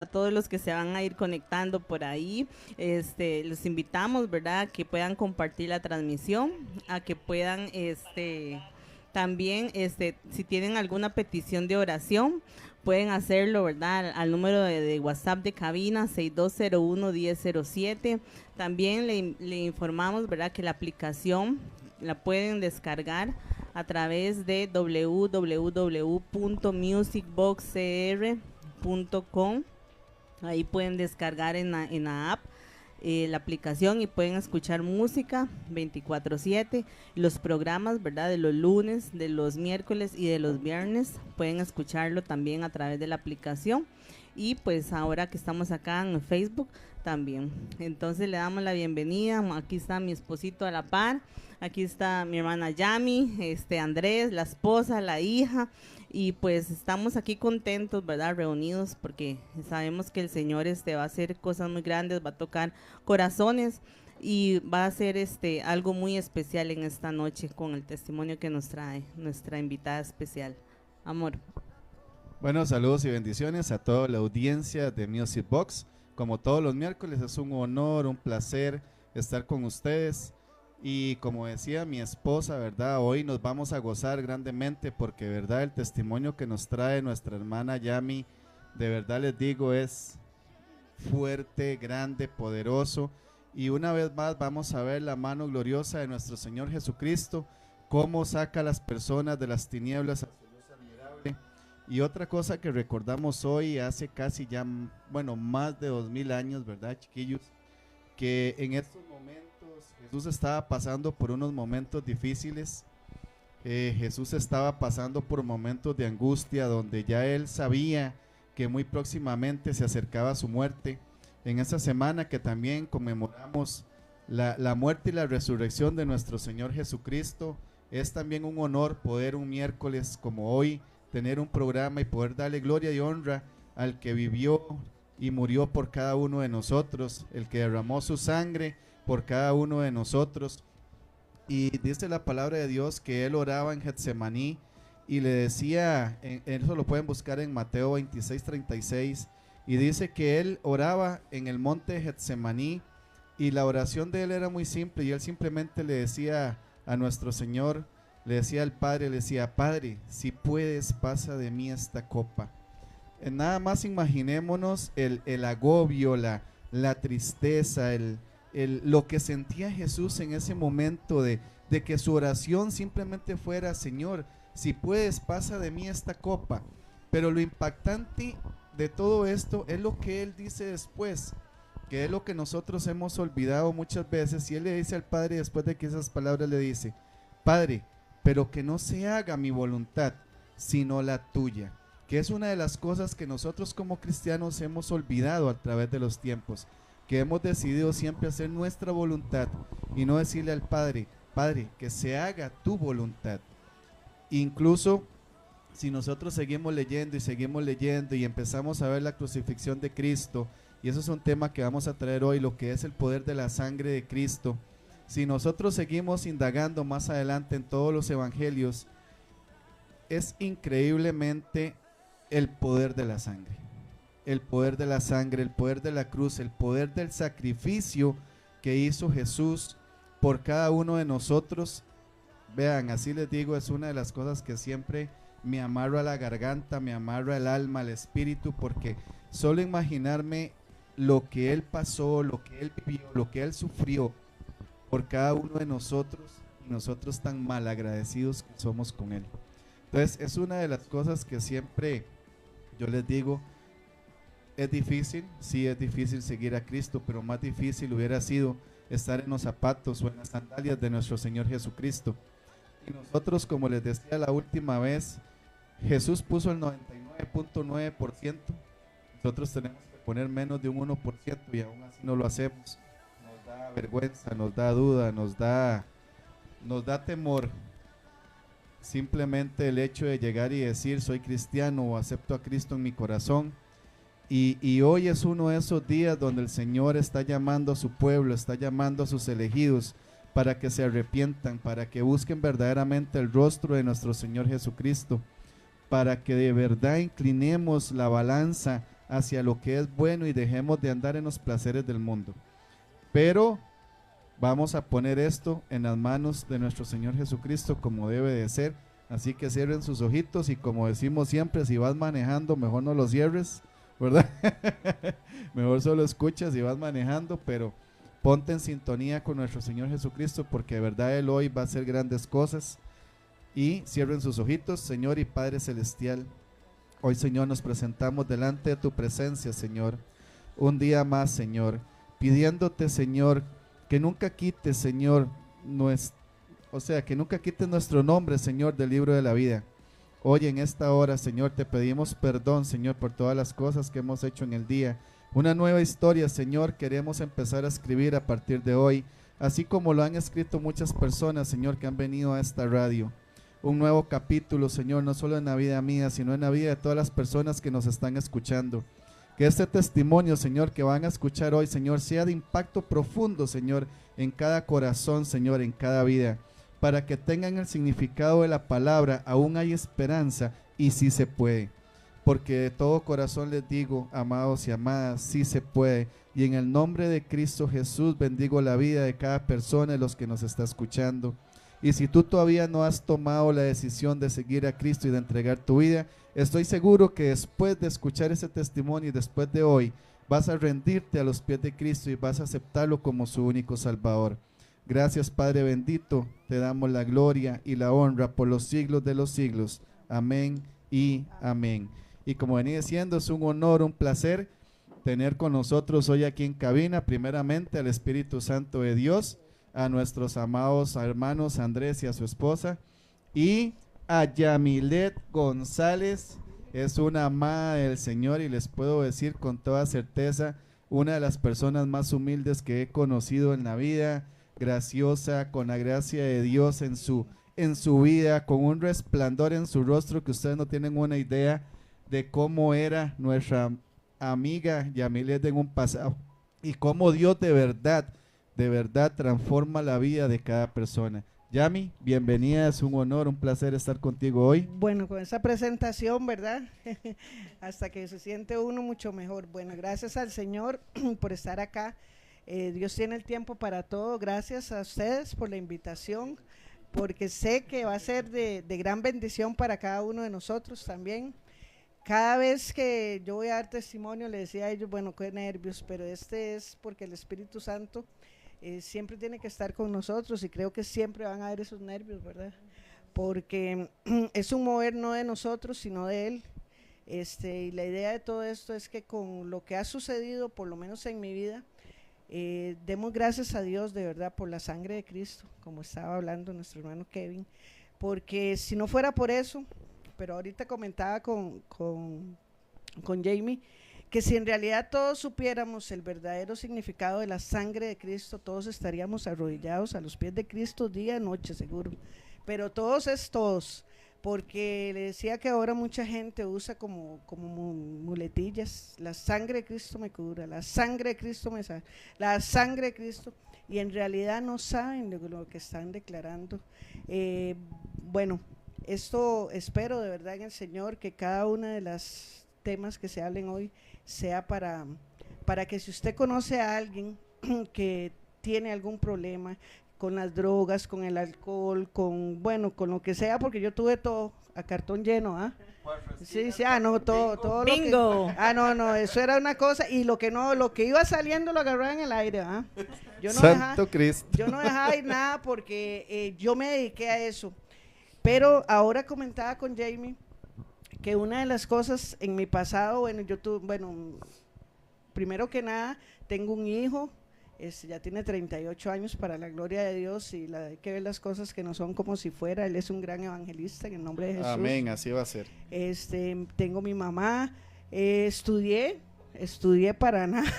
a todos los que se van a ir conectando por ahí. Los invitamos, ¿verdad?, que puedan compartir la transmisión, a que puedan, también, si tienen alguna petición de oración, pueden hacerlo, ¿verdad?, al número de WhatsApp de cabina 6201-1007. También le informamos, ¿verdad?, que la aplicación la pueden descargar a través de www.musicboxcr.com. Ahí pueden descargar en la app la aplicación y pueden escuchar música 24/7. Los programas, ¿verdad?, de los lunes, de los miércoles y de los viernes, pueden escucharlo también a través de la aplicación. Y pues ahora que estamos acá en Facebook también. Entonces le damos la bienvenida. Aquí está mi esposito a la par. Aquí está mi hermana Yami, Andrés, la esposa, la hija. Y pues estamos aquí contentos, ¿verdad?, reunidos porque sabemos que el Señor va a hacer cosas muy grandes, va a tocar corazones y va a ser algo muy especial en esta noche con el testimonio que nos trae nuestra invitada especial. Amor. Bueno, saludos y bendiciones a toda la audiencia de Music Box. Como todos los miércoles, es un honor, un placer estar con ustedes. Y como decía mi esposa, ¿verdad? Hoy nos vamos a gozar grandemente porque, ¿verdad?, el testimonio que nos trae nuestra hermana Yami, de verdad les digo, es fuerte, grande, poderoso. Y una vez más vamos a ver la mano gloriosa de nuestro Señor Jesucristo, cómo saca a las personas de las tinieblas a su luz admirable. Y otra cosa que recordamos hoy, hace casi ya, bueno, más de 2000 años, ¿verdad, chiquillos? Que en estos momentos Jesús estaba pasando por unos momentos difíciles. Jesús estaba pasando por momentos de angustia donde ya él sabía que muy próximamente se acercaba su muerte. En esta semana que también conmemoramos la muerte y la resurrección de nuestro Señor Jesucristo, es también un honor poder un miércoles como hoy tener un programa y poder darle gloria y honra al que vivió y murió por cada uno de nosotros, el que derramó su sangre por cada uno de nosotros. Y dice la palabra de Dios que él oraba en Getsemaní y le decía, eso lo pueden buscar en Mateo 26:36, y dice que él oraba en el monte de Getsemaní y la oración de él era muy simple y él simplemente le decía a nuestro Señor, le decía al Padre, le decía: Padre, si puedes, pasa de mí esta copa. Nada más imaginémonos el agobio, la tristeza, lo que sentía Jesús en ese momento de que su oración simplemente fuera: Señor, si puedes, pasa de mí esta copa. Pero lo impactante de todo esto es lo que él dice después, que es lo que nosotros hemos olvidado muchas veces. Y él le dice al Padre, después de que esas palabras, le dice: Padre, pero que no se haga mi voluntad, sino la tuya. Que es una de las cosas que nosotros como cristianos hemos olvidado a través de los tiempos, que hemos decidido siempre hacer nuestra voluntad y no decirle al Padre: Padre, que se haga tu voluntad. Incluso si nosotros seguimos leyendo y empezamos a ver la crucifixión de Cristo, y eso es un tema que vamos a traer hoy, lo que es el poder de la sangre de Cristo. Si nosotros seguimos indagando más adelante en todos los evangelios, es increíblemente el poder de la sangre, el poder de la sangre, el poder de la cruz, el poder del sacrificio que hizo Jesús por cada uno de nosotros. Vean, así les digo, es una de las cosas que siempre me amarro a la garganta, me amarro al alma, al espíritu, porque solo imaginarme lo que Él pasó, lo que Él vivió, lo que Él sufrió por cada uno de nosotros, y nosotros tan mal agradecidos que somos con Él. Entonces es una de las cosas que siempre yo les digo, es difícil, sí es difícil seguir a Cristo, pero más difícil hubiera sido estar en los zapatos o en las sandalias de nuestro Señor Jesucristo. Y nosotros, como les decía la última vez, Jesús puso el 99.9%, nosotros tenemos que poner menos de un 1% y aún así no lo hacemos. Nos da vergüenza, nos da duda, nos da temor. Simplemente el hecho de llegar y decir: soy cristiano o acepto a Cristo en mi corazón. Y hoy es uno de esos días donde el Señor está llamando a su pueblo, está llamando a sus elegidos para que se arrepientan, para que busquen verdaderamente el rostro de nuestro Señor Jesucristo, para que de verdad inclinemos la balanza hacia lo que es bueno y dejemos de andar en los placeres del mundo. Pero vamos a poner esto en las manos de nuestro Señor Jesucristo como debe de ser. Así que cierren sus ojitos y como decimos siempre, si vas manejando, mejor no los cierres, ¿verdad? Mejor solo escuchas si vas manejando, pero ponte en sintonía con nuestro Señor Jesucristo porque de verdad Él hoy va a hacer grandes cosas. Y cierren sus ojitos. Señor y Padre Celestial, hoy, Señor, nos presentamos delante de tu presencia, Señor, un día más, Señor, pidiéndote, Señor, que nunca quites, Señor, que nunca quites nuestro nombre, Señor, del libro de la vida. Hoy en esta hora, Señor, te pedimos perdón, Señor, por todas las cosas que hemos hecho en el día. Una nueva historia, Señor, queremos empezar a escribir a partir de hoy, así como lo han escrito muchas personas, Señor, que han venido a esta radio. Un nuevo capítulo, Señor, no solo en la vida mía, sino en la vida de todas las personas que nos están escuchando. Que este testimonio, Señor, que van a escuchar hoy, Señor, sea de impacto profundo, Señor, en cada corazón, Señor, en cada vida, para que tengan el significado de la palabra. Aún hay esperanza y sí se puede, porque de todo corazón les digo, amados y amadas, sí se puede. Y en el nombre de Cristo Jesús bendigo la vida de cada persona de los que nos está escuchando. Y si tú todavía no has tomado la decisión de seguir a Cristo y de entregar tu vida, estoy seguro que después de escuchar ese testimonio y después de hoy, vas a rendirte a los pies de Cristo y vas a aceptarlo como su único Salvador. Gracias, Padre bendito, te damos la gloria y la honra por los siglos de los siglos. Amén y amén. Y como venía diciendo, es un honor, un placer tener con nosotros hoy aquí en cabina, primeramente al Espíritu Santo de Dios, a nuestros amados hermanos Andrés y a su esposa, y a Yamilet González. Es una amada del Señor y les puedo decir con toda certeza, una de las personas más humildes que he conocido en la vida, graciosa, con la gracia de Dios en su vida, con un resplandor en su rostro que ustedes no tienen una idea de cómo era nuestra amiga Yamilet en un pasado y cómo Dios de verdad transforma la vida de cada persona. Yami, bienvenida, es un honor, un placer estar contigo hoy. Bueno, con esa presentación, ¿verdad? Hasta que se siente uno mucho mejor. Bueno, gracias al Señor por estar acá. Dios tiene el tiempo para todo. Gracias a ustedes por la invitación, porque sé que va a ser de gran bendición para cada uno de nosotros también. Cada vez que yo voy a dar testimonio, le decía a ellos, bueno, qué nervios, pero este es porque el Espíritu Santo siempre tiene que estar con nosotros y creo que siempre van a haber esos nervios, ¿verdad? Porque es un mover no de nosotros, sino de Él. Y la idea de todo esto es que con lo que ha sucedido, por lo menos en mi vida, demos gracias a Dios de verdad por la sangre de Cristo, como estaba hablando nuestro hermano Kevin, porque si no fuera por eso, pero ahorita comentaba con Jamie, que si en realidad todos supiéramos el verdadero significado de la sangre de Cristo, todos estaríamos arrodillados a los pies de Cristo día y noche seguro, pero todos es todos, porque le decía que ahora mucha gente usa como muletillas, la sangre de Cristo me cura, la sangre de Cristo me sana, la sangre de Cristo, y en realidad no saben lo que están declarando. Bueno, esto espero de verdad en el Señor que cada una de las temas que se hablen hoy sea para que si usted conoce a alguien que tiene algún problema con las drogas, con el alcohol, con lo que sea, porque yo tuve todo a cartón lleno, ¿ah? Sí, no, todo Bingo. lo que, no, eso era una cosa, y lo que iba saliendo lo agarraba en el aire, ¿ah? Santo Cristo. Yo no dejaba ir nada porque yo me dediqué a eso, pero ahora comentaba con Jamie que una de las cosas en mi pasado, primero que nada, tengo un hijo, ya tiene 38 años para la gloria de Dios y hay que ver las cosas que no son como si fuera. Él es un gran evangelista en el nombre de Jesús. Amén, así va a ser. Tengo mi mamá, estudié para nada,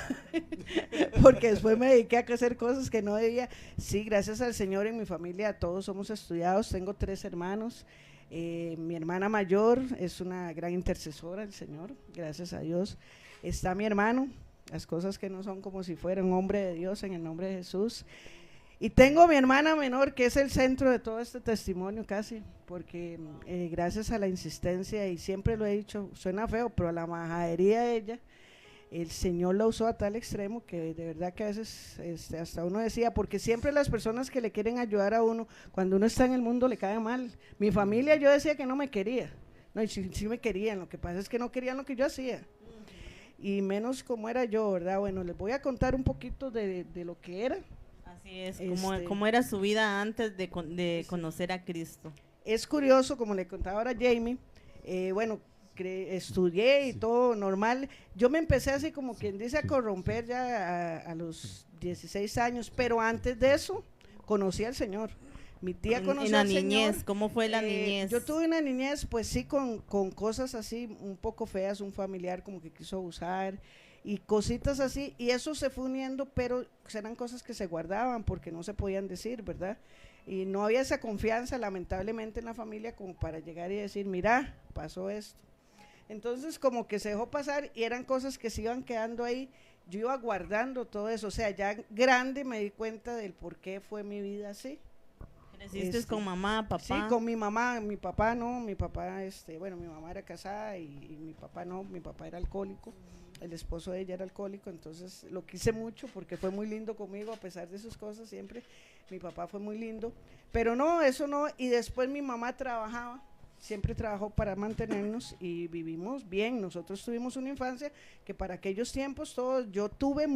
porque después me dediqué a hacer cosas que no debía. Sí, gracias al Señor, en mi familia todos somos estudiados, tengo 3 hermanos. Mi hermana mayor es una gran intercesora del Señor, gracias a Dios. Está mi hermano, las cosas que no son como si fuera un hombre de Dios en el nombre de Jesús. Y tengo mi hermana menor, que es el centro de todo este testimonio casi, porque gracias a la insistencia, y siempre lo he dicho, suena feo, pero a la majadería de ella, el Señor la usó a tal extremo que de verdad que a veces hasta uno decía, porque siempre las personas que le quieren ayudar a uno, cuando uno está en el mundo le cae mal. Mi familia, yo decía que no me quería, no, y sí me querían, lo que pasa es que no querían lo que yo hacía, y menos como era yo, ¿verdad? Bueno, les voy a contar un poquito de lo que era. Así es, cómo era su vida antes de conocer a Cristo. Es curioso, como le contaba ahora Jamie, bueno, estudié y todo normal. Yo me empecé así como quien dice a corromper ya a los 16 años, pero antes de eso conocí al Señor. Mi tía conoció al Señor. En la niñez, ¿cómo fue la niñez? Yo tuve una niñez, pues sí, con cosas así un poco feas, un familiar como que quiso abusar y cositas así, y eso se fue uniendo, pero eran cosas que se guardaban porque no se podían decir, ¿verdad? Y no había esa confianza, lamentablemente, en la familia como para llegar y decir, mira, pasó esto. Entonces como que se dejó pasar y eran cosas que se iban quedando ahí. Yo iba guardando todo eso, o sea, ya grande me di cuenta del por qué fue mi vida así. ¿Creciste con mamá, papá? Sí, con mi mamá. Mi papá no, mi papá, bueno, mi mamá era casada y mi papá no, mi papá era alcohólico, el esposo de ella era alcohólico, entonces lo quise mucho porque fue muy lindo conmigo a pesar de sus cosas siempre. Mi papá fue muy lindo, pero no, eso no. Y después mi mamá trabajaba, siempre trabajó para mantenernos y vivimos bien. Nosotros tuvimos una infancia que para aquellos tiempos yo tuve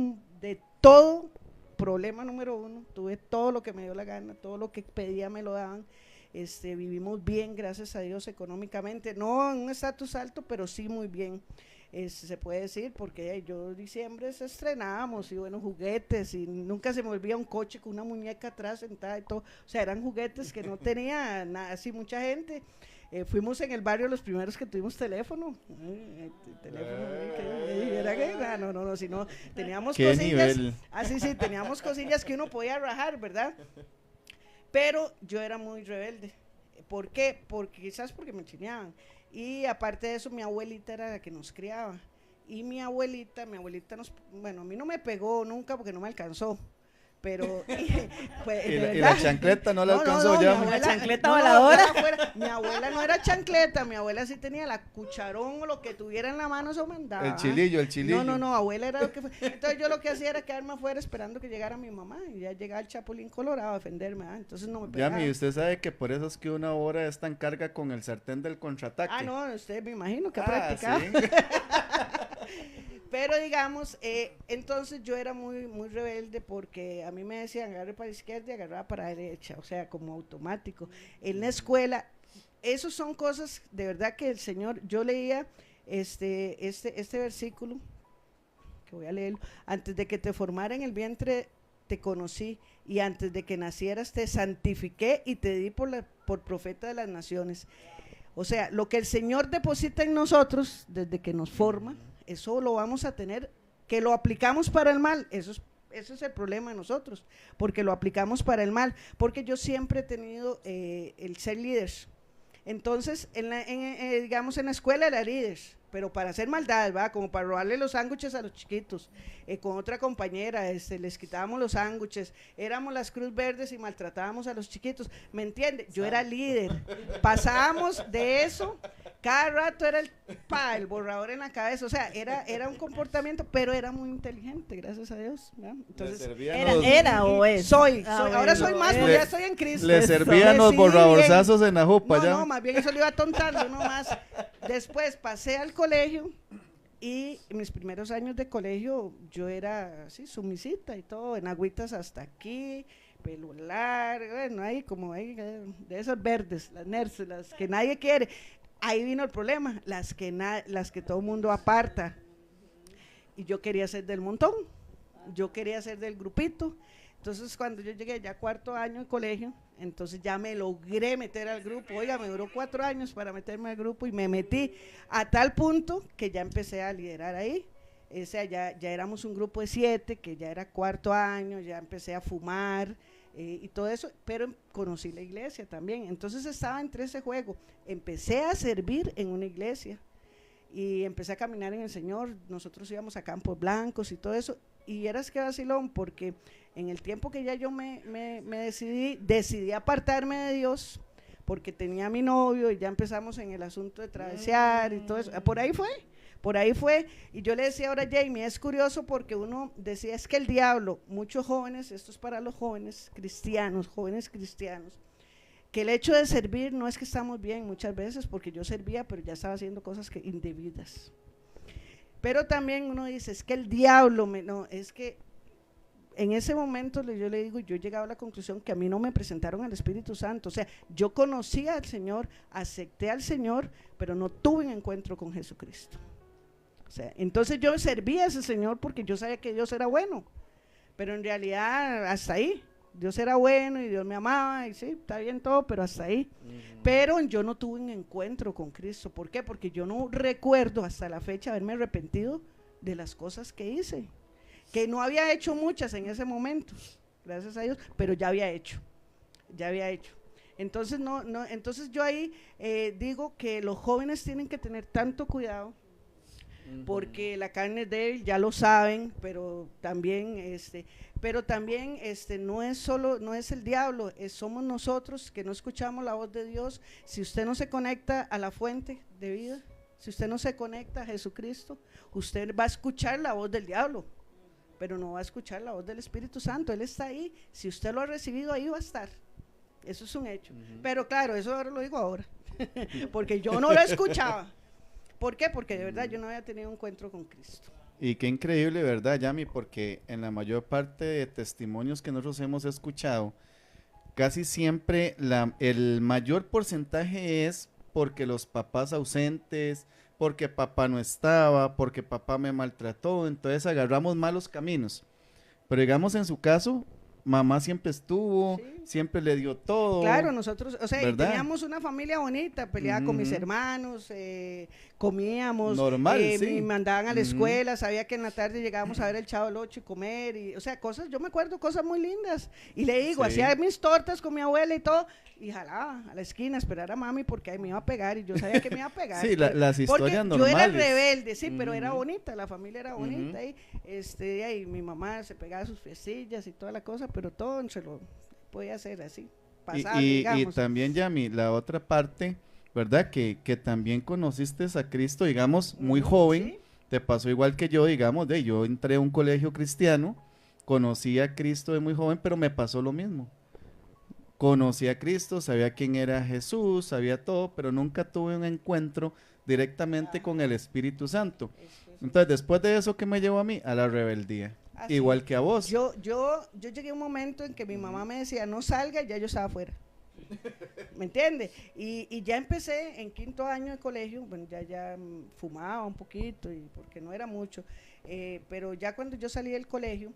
de todo. Problema número 1, tuve todo lo que me dio la gana, todo lo que pedía me lo daban. Vivimos bien, gracias a Dios, económicamente, no en un estatus alto, pero sí muy bien, se puede decir, porque yo diciembre estrenábamos y bueno, juguetes, y nunca se me olvida un coche con una muñeca atrás sentada y todo, o sea, eran juguetes que no tenía así mucha gente. Fuimos en el barrio los primeros que tuvimos teléfono. No, si no, teníamos ¿Qué cosillas. nivel? Sí, teníamos cosillas que uno podía rajar, ¿verdad? Pero yo era muy rebelde. ¿Por qué? Porque quizás porque me chineaban. Y aparte de eso, mi abuelita era la que nos criaba. Y mi abuelita bueno, a mí no me pegó nunca porque no me alcanzó. Pero pues, ¿Y la chancleta no la alcanzó ya? La chancleta voladora. Mi abuela no era chancleta, mi abuela sí tenía la cucharón o lo que tuviera en la mano, eso mandaba. El chilillo. No, abuela era lo que fue. Entonces yo lo que hacía era quedarme afuera esperando que llegara mi mamá y ya llegaba el Chapulín Colorado a defenderme, entonces no me pegaba. Yami, usted sabe que por eso es que una hora es tan carga con el sartén del contraataque. No, usted me imagino que ha practicado. ¿Sí? Pero digamos, entonces yo era muy, muy rebelde porque a mí me decían agarre para la izquierda y agarraba para la derecha, o sea, como automático. En la escuela, esos son cosas de verdad que el Señor, yo leía este versículo, que voy a leerlo, antes de que te formara en el vientre te conocí y antes de que nacieras te santifiqué y te di por profeta de las naciones. O sea, lo que el Señor deposita en nosotros desde que nos forma, eso lo vamos a tener, que lo aplicamos para el mal, eso es el problema de nosotros, porque lo aplicamos para el mal, porque yo siempre he tenido el ser líder. Entonces, digamos en la escuela era líder, pero para hacer maldad, ¿va? Como para robarle los sándwiches a los chiquitos, con otra compañera, les quitábamos los sándwiches, éramos las Cruz Verdes y maltratábamos a los chiquitos, ¿me entiende? Yo era líder, pasábamos de eso, cada rato era el borrador en la cabeza, o sea, era un comportamiento, pero era muy inteligente, gracias a Dios, ¿verdad? Entonces, era o es. Soy, ahora soy más, porque ya estoy en Cristo. Le servían los borradorzazos en la jupa ya. No, más bien eso lo iba atontando, no más. Después pasé al colegio y en mis primeros años de colegio yo era así sumisita y todo, en agüitas hasta aquí, pelo largo, bueno, ahí como ahí, de esas verdes, las nerds, las que nadie quiere. Ahí vino el problema, las que todo el mundo aparta. Y yo quería ser del montón, yo quería ser del grupito. Entonces cuando yo llegué ya a 4º año de colegio, entonces ya me logré meter al grupo. Oiga, me duró 4 años para meterme al grupo y me metí a tal punto que ya empecé a liderar ahí. O sea, ya éramos un grupo de 7, que ya era 4º año, ya empecé a fumar y todo eso, pero conocí la iglesia también. Entonces estaba entre ese juego. Empecé a servir en una iglesia y empecé a caminar en el Señor. Nosotros íbamos a Campos Blancos y todo eso. Y eras que vacilón, porque en el tiempo que ya yo me decidí apartarme de Dios, porque tenía a mi novio y ya empezamos en el asunto de travesear y todo eso. Por ahí fue, Por ahí fue, y yo le decía ahora a Jamie, es curioso porque uno decía, es que el diablo, muchos jóvenes, esto es para los jóvenes cristianos, que el hecho de servir no es que estamos bien muchas veces, porque yo servía, pero ya estaba haciendo cosas indebidas. Pero también uno dice, es que el diablo, no, es que en ese momento yo le digo, yo he llegado a la conclusión que a mí no me presentaron al Espíritu Santo, o sea, yo conocía al Señor, acepté al Señor, pero no tuve un encuentro con Jesucristo. O sea, entonces yo servía a ese Señor porque yo sabía que Dios era bueno, pero en realidad hasta ahí, Dios era bueno y Dios me amaba y sí, está bien todo, pero hasta ahí. Pero yo no tuve un encuentro con Cristo. ¿Por qué? Porque yo no recuerdo hasta la fecha haberme arrepentido de las cosas que hice, que no había hecho muchas en ese momento, gracias a Dios, pero ya había hecho. Entonces, entonces yo ahí digo que los jóvenes tienen que tener tanto cuidado, porque la carne es débil, ya lo saben, pero también no es el diablo, somos nosotros que no escuchamos la voz de Dios. Si usted no se conecta a la fuente de vida, si usted no se conecta a Jesucristo, usted va a escuchar la voz del diablo, pero no va a escuchar la voz del Espíritu Santo. Él está ahí, si usted lo ha recibido, ahí va a estar. Eso es un hecho. Pero claro, eso ahora lo digo ahora, porque yo no lo escuchaba. ¿Por qué? Porque de verdad yo no había tenido un encuentro con Cristo. Y qué increíble, ¿verdad, Yami? Porque en la mayor parte de testimonios que nosotros hemos escuchado, casi siempre el mayor porcentaje es porque los papás ausentes, porque papá no estaba, porque papá me maltrató, entonces agarramos malos caminos. Pero digamos en su caso, mamá siempre estuvo, sí, siempre le dio todo. Claro, nosotros, o sea, y teníamos una familia bonita, peleaba con mis hermanos, comíamos, normal, sí, me mandaban a la escuela, sabía que en la tarde llegábamos a ver el Chavo del Ocho y comer, y, o sea, cosas, yo me acuerdo cosas muy lindas, y le digo, hacía mis tortas con mi abuela y todo, y jalaba a la esquina a esperar a mami porque ahí me iba a pegar, y yo sabía que me iba a pegar. Sí, las historias normales. Yo era rebelde, sí, pero era bonita, la familia era bonita, y ahí mi mamá se pegaba sus fiestillas y toda la cosa, pero todo entre lo podía hacer así, pasar, y también, Yami, la otra parte, ¿verdad? Que también conociste a Cristo, digamos, muy joven, ¿sí? Te pasó igual que yo, digamos, yo entré a un colegio cristiano, conocí a Cristo de muy joven, pero me pasó lo mismo. Conocí a Cristo, sabía quién era Jesús, sabía todo, pero nunca tuve un encuentro directamente con el Espíritu Santo. Entonces, después de eso, ¿qué me llevó a mí? A la rebeldía. Así, igual que a vos. Yo llegué a un momento en que mi mamá me decía, no salga, ya yo estaba afuera. ¿Me entiende? Y ya empecé en 5º año de colegio, bueno, ya fumaba un poquito, porque no era mucho, pero ya cuando yo salí del colegio,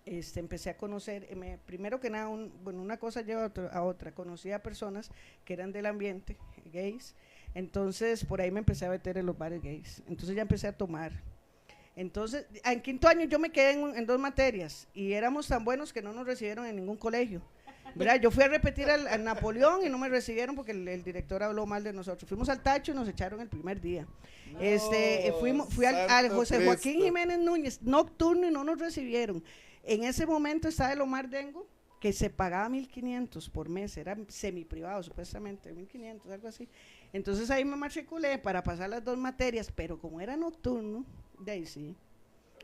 empecé a conocer, primero que nada, una cosa lleva a otra, conocí a personas que eran del ambiente, gays, entonces por ahí me empecé a meter en los bares gays, entonces ya empecé a tomar. Entonces, en 5º año yo me quedé en 2 materias y éramos tan buenos que no nos recibieron en ningún colegio. ¿Verdad? Yo fui a repetir al Napoleón y no me recibieron porque el director habló mal de nosotros. Fuimos al Tacho y nos echaron el primer día. Fui al José Joaquín Jiménez Núñez, nocturno, y no nos recibieron. En ese momento estaba el Omar Dengo, que se pagaba 1.500 por mes, era semiprivado supuestamente, 1.500, algo así. Entonces ahí me matriculé para pasar las 2 materias, pero como era nocturno, de ahí sí.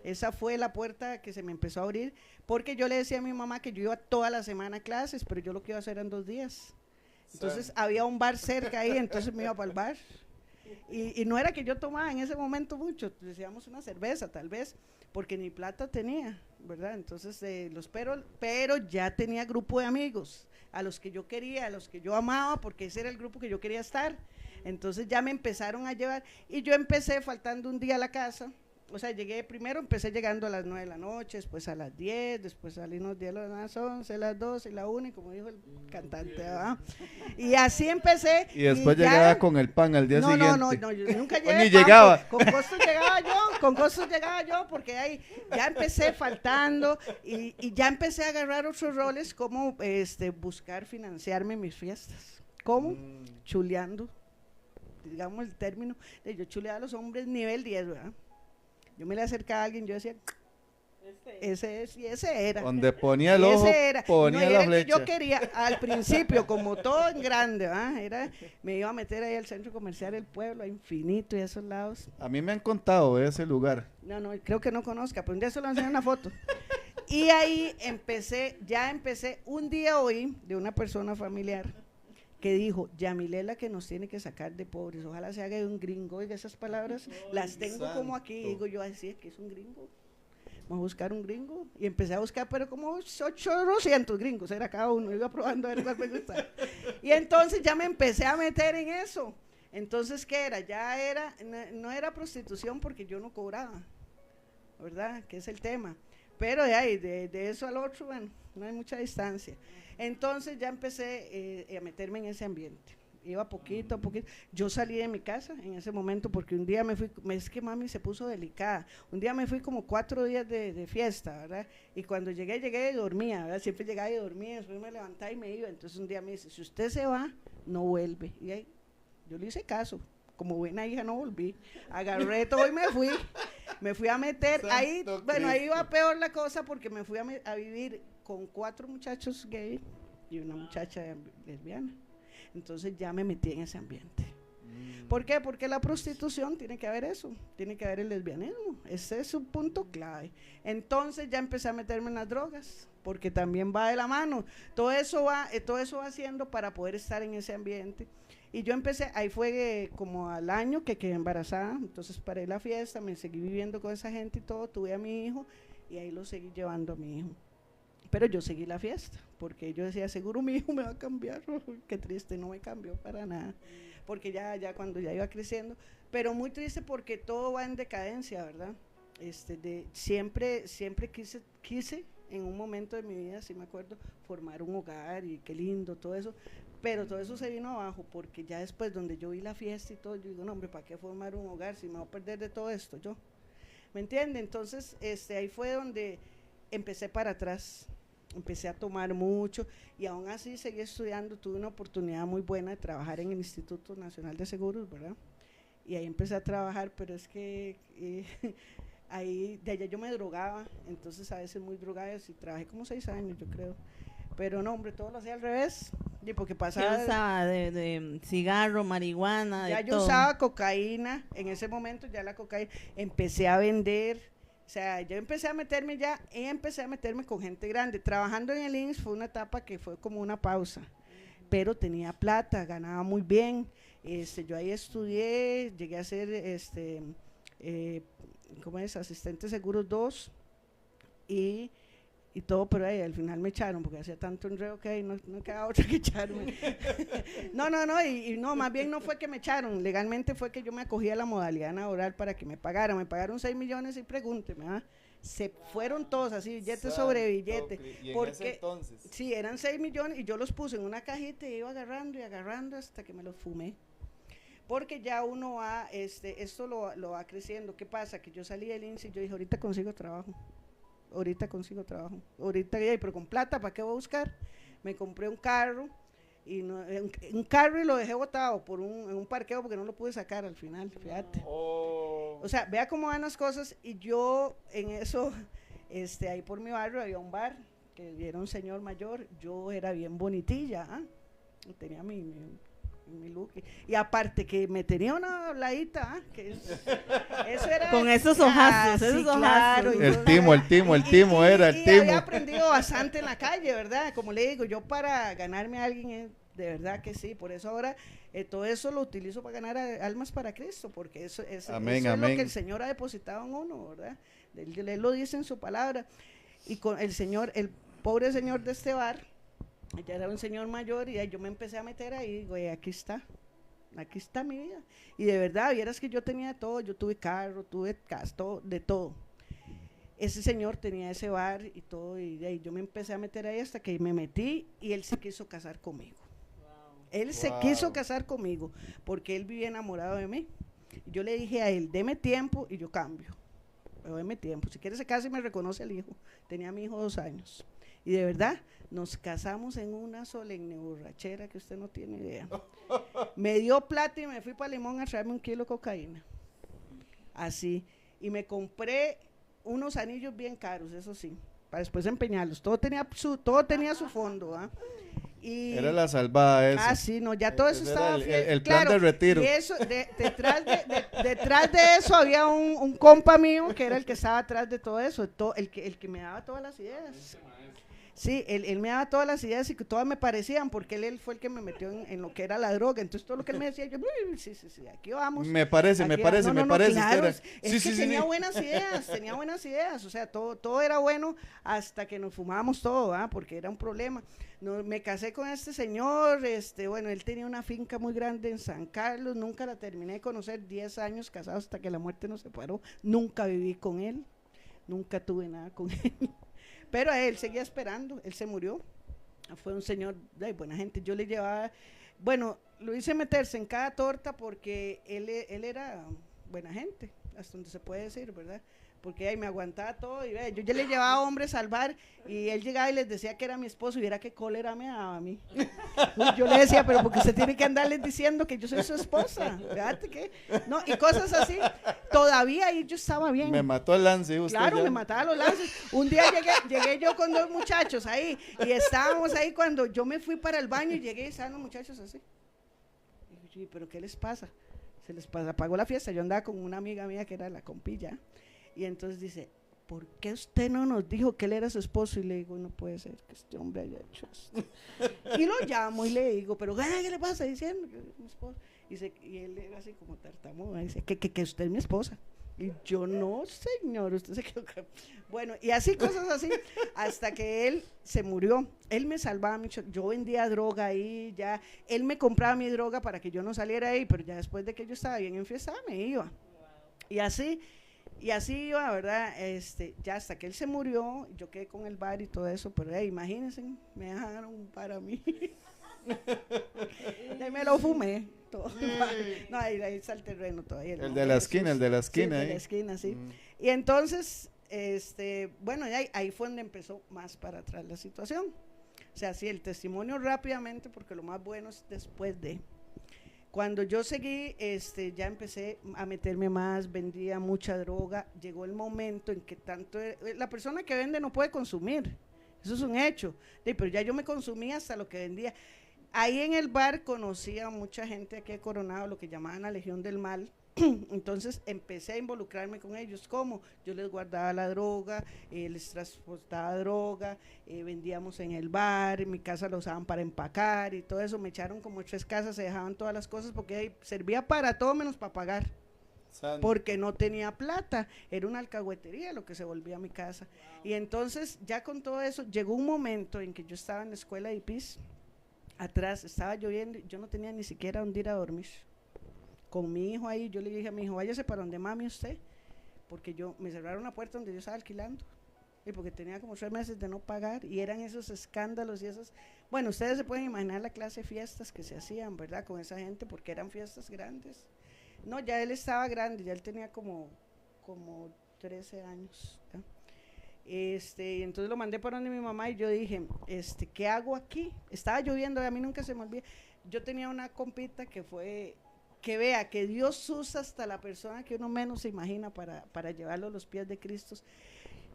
Esa fue la puerta que se me empezó a abrir, porque yo le decía a mi mamá que yo iba toda la semana a clases, pero yo lo que iba a hacer eran 2 días. Entonces había un bar cerca ahí, entonces me iba para el bar. Y no era que yo tomaba en ese momento mucho, decíamos una cerveza tal vez, porque ni plata tenía, ¿verdad? Entonces pero ya tenía grupo de amigos, a los que yo quería, a los que yo amaba, porque ese era el grupo que yo quería estar. Entonces ya me empezaron a llevar, y yo empecé faltando un día a la casa. O sea, empecé llegando a las 9 de la noche, después a las 10, después salimos a las 11, las 12, la 1, como dijo el cantante, ¿verdad? Y así empecé. Y después llegaba con el pan al día siguiente. No, yo nunca llegué. Ni llegaba. Con costos llegaba yo, porque ahí ya empecé faltando y ya empecé a agarrar otros roles como buscar financiarme mis fiestas. ¿Cómo? Chuleando, digamos el término. Yo chuleaba a los hombres nivel 10, ¿verdad? Yo me le acercaba a alguien, yo decía, Ese era. Donde ponía el ojo, Ese era. ponía No, la era el que flecha. yo quería al principio, como todo en grande, me iba a meter ahí al centro comercial El Pueblo, a Infinito y a esos lados. A mí me han contado de ese lugar. No, creo que no conozca, pero un día se lo enseñé una foto. Y ahí empecé, un día oí de una persona familiar que dijo, Yamilela que nos tiene que sacar de pobres, ojalá se haga de un gringo. Oiga, esas palabras las tengo como aquí, digo yo, así es que es un gringo. Vamos a buscar un gringo, y empecé a buscar, pero como 800 gringos era cada uno, iba probando a ver cuál me gustaba. Y entonces ya me empecé a meter en eso. Entonces, ¿qué era? No era prostitución porque yo no cobraba, ¿verdad? Que es el tema. Pero de eso al otro, bueno, no hay mucha distancia. Entonces ya empecé a meterme en ese ambiente. Iba poquito a poquito. Yo salí de mi casa en ese momento porque un día me fui, es que mami se puso delicada. Un día me fui como 4 días de fiesta, ¿verdad? Y cuando llegué y dormía, ¿verdad? Siempre llegaba y dormía, después me levantaba y me iba. Entonces un día me dice, si usted se va, no vuelve. Y ahí yo le hice caso. Como buena hija no volví. Agarré todo y me fui a meter. Santo Ahí, bueno, ahí Cristo. iba peor la cosa porque me fui a vivir con 4 muchachos gay y una muchacha lesbiana. Entonces ya me metí en ese ambiente. ¿Por qué? Porque la prostitución tiene que haber eso, tiene que haber el lesbianismo, ese es un punto clave. Entonces ya empecé a meterme en las drogas, porque también va de la mano, todo eso va haciendo para poder estar en ese ambiente. Y yo empecé, ahí fue como al año que quedé embarazada, entonces paré la fiesta, me seguí viviendo con esa gente y todo, tuve a mi hijo y ahí lo seguí llevando a mi hijo. Pero yo seguí la fiesta, porque yo decía, seguro mi hijo me va a cambiar. Qué triste, no me cambió para nada, porque ya cuando ya iba creciendo, pero muy triste porque todo va en decadencia, ¿verdad? Siempre quise en un momento de mi vida, sí me acuerdo, formar un hogar y qué lindo todo eso, pero todo eso se vino abajo, porque ya después donde yo vi la fiesta y todo, yo digo, no hombre, ¿para qué formar un hogar si me voy a perder de todo esto yo? ¿Me entiende? Entonces, ahí fue donde empecé para atrás, empecé a tomar mucho y aún así seguí estudiando, tuve una oportunidad muy buena de trabajar en el Instituto Nacional de Seguros, ¿verdad? Y ahí empecé a trabajar, pero es que ahí, de allá yo me drogaba, entonces a veces muy drogada, y trabajé como 6 años, yo creo. Pero no, hombre, todo lo hacía al revés, y porque pasaba… ¿Qué usaba? De cigarro, marihuana, Ya de yo todo. usaba cocaína, en ese momento ya la cocaína, empecé a vender, o sea, yo empecé a meterme con gente grande. Trabajando en el INSS fue una etapa que fue como una pausa, pero tenía plata, ganaba muy bien. Yo ahí estudié, llegué a ser ¿cómo es? Asistente seguros 2 y todo, pero ahí al final me echaron porque hacía tanto enredo que ahí no quedaba otra que echarme. No, más bien no fue que me echaron, legalmente fue que yo me acogí a la modalidad laboral para que me pagaron 6 millones y pregúnteme, se fueron todos así, billete sobre billete, porque sí, eran 6 millones y yo los puse en una cajita y iba agarrando y agarrando hasta que me los fumé. Porque ya uno va, esto lo va creciendo. ¿Qué pasa? Que yo salí del INSS y yo dije, ahorita consigo trabajo, pero con plata, ¿para qué voy a buscar? Me compré un carro y lo dejé botado en un parqueo porque no lo pude sacar al final, fíjate. O sea, vea cómo van las cosas. Y yo en eso, ahí por mi barrio había un bar que era un señor mayor, yo era bien bonitilla, tenía mi look, y aparte que me tenía una habladita, eso era con esos ojazos, sí, claro, el timo era el y timo. había aprendido bastante en la calle, ¿verdad? Como le digo, yo para ganarme a alguien, de verdad que sí, por eso ahora todo eso lo utilizo para ganar almas para Cristo, porque Amén, eso es lo amén. que el Señor ha depositado en uno, ¿verdad? Él lo dice en su palabra, y con el pobre señor de este bar, ya era un señor mayor, y yo me empecé a meter ahí, güey, aquí está mi vida, y de verdad, vieras que yo tenía de todo, yo tuve carro, tuve casa, de todo. Ese señor tenía ese bar y todo, y de ahí yo me empecé a meter ahí hasta que me metí, y él se quiso casar conmigo. Él se quiso casar conmigo, porque él vivía enamorado de mí. Yo le dije a él, deme tiempo y yo cambio, pero deme tiempo, si quiere se casa y me reconoce al hijo. Tenía a mi hijo 2 años, y de verdad, nos casamos en una solemne borrachera que usted no tiene idea. Me dio plata y me fui para Limón a traerme 1 kilo de cocaína. Así. Y me compré unos anillos bien caros, eso sí, para después empeñarlos. Todo tenía su fondo, ¿ah? Y Era la salvada esa. Ah, sí, no, ya todo eso Ese estaba era el plan de retiro. Y eso, detrás de eso había un compa mío que era el que estaba atrás de todo eso, el que me daba todas las ideas. Sí, él me daba todas las ideas y que todas me parecían, porque él fue el que me metió en lo que era la droga. Entonces todo lo que él me decía, yo, sí, aquí vamos. Me parece. Claro, es que tenía buenas ideas, o sea, todo era bueno hasta que nos fumábamos todo, porque era un problema. No, me casé con este señor, bueno, él tenía una finca muy grande en San Carlos, nunca la terminé de conocer, 10 años casados hasta que la muerte nos separó, nunca viví con él, nunca tuve nada con él. Pero a él seguía esperando, él se murió, fue un señor de buena gente, yo le llevaba, bueno, lo hice meterse en cada torta porque él era buena gente, hasta donde se puede decir, ¿verdad? Porque ahí me aguantaba todo y yo ya le llevaba hombres al bar y él llegaba y les decía que era mi esposo y viera qué cólera me daba a mí. Yo le decía, pero porque usted tiene que andarles diciendo que yo soy su esposa, fíjate que, no, y cosas así, todavía ahí yo estaba bien. Me mató el lance, usted. Claro, ya. me mataba los lances. Un día llegué yo con 2 muchachos ahí y estábamos ahí cuando yo me fui para el baño y llegué y estaban los muchachos así. Y yo, ¿pero qué les pasa? Se les apagó la fiesta, yo andaba con una amiga mía que era la compilla. Y entonces dice, ¿por qué usted no nos dijo que él era su esposo? Y le digo, no puede ser que este hombre haya hecho esto. Y lo llamo y le digo, pero ¿qué le pasa? Diciendo que es mi esposo. Y él era así como tartamudo, dice, que usted es mi esposa. Y yo, no, señor, usted se quedó. Bueno, y así, cosas así, hasta que él se murió. Él me salvaba mucho, yo vendía droga ahí, ya, él me compraba mi droga para que yo no saliera ahí, pero ya después de que yo estaba bien enfiestada, me iba. Y así iba, ¿verdad? Ya hasta que él se murió, yo quedé con el bar y todo eso, pero imagínense, me dejaron un bar a mí. Y me lo fumé todo. No, ahí está el terreno todavía. El de la esquina, sí, de la esquina, sí. Y entonces, bueno, ahí fue donde empezó más para atrás la situación. O sea, sí, el testimonio rápidamente, porque lo más bueno es después de. Cuando yo seguí, ya empecé a meterme más, vendía mucha droga, llegó el momento en que la persona que vende no puede consumir, eso es un hecho, pero ya yo me consumía hasta lo que vendía. Ahí en el bar conocí a mucha gente aquí de Coronado, lo que llamaban la Legión del Mal. Entonces empecé a involucrarme con ellos, como yo les guardaba la droga, les transportaba droga, vendíamos en el bar, en mi casa lo usaban para empacar y todo eso. Me echaron como 3 casas, se dejaban todas las cosas porque servía para todo menos para pagar, porque no tenía plata, era una alcahuetería lo que se volvía a mi casa. Y entonces ya con todo eso llegó un momento en que yo estaba en la escuela de IPIS, atrás estaba lloviendo, yo no tenía ni siquiera dónde ir a dormir. Con mi hijo ahí, yo le dije a mi hijo, váyase para donde mami usted, porque me cerraron la puerta donde yo estaba alquilando, y porque tenía como 3 meses de no pagar, y eran esos escándalos y esos, bueno, ustedes se pueden imaginar la clase de fiestas que se hacían, ¿verdad?, con esa gente, porque eran fiestas grandes. No, ya él estaba grande, ya él tenía como 13 años, ¿ya? Y entonces lo mandé para donde mi mamá y yo dije, ¿qué hago aquí? Estaba lloviendo, a mí nunca se me olvida. Yo tenía una compita que vea que Dios usa hasta la persona que uno menos se imagina para llevarlo a los pies de Cristo.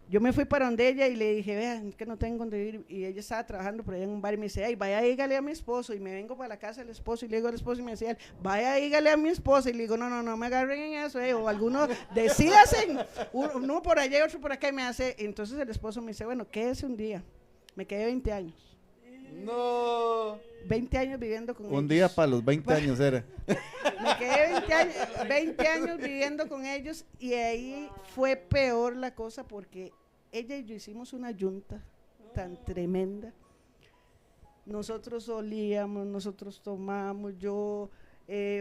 Yo me fui para donde ella y le dije, vean, que no tengo donde ir, y ella estaba trabajando por allá en un bar y me decía, ay, vaya, dígale a mi esposo, y me vengo para la casa del esposo y le digo al esposo y me decía, vaya, dígale a mi esposa, y le digo, no me agarren en eso, o algunos decídase, uno por allá y otro por acá, y me hace, entonces el esposo me dice, bueno, quédese un día, me quedé 20 años. No. 20 años viviendo con ellos. Un día para los 20 años era. Me quedé 20 años viviendo con ellos y ahí fue peor la cosa porque ella y yo hicimos una yunta tan tremenda. Nosotros olíamos, nosotros tomamos,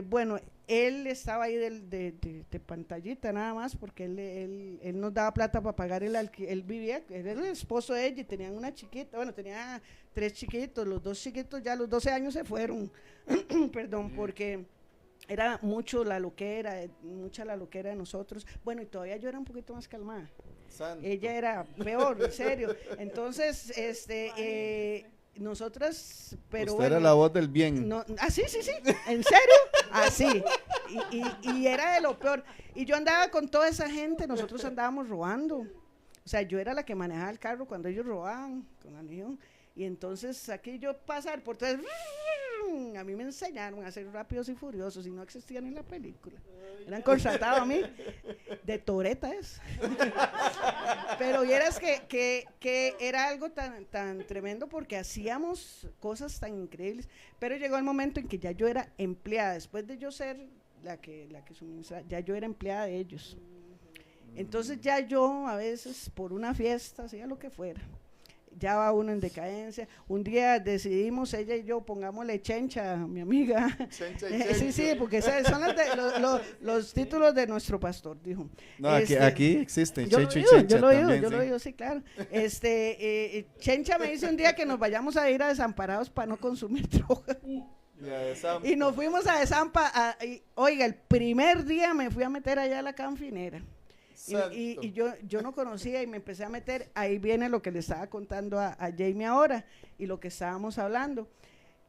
bueno, él estaba ahí de pantallita nada más porque él nos daba plata para pagar el alquiler, él vivía, él era el esposo de ella y tenían una chiquita, bueno, tenía 3 chiquitos, los 2 chiquitos ya a los 12 años se fueron, perdón, porque era mucha la loquera de nosotros, bueno, y todavía yo era un poquito más calmada. Santo. Ella era peor, en serio, entonces, nosotras, pero usted bueno, era la voz del bien. No, sí, en serio, así, y era de lo peor, y yo andaba con toda esa gente, nosotros andábamos robando, O sea, yo era la que manejaba el carro cuando ellos robaban con la Legión. Y entonces aquí yo pasar por todo, a mí me enseñaron a ser Rápidos y Furiosos y no existía ni la película. Eran contratados a mí, de Toreta es. Pero vieras que era algo tan tremendo porque hacíamos cosas tan increíbles. Pero llegó el momento en que ya yo era empleada, después de yo ser la que suministraba, ya yo era empleada de ellos. Entonces ya yo a veces por una fiesta, hacía lo que fuera. Ya va uno en decadencia. Un día decidimos, ella y yo, pongámosle Chencha, mi amiga. Chencha sí, porque son los títulos de nuestro pastor, dijo. No, aquí existen Chencho y Chencha. Yo también, lo he oído, sí, claro. Chencha me dice un día que nos vayamos a ir a Desamparados para no consumir droga. Y nos fuimos a Desampa. Oiga, el primer día me fui a meter allá a la canfinera. Y yo no conocía y me empecé a meter, ahí viene lo que le estaba contando a Jamie ahora y lo que estábamos hablando.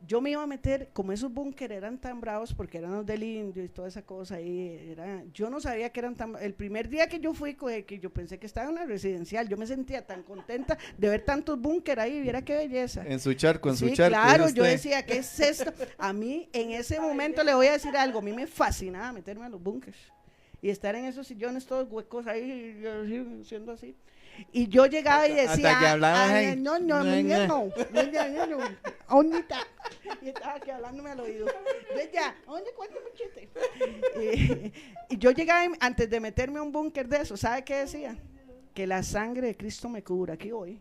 Yo me iba a meter, como esos búnker eran tan bravos porque eran los del Indio y toda esa cosa ahí, yo no sabía que eran tan, el primer día que yo fui, que yo pensé que estaba en una residencial, yo me sentía tan contenta de ver tantos búnker ahí, viera qué belleza. En su charco, sí, claro, yo decía, ¿qué es esto? A mí en ese momento le voy a decir algo, a mí me fascinaba meterme a los búnkers. Y estar en esos sillones todos huecos ahí, siendo así. Y yo llegaba y decía, hasta que hablaba no, y estaba aquí hablándome al oído. Y yo llegaba, antes de meterme a un búnker de eso, ¿sabe qué decía? Que la sangre de Cristo me cubra, aquí hoy.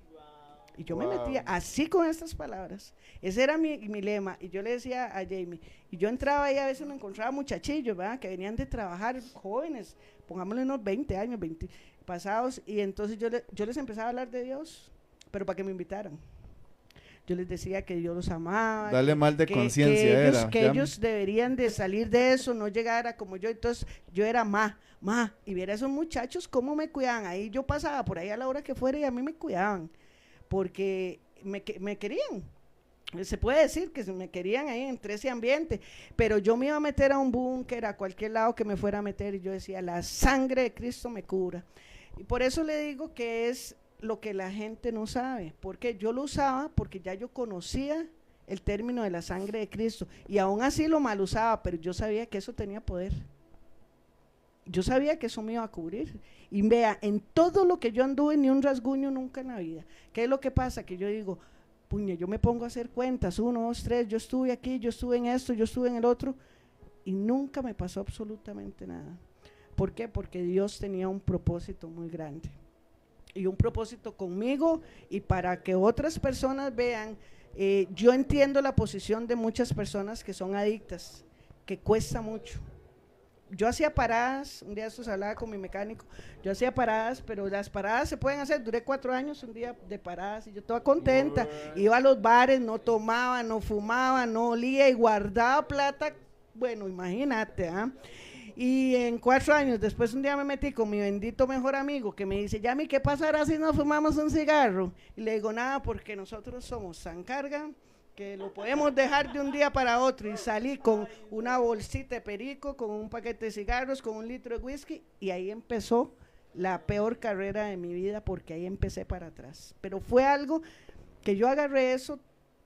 Y yo me metía así con estas palabras. Ese era mi lema. Y yo le decía a Jamie, y yo entraba ahí, a veces me encontraba muchachillos, ¿verdad? Que venían de trabajar, jóvenes, pongámosle unos 20 años, 20 pasados, y entonces yo les empezaba a hablar de Dios, pero para que me invitaran. Yo les decía que Dios los amaba. Dale mal de conciencia. Que ellos deberían de salir de eso, no llegar a como yo. Entonces yo era y viera a esos muchachos cómo me cuidaban. Ahí yo pasaba por ahí a la hora que fuera y a mí me cuidaban. Porque me querían, se puede decir que me querían ahí entre ese ambiente, pero yo me iba a meter a un búnker, a cualquier lado que me fuera a meter, y yo decía, la sangre de Cristo me cubra. Y por eso le digo que es lo que la gente no sabe, porque yo lo usaba, porque ya yo conocía el término de la sangre de Cristo, y aún así lo mal usaba, pero yo sabía que eso tenía poder. Yo sabía que eso me iba a cubrir. Y vea, en todo lo que yo anduve, ni un rasguño nunca en la vida. ¿Qué es lo que pasa? Que yo digo, puña, yo me pongo a hacer cuentas, 1, 2, 3, yo estuve aquí, yo estuve en esto, yo estuve en el otro, y nunca me pasó absolutamente nada. ¿Por qué? Porque Dios tenía un propósito muy grande. Y un propósito conmigo, y para que otras personas vean, yo entiendo la posición de muchas personas que son adictas, que cuesta mucho. Yo hacía paradas, un día estos hablaba con mi mecánico, yo hacía paradas, pero las paradas se pueden hacer, duré 4 años un día de paradas y yo toda contenta, iba a los bares, no tomaba, no fumaba, no olía y guardaba plata, bueno, imagínate, Y en 4 años, después un día me metí con mi bendito mejor amigo que me dice, Yami, ¿qué pasará si no fumamos un cigarro? Y le digo, nada, porque nosotros somos tan carga que lo podemos dejar de un día para otro. Y salí con una bolsita de perico, con un paquete de cigarros, con 1 litro de whisky, y ahí empezó la peor carrera de mi vida, porque ahí empecé para atrás. Pero fue algo que yo agarré eso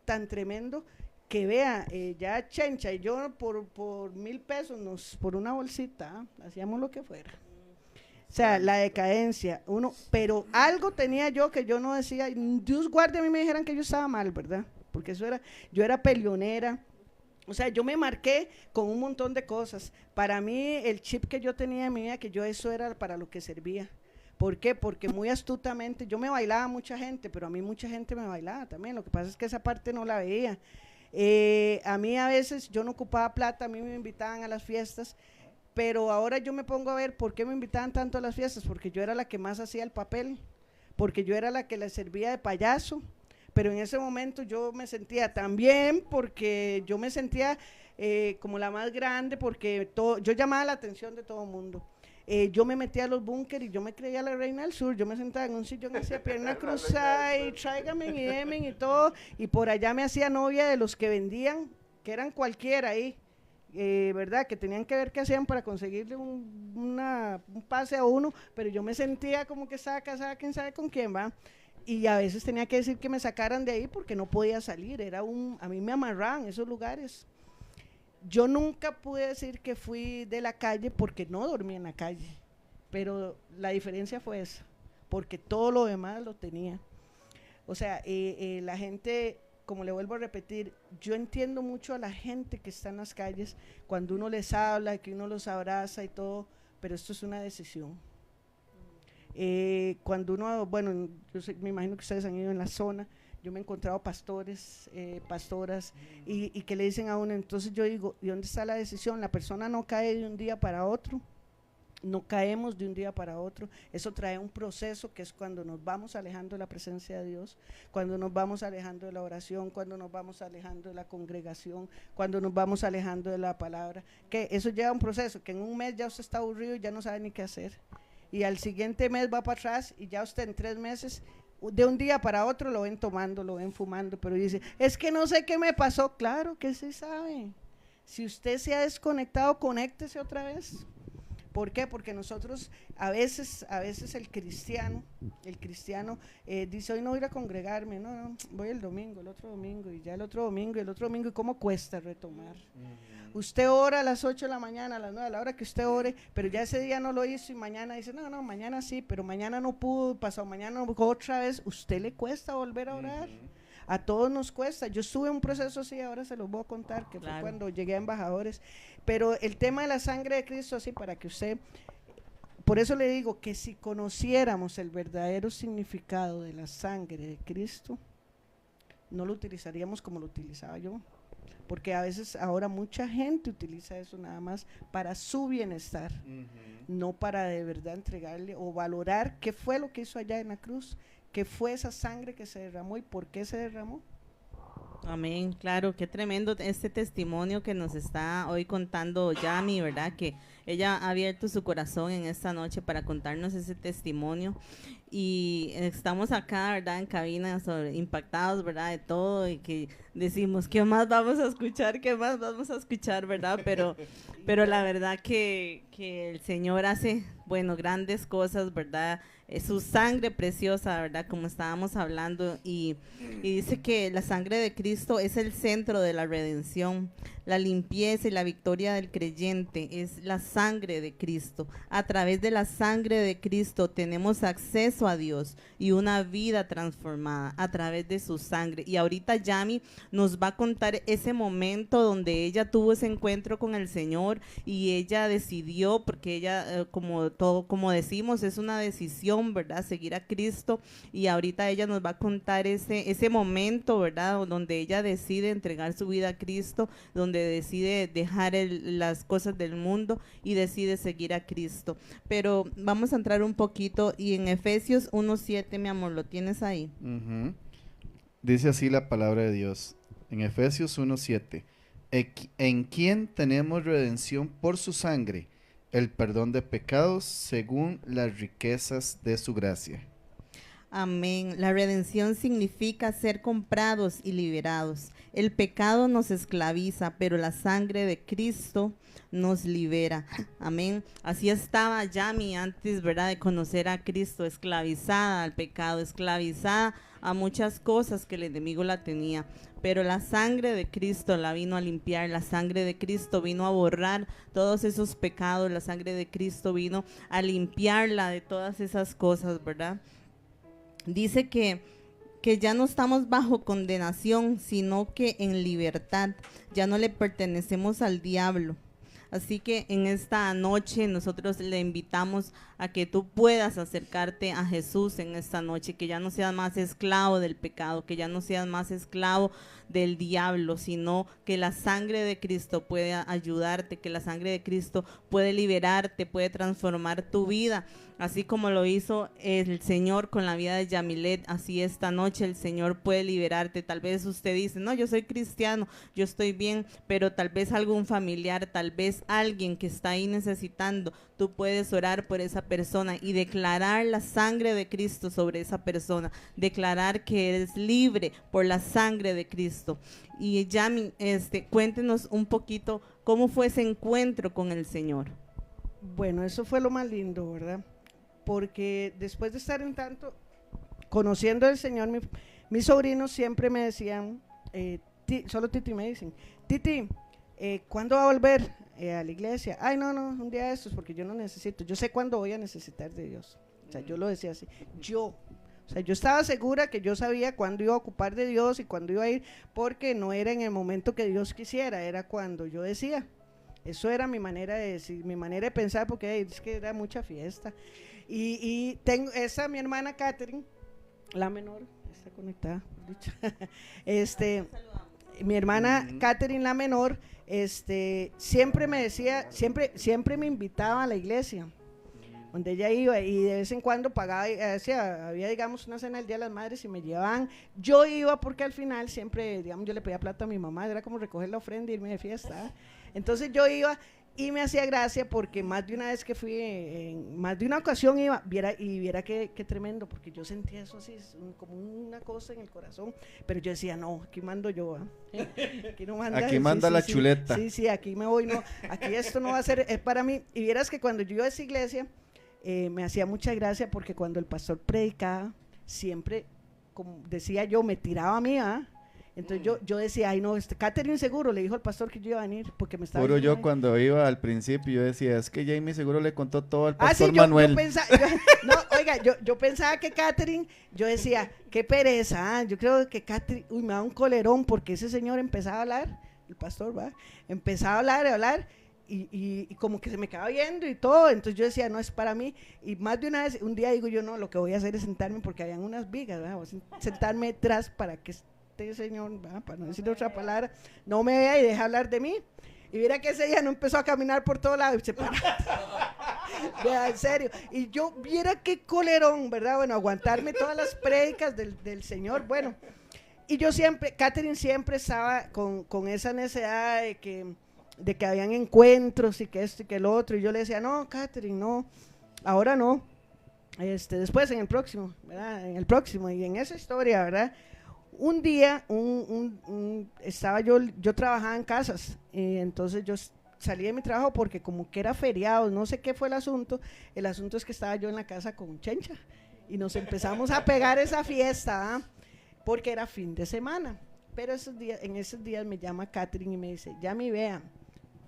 tan tremendo, que vea, ya Chencha y yo por 1,000 pesos, por una bolsita, hacíamos lo que fuera. O sea, la decadencia, pero algo tenía yo que yo no decía, Dios guarde, a mí me dijeran que yo estaba mal, ¿verdad? Porque yo era peleonera, o sea, yo me marqué con un montón de cosas. Para mí, el chip que yo tenía en mi vida, que yo eso era para lo que servía. ¿Por qué? Porque muy astutamente, yo me bailaba a mucha gente, pero a mí mucha gente me bailaba también, lo que pasa es que esa parte no la veía. A mí a veces yo no ocupaba plata, a mí me invitaban a las fiestas, pero ahora yo me pongo a ver por qué me invitaban tanto a las fiestas, porque yo era la que más hacía el papel, porque yo era la que les servía de payaso, pero en ese momento yo me sentía tan bien, porque yo me sentía como la más grande, porque yo llamaba la atención de todo el mundo. Yo me metía a los búnkeres y yo me creía la reina del sur, yo me sentaba en un sillón, hacía pierna cruzada y tráigame y demen y todo, y por allá me hacía novia de los que vendían, que eran cualquiera ahí, ¿verdad? Que tenían que ver qué hacían para conseguirle un pase a uno, pero yo me sentía como que estaba casada, quién sabe con quién, ¿va? Y a veces tenía que decir que me sacaran de ahí porque no podía salir, a mí me amarraban esos lugares. Yo nunca pude decir que fui de la calle porque no dormí en la calle, pero la diferencia fue esa, porque todo lo demás lo tenía. O sea, la gente, como le vuelvo a repetir, yo entiendo mucho a la gente que está en las calles, cuando uno les habla, que uno los abraza y todo, pero esto es una decisión. Cuando uno, bueno, me imagino que ustedes han ido en la zona, yo me he encontrado pastores, pastoras, y que le dicen a uno, entonces yo digo, ¿y dónde está la decisión? La persona no cae de un día para otro, no caemos de un día para otro, eso trae un proceso que es cuando nos vamos alejando de la presencia de Dios, cuando nos vamos alejando de la oración, cuando nos vamos alejando de la congregación, cuando nos vamos alejando de la palabra, que eso lleva un proceso, que en un mes ya usted está aburrido y ya no sabe ni qué hacer, y al siguiente mes va para atrás y ya usted en 3 meses, de un día para otro lo ven tomando, lo ven fumando, pero dice, es que no sé qué me pasó. Claro que sí sabe, si usted se ha desconectado, conéctese otra vez. ¿Por qué? Porque nosotros a veces el cristiano dice, hoy no voy a ir a congregarme, no, voy el domingo, el otro domingo, y ya el otro domingo, y el otro domingo, y cómo cuesta retomar. Usted ora a las 8 de la mañana, a las 9, a la hora que usted ore, pero ya ese día no lo hizo, y mañana dice, no, mañana sí, pero mañana no pudo, pasado mañana no, otra vez, usted le cuesta volver a orar. A todos nos cuesta. Yo estuve en un proceso así, ahora se los voy a contar, que fue cuando llegué a Embajadores, pero el tema de la sangre de Cristo, así para que usted, por eso le digo que si conociéramos el verdadero significado de la sangre de Cristo, no lo utilizaríamos como lo utilizaba yo, porque a veces ahora mucha gente utiliza eso nada más para su bienestar, no para de verdad entregarle o valorar qué fue lo que hizo allá en la cruz, qué fue esa sangre que se derramó y por qué se derramó. Amén, claro, qué tremendo este testimonio que nos está hoy contando Yami, ¿verdad? Que ella ha abierto su corazón en esta noche para contarnos ese testimonio y estamos acá, ¿verdad? En cabina impactados, ¿verdad? De todo y que decimos, ¿qué más vamos a escuchar? ¿Qué más vamos a escuchar, verdad? Pero la verdad que el Señor hace, bueno, grandes cosas, ¿verdad? Su sangre preciosa, ¿verdad? Como estábamos hablando y dice que la sangre de Cristo es el centro de la redención, la limpieza y la victoria del creyente es la sangre de Cristo. A través de la sangre de Cristo tenemos acceso a Dios y una vida transformada a través de su sangre. Y ahorita Yami nos va a contar ese momento donde ella tuvo ese encuentro con el Señor y ella decidió, porque ella, como decimos, es una decisión, ¿verdad? Seguir a Cristo, y ahorita ella nos va a contar ese momento, ¿verdad? Donde ella decide entregar su vida a Cristo, donde decide dejar las cosas del mundo y decide seguir a Cristo. Pero vamos a entrar un poquito y en Efesios 1:7, mi amor, ¿lo tienes ahí? Dice así la palabra de Dios, en Efesios 1:7, en quien tenemos redención por su sangre, el perdón de pecados según las riquezas de su gracia. Amén. La redención significa ser comprados y liberados. El pecado nos esclaviza, pero la sangre de Cristo nos libera. Amén. Así estaba Yami antes, ¿verdad?, de conocer a Cristo, esclavizada al pecado, esclavizada a muchas cosas que el enemigo la tenía. Pero la sangre de Cristo la vino a limpiar, la sangre de Cristo vino a borrar todos esos pecados, la sangre de Cristo vino a limpiarla de todas esas cosas, ¿verdad? Dice que ya no estamos bajo condenación, sino que en libertad. Ya no le pertenecemos al diablo. Así que en esta noche nosotros le invitamos a que tú puedas acercarte a Jesús en esta noche, que ya no seas más esclavo del pecado, que ya no seas más esclavo del diablo, sino que la sangre de Cristo puede ayudarte, que la sangre de Cristo puede liberarte, puede transformar tu vida. Así como lo hizo el Señor con la vida de Yamilet, así esta noche el Señor puede liberarte. Tal vez usted dice, no, yo soy cristiano, yo estoy bien, pero tal vez algún familiar, tal vez alguien que está ahí necesitando, tú puedes orar por esa persona y declarar la sangre de Cristo sobre esa persona, declarar que eres libre por la sangre de Cristo. Y Yami, cuéntenos un poquito cómo fue ese encuentro con el Señor. Bueno, eso fue lo más lindo, ¿verdad? Porque después de estar en tanto conociendo al Señor, mis sobrinos siempre me decían, solo Titi me dicen, Titi, ¿cuándo va a volver a la iglesia? Ay, no, un día de estos, porque yo no necesito, yo sé cuándo voy a necesitar de Dios. O sea, yo lo decía así, yo estaba segura que yo sabía cuándo iba a ocupar de Dios y cuándo iba a ir, porque no era en el momento que Dios quisiera, era cuando yo decía. Eso era mi manera de decir, mi manera de pensar, porque es que era mucha fiesta. Y tengo esa, mi hermana Catherine, la menor, está conectada, mi hermana Catherine, la menor, siempre me decía, siempre me invitaba a la iglesia, donde ella iba, y de vez en cuando pagaba, había digamos una cena del Día de las Madres y me llevaban, yo iba porque al final siempre, digamos, yo le pedía plata a mi mamá, era como recoger la ofrenda y irme de fiesta, entonces yo iba y me hacía gracia porque más de una vez que fui, más de una ocasión iba, viera qué tremendo, porque yo sentía eso así, como una cosa en el corazón, pero yo decía, no, aquí mando yo, aquí no manda, aquí manda la chuleta. Sí, aquí me voy, no, aquí esto no va a ser, es para mí, y vieras que cuando yo iba a esa iglesia, me hacía mucha gracia porque cuando el pastor predicaba, siempre, como decía yo, me tiraba a mí, entonces yo decía, ay no, Catherine seguro le dijo al pastor que yo iba a venir porque me estaba... Puro yo cuando iba al principio, yo decía, es que Jamie seguro le contó todo al pastor sí, Manuel. Yo pensaba que Catherine, yo decía, qué pereza, yo creo que Catherine, me da un colerón porque ese señor empezaba a hablar, el pastor, empezaba a hablar, y como que se me quedaba viendo y todo, entonces yo decía, no es para mí, y más de una vez, un día digo yo, no, lo que voy a hacer es sentarme, porque habían unas vigas, voy a sentarme detrás para que señor, para no decir otra palabra, no me vea y deja hablar de mí, y mira que ese día no empezó a caminar por todo lado, y se paró, vea, en serio, y yo, viera qué colerón, ¿verdad? Bueno, aguantarme todas las prédicas del Señor, bueno, y yo siempre, Catherine siempre estaba con esa necesidad de que habían encuentros y que esto y que el otro, y yo le decía, no, Catherine, no, ahora no, después en el próximo, ¿verdad? En el próximo, y en esa historia, ¿verdad? Un día, estaba yo trabajaba en casas, y entonces yo salí de mi trabajo porque como que era feriado, no sé qué fue el asunto es que estaba yo en la casa con Chencha, y nos empezamos a pegar esa fiesta, porque era fin de semana, pero en esos días me llama Catherine y me dice, ya me vean,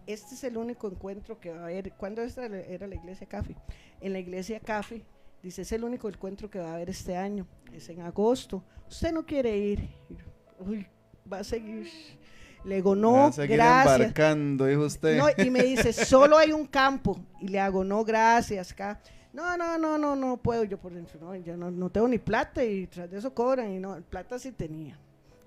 este es el único encuentro que va a haber. ¿Cuándo era la iglesia Café? En la iglesia Café, dice, es el único encuentro que va a haber este año, es en agosto, usted no quiere ir, uy, va a seguir, le digo, no, va a seguir gracias, embarcando, dijo usted. no, y me dice, solo hay un campo, y le hago, no, gracias, no puedo, yo por dentro, no, yo no tengo ni plata, y tras de eso cobran, y no, plata sí tenía,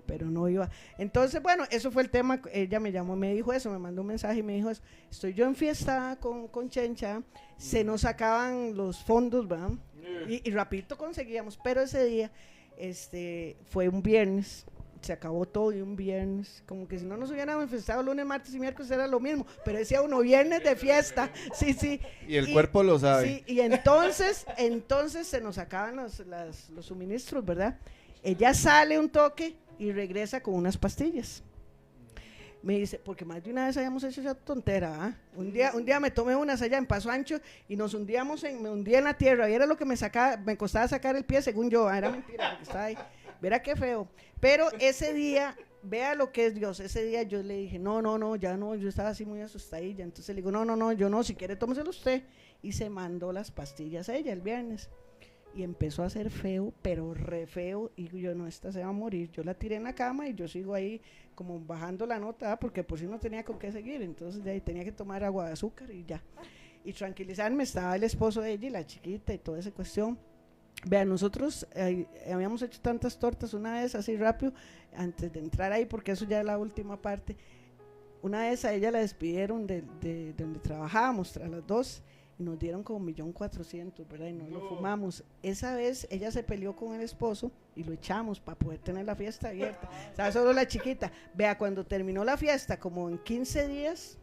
pero no iba. Entonces, bueno, eso fue el tema, ella me llamó, me dijo eso, me mandó un mensaje y me dijo eso, estoy yo en fiesta con Chencha, se nos sacaban los fondos, ¿verdad? Y rapidito conseguíamos, pero ese día, fue un viernes, se acabó todo y un viernes, como que si no nos hubiéramos manifestado lunes, martes y miércoles era lo mismo, pero decía uno viernes de fiesta, sí. Y el cuerpo lo sabe. Sí, y entonces se nos acaban los suministros, ¿verdad? Ella sale un toque y regresa con unas pastillas. Me dice, porque más de una vez habíamos hecho esa tontera, un día me tomé unas allá en Paso Ancho y me hundí en la tierra y era lo que me costaba sacar el pie según yo, era mentira, porque estaba ahí, verá qué feo, pero ese día, vea lo que es Dios, ese día yo le dije, no, ya no, yo estaba así muy asustadilla, entonces le digo, no, yo no, si quiere tómeselo usted, y se mandó las pastillas ella el viernes, y empezó a hacer feo, pero re feo, y yo, no, esta se va a morir, yo la tiré en la cama y yo sigo ahí como bajando la nota, porque por si no tenía con qué seguir, entonces de ahí tenía que tomar agua de azúcar y ya, y tranquilizarme, estaba el esposo de ella y la chiquita y toda esa cuestión. Vean, nosotros habíamos hecho tantas tortas una vez así rápido, antes de entrar ahí, porque eso ya es la última parte, una vez a ella la despidieron de donde trabajábamos, tras las 2, y nos dieron como 1.400.000, ¿verdad? Y nos lo fumamos. Esa vez ella se peleó con el esposo y lo echamos para poder tener la fiesta abierta. O sea, solo la chiquita. Vea, cuando terminó la fiesta, como en 15 días,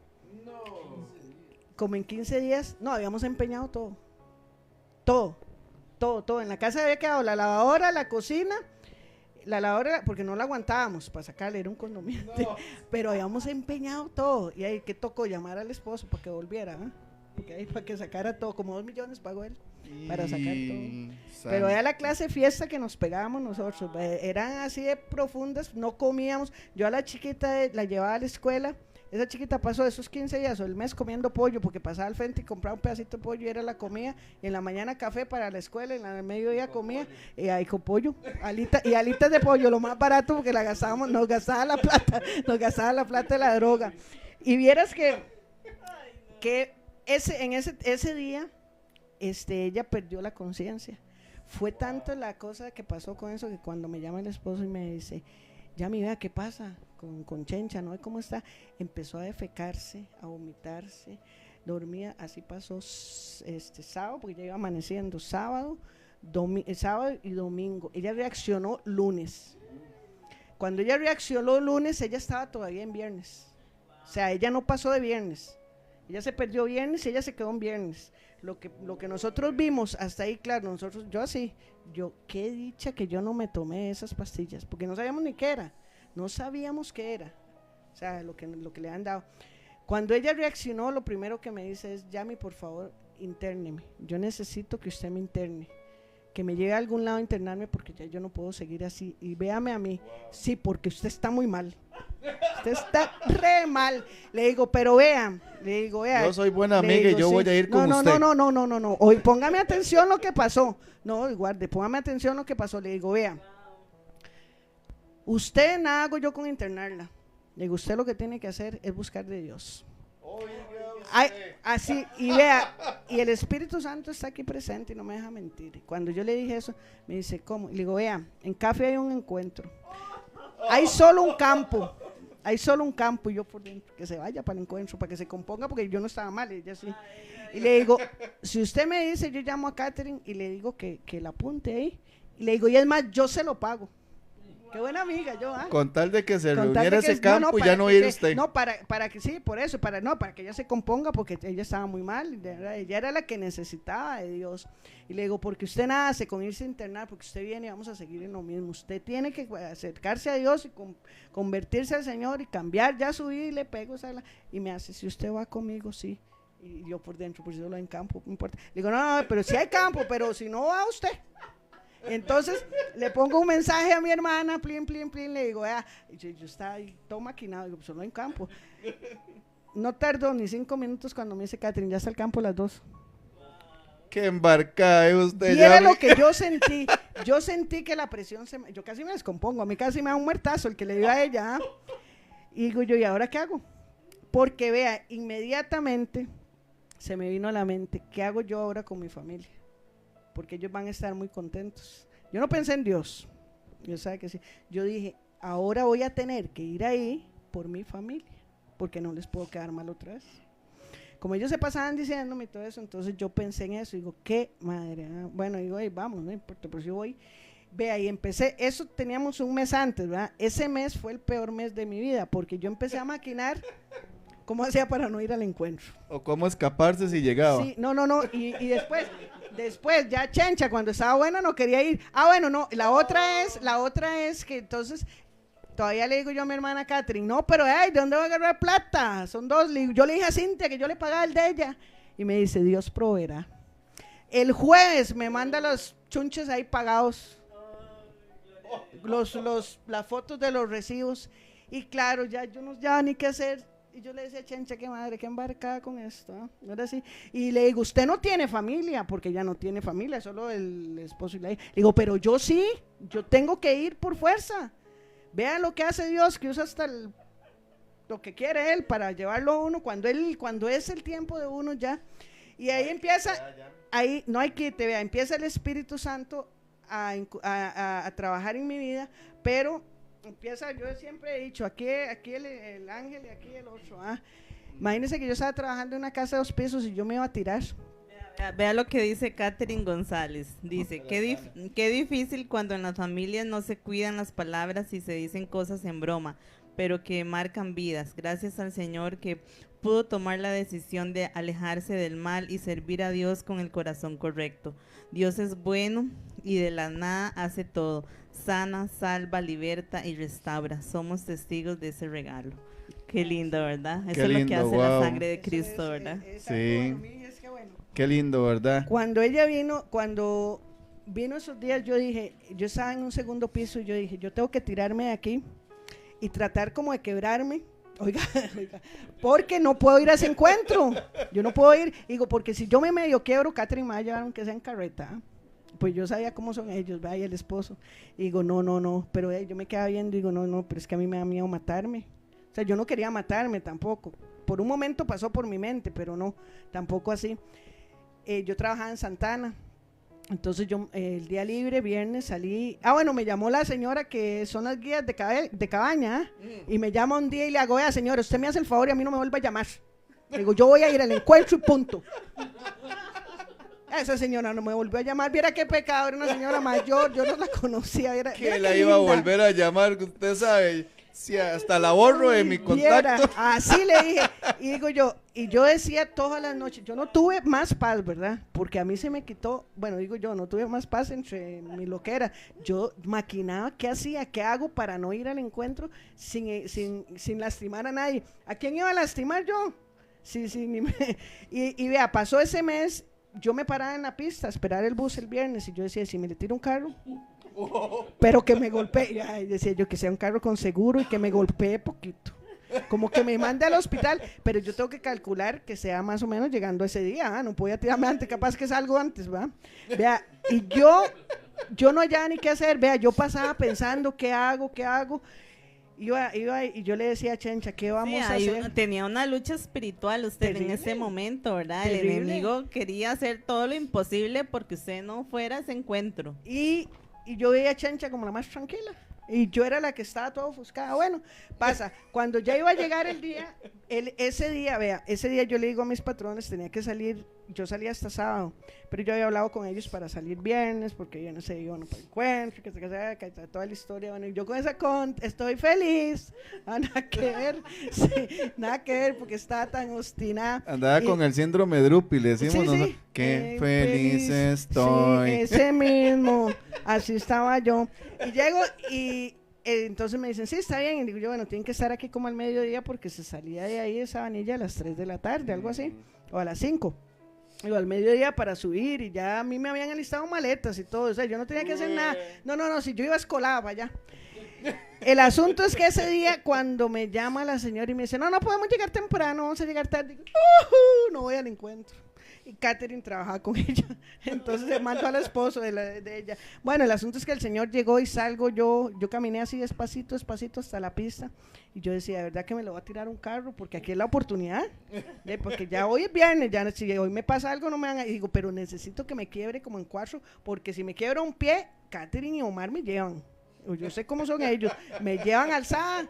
no, habíamos empeñado todo. En la casa había quedado la lavadora, la cocina, porque no la aguantábamos para sacarle, era un condominio, pero habíamos empeñado todo. Y ahí que tocó llamar al esposo para que volviera, ¿eh? Porque ahí para que sacara todo, como 2 millones pagó él para sacar todo. Pero era la clase de fiesta que nos pegábamos nosotros, eran así de profundas, no comíamos. Yo a la chiquita la llevaba a la escuela. Esa chiquita pasó esos 15 días o el mes comiendo pollo, porque pasaba al frente y compraba un pedacito de pollo y era la comida, y en la mañana café para la escuela, en el mediodía comía, y ahí con pollo, alitas de pollo, lo más barato porque nos gastaba la plata de la droga. Y vieras que ese día, ella perdió la conciencia. Fue tanto la cosa que pasó con eso que cuando me llama el esposo y me dice, ya mi vea, ¿qué pasa con Chencha? ¿No? ¿Cómo está? Empezó a defecarse, a vomitarse, dormía, así pasó sábado, porque ya iba amaneciendo, sábado y domingo. Ella reaccionó lunes. Cuando ella reaccionó lunes, ella estaba todavía en viernes. O sea, ella no pasó de viernes. Ella se perdió viernes y ella se quedó en viernes. Lo que nosotros vimos hasta ahí, claro, qué dicha que yo no me tomé esas pastillas, porque no sabíamos ni qué era, o sea, lo que le han dado. Cuando ella reaccionó, lo primero que me dice es, Yami, por favor, intérneme, yo necesito que usted me interne, que me lleve a algún lado a internarme, porque ya yo no puedo seguir así, y véame a mí, sí, porque usted está muy mal. Usted está re mal. Le digo, vea. Yo soy buena amiga y yo voy a ir con usted. No. Hoy póngame atención lo que pasó. No, guarde, póngame atención lo que pasó. Le digo, vea. Usted nada hago yo con internarla. Le digo, usted lo que tiene que hacer es buscar de Dios. Así, y vea, y el Espíritu Santo está aquí presente y no me deja mentir. Cuando yo le dije eso, me dice, ¿cómo? Y le digo, vea, en Café hay un encuentro. Hay solo un campo, y yo por dentro, que se vaya para el encuentro, para que se componga, porque yo no estaba mal, ella sí. Y le digo, si usted me dice, yo llamo a Catherine y le digo que la apunte ahí, y le digo, y es más, yo se lo pago. Qué buena amiga yo, con tal de que se reuniera ese campo y ya no ir usted. No, para que sí, por eso, para que ella se componga, porque ella estaba muy mal, ella era la que necesitaba de Dios. Y le digo, porque usted nada hace con irse a internar, porque usted viene y vamos a seguir en lo mismo. Usted tiene que acercarse a Dios y convertirse al Señor y cambiar ya su vida, y le pego y me hace, si usted va conmigo, sí. Y yo por dentro, pues yo lo en campo, no importa. Le digo, no, pero si hay campo, pero si no va usted. Entonces le pongo un mensaje a mi hermana, plin, le digo, yo estaba ahí todo maquinado, digo, pues solo en campo. No tardó ni 5 minutos cuando me dice Catherine, ya está el campo a las 2. Qué embarcada usted. Y era lo que yo sentí que la presión yo casi me descompongo, a mí casi me da un muertazo el que le dio a ella. Y digo yo, ¿y ahora qué hago? Porque vea, inmediatamente se me vino a la mente, ¿qué hago yo ahora con mi familia? Porque ellos van a estar muy contentos. Yo no pensé en Dios, yo sabe que sí. Yo dije, ahora voy a tener que ir ahí por mi familia, porque no les puedo quedar mal otra vez. Como ellos se pasaban diciéndome y todo eso, entonces yo pensé en eso, digo, qué madre, bueno, digo, vamos, no importa, pues yo voy. Vea, y empecé, eso teníamos un mes antes, ¿verdad? Ese mes fue el peor mes de mi vida, porque yo empecé a maquinar cómo hacía para no ir al encuentro. O cómo escaparse si llegaba. Sí, no, y después ya Chencha, cuando estaba buena, no quería ir. Bueno, no, la otra es que entonces todavía le digo yo a mi hermana Catherine, no, pero ¿de dónde voy a agarrar plata? Son 2, yo le dije a Cintia que yo le pagaba el de ella, y me dice, Dios proveerá. El jueves me manda los chunches ahí pagados, las fotos de los recibos, y claro, ya yo no sabía ni qué hacer. Y yo le decía a Chencha, qué madre, qué embarcada con esto, ¿no? Ahora sí. Y le digo, usted no tiene familia, porque ella no tiene familia, solo el esposo y la hija. Le digo, pero yo sí, yo tengo que ir por fuerza. Vean lo que hace Dios, que usa hasta lo que quiere Él para llevarlo a uno, cuando es el tiempo de uno ya. Y ahí empieza, ahí no hay quite, vea, empieza el Espíritu Santo a trabajar en mi vida, pero empieza, yo siempre he dicho, aquí el ángel y aquí el otro. Imagínense que yo estaba trabajando en una casa de 2 pisos y yo me iba a tirar. Vea lo que dice Catherine González. Dice, qué difícil cuando en las familias no se cuidan las palabras y se dicen cosas en broma, pero que marcan vidas. Gracias al Señor que pudo tomar la decisión de alejarse del mal y servir a Dios con el corazón correcto. Dios es bueno y de la nada hace todo. Sana, salva, liberta y restaura. Somos testigos de ese regalo. Qué lindo, ¿verdad? Eso es lo que hace la sangre de Cristo, ¿verdad? Sí. Qué lindo, ¿verdad? Cuando vino esos días, yo dije, yo estaba en un segundo piso y yo dije, yo tengo que tirarme de aquí y tratar como de quebrarme. Oiga, porque no puedo ir a ese encuentro. Yo no puedo ir. Digo, porque si yo me medio quiebro, Catherine me va a llevar aunque sea en carreta. Pues yo sabía cómo son ellos, ¿verdad? Y el esposo. Y digo, no. Pero yo me quedaba viendo y digo, no, pero es que a mí me da miedo matarme. O sea, yo no quería matarme tampoco. Por un momento pasó por mi mente, pero no, tampoco así. Yo trabajaba en Santana. Entonces yo el día libre, viernes, salí. Bueno, me llamó la señora que son las guías de cabaña, y me llama un día y le hago, vea señora, usted me hace el favor y a mí no me vuelva a llamar. Le digo, yo voy a ir al encuentro y punto. Esa señora no me volvió a llamar, viera qué pecado, era una señora mayor, yo no la conocía. Que la iba a volver a llamar, usted sabe, si hasta la borro de mi contacto. Así le dije, y digo yo, y yo decía todas las noches, yo no tuve más paz, ¿verdad? Porque a mí se me quitó, bueno, digo yo, no tuve más paz entre mi loquera. Yo maquinaba qué hacía, qué hago para no ir al encuentro sin lastimar a nadie. ¿A quién iba a lastimar yo? Sí, y vea, pasó ese mes, yo me paraba en la pista a esperar el bus el viernes y yo decía, si me le tiro un carro, pero que me golpee, ay, decía yo, que sea un carro con seguro y que me golpee poquito, como que me mande al hospital, pero yo tengo que calcular que sea más o menos llegando ese día, no podía tirarme antes, capaz que salgo antes, ¿va? Vea, y yo no hallaba ni qué hacer, vea, yo pasaba pensando qué hago, iba y yo le decía a Chencha, ¿qué vamos a hacer? Tenía una lucha espiritual usted terrible, en ese momento, ¿verdad? Terrible. El enemigo quería hacer todo lo imposible porque usted no fuera a ese encuentro. Y yo veía a Chencha como la más tranquila. Y yo era la que estaba toda ofuscada. Bueno, pasa, cuando ya iba a llegar el día, ese día yo le digo a mis patrones, tenía que salir, yo salía hasta sábado, pero yo había hablado con ellos para salir viernes, porque yo no sé, iban para el encuentro, que toda la historia, bueno, y yo con esa estoy feliz, nada que ver, sí, nada que ver, porque estaba tan obstinada. Andaba con el síndrome de Drupi, le decimos, sí, ¿no? Qué feliz estoy. Sí, ese mismo, así estaba yo. Y llego y entonces me dicen, sí, está bien. Y digo yo, bueno, tienen que estar aquí como al mediodía porque se salía de ahí de Sabanilla a las 3 de la tarde, algo así, o a las 5. Digo, al mediodía para subir y ya a mí me habían alistado maletas y todo, o sea, yo no tenía que hacer nada. No, si yo iba escolada para allá. El asunto es que ese día cuando me llama la señora y me dice, no podemos llegar temprano, vamos a llegar tarde, digo, no voy al encuentro. Y Catherine trabajaba con ella, entonces se mandó al esposo de ella. Bueno, el asunto es que el señor llegó y salgo yo caminé así despacito hasta la pista, y yo decía, de verdad que me lo va a tirar un carro, porque aquí es la oportunidad, porque ya hoy es viernes, ya si hoy me pasa algo no me van a... Y digo, pero necesito que me quiebre como en 4, porque si me quiebra un pie, Catherine y Omar me llevan. Yo sé cómo son ellos, me llevan alzada.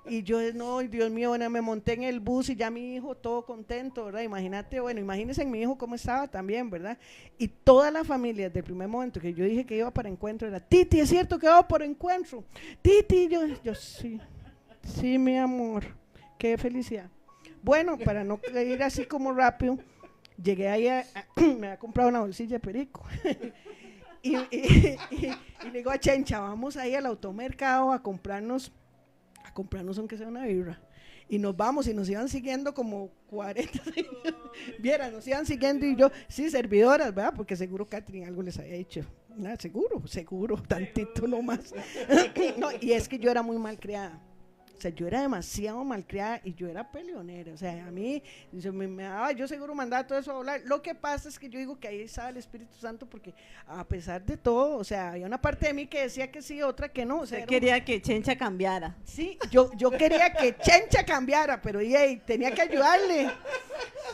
Y yo, no, Dios mío, bueno, me monté en el bus y ya mi hijo todo contento, ¿verdad? Imagínense en mi hijo cómo estaba también, ¿verdad? Y toda la familia, desde el primer momento que yo dije que iba para encuentro, era, Titi, ¿es cierto que va por encuentro? Titi, yo sí, mi amor, qué felicidad. Bueno, para no ir así como rápido, llegué ahí, me había comprado una bolsilla de perico. y le digo a Chencha, vamos ahí al automercado a comprarnos aunque sea una birra, y nos vamos, y nos iban siguiendo como 40 viera, nos iban siguiendo, y yo, sí, servidoras, ¿verdad? Porque seguro Catherine algo les había hecho, nada, seguro, tantito nomás. No, y es que yo era muy malcriada, o sea, yo era demasiado malcriada y yo era peleonera, o sea, a mí yo seguro mandaba todo eso a hablar. Lo que pasa es que yo digo que ahí estaba el Espíritu Santo, porque a pesar de todo, o sea, había una parte de mí que decía que sí, otra que no, o sea, quería que Chencha cambiara. Sí, yo quería que Chencha cambiara, pero tenía que ayudarle.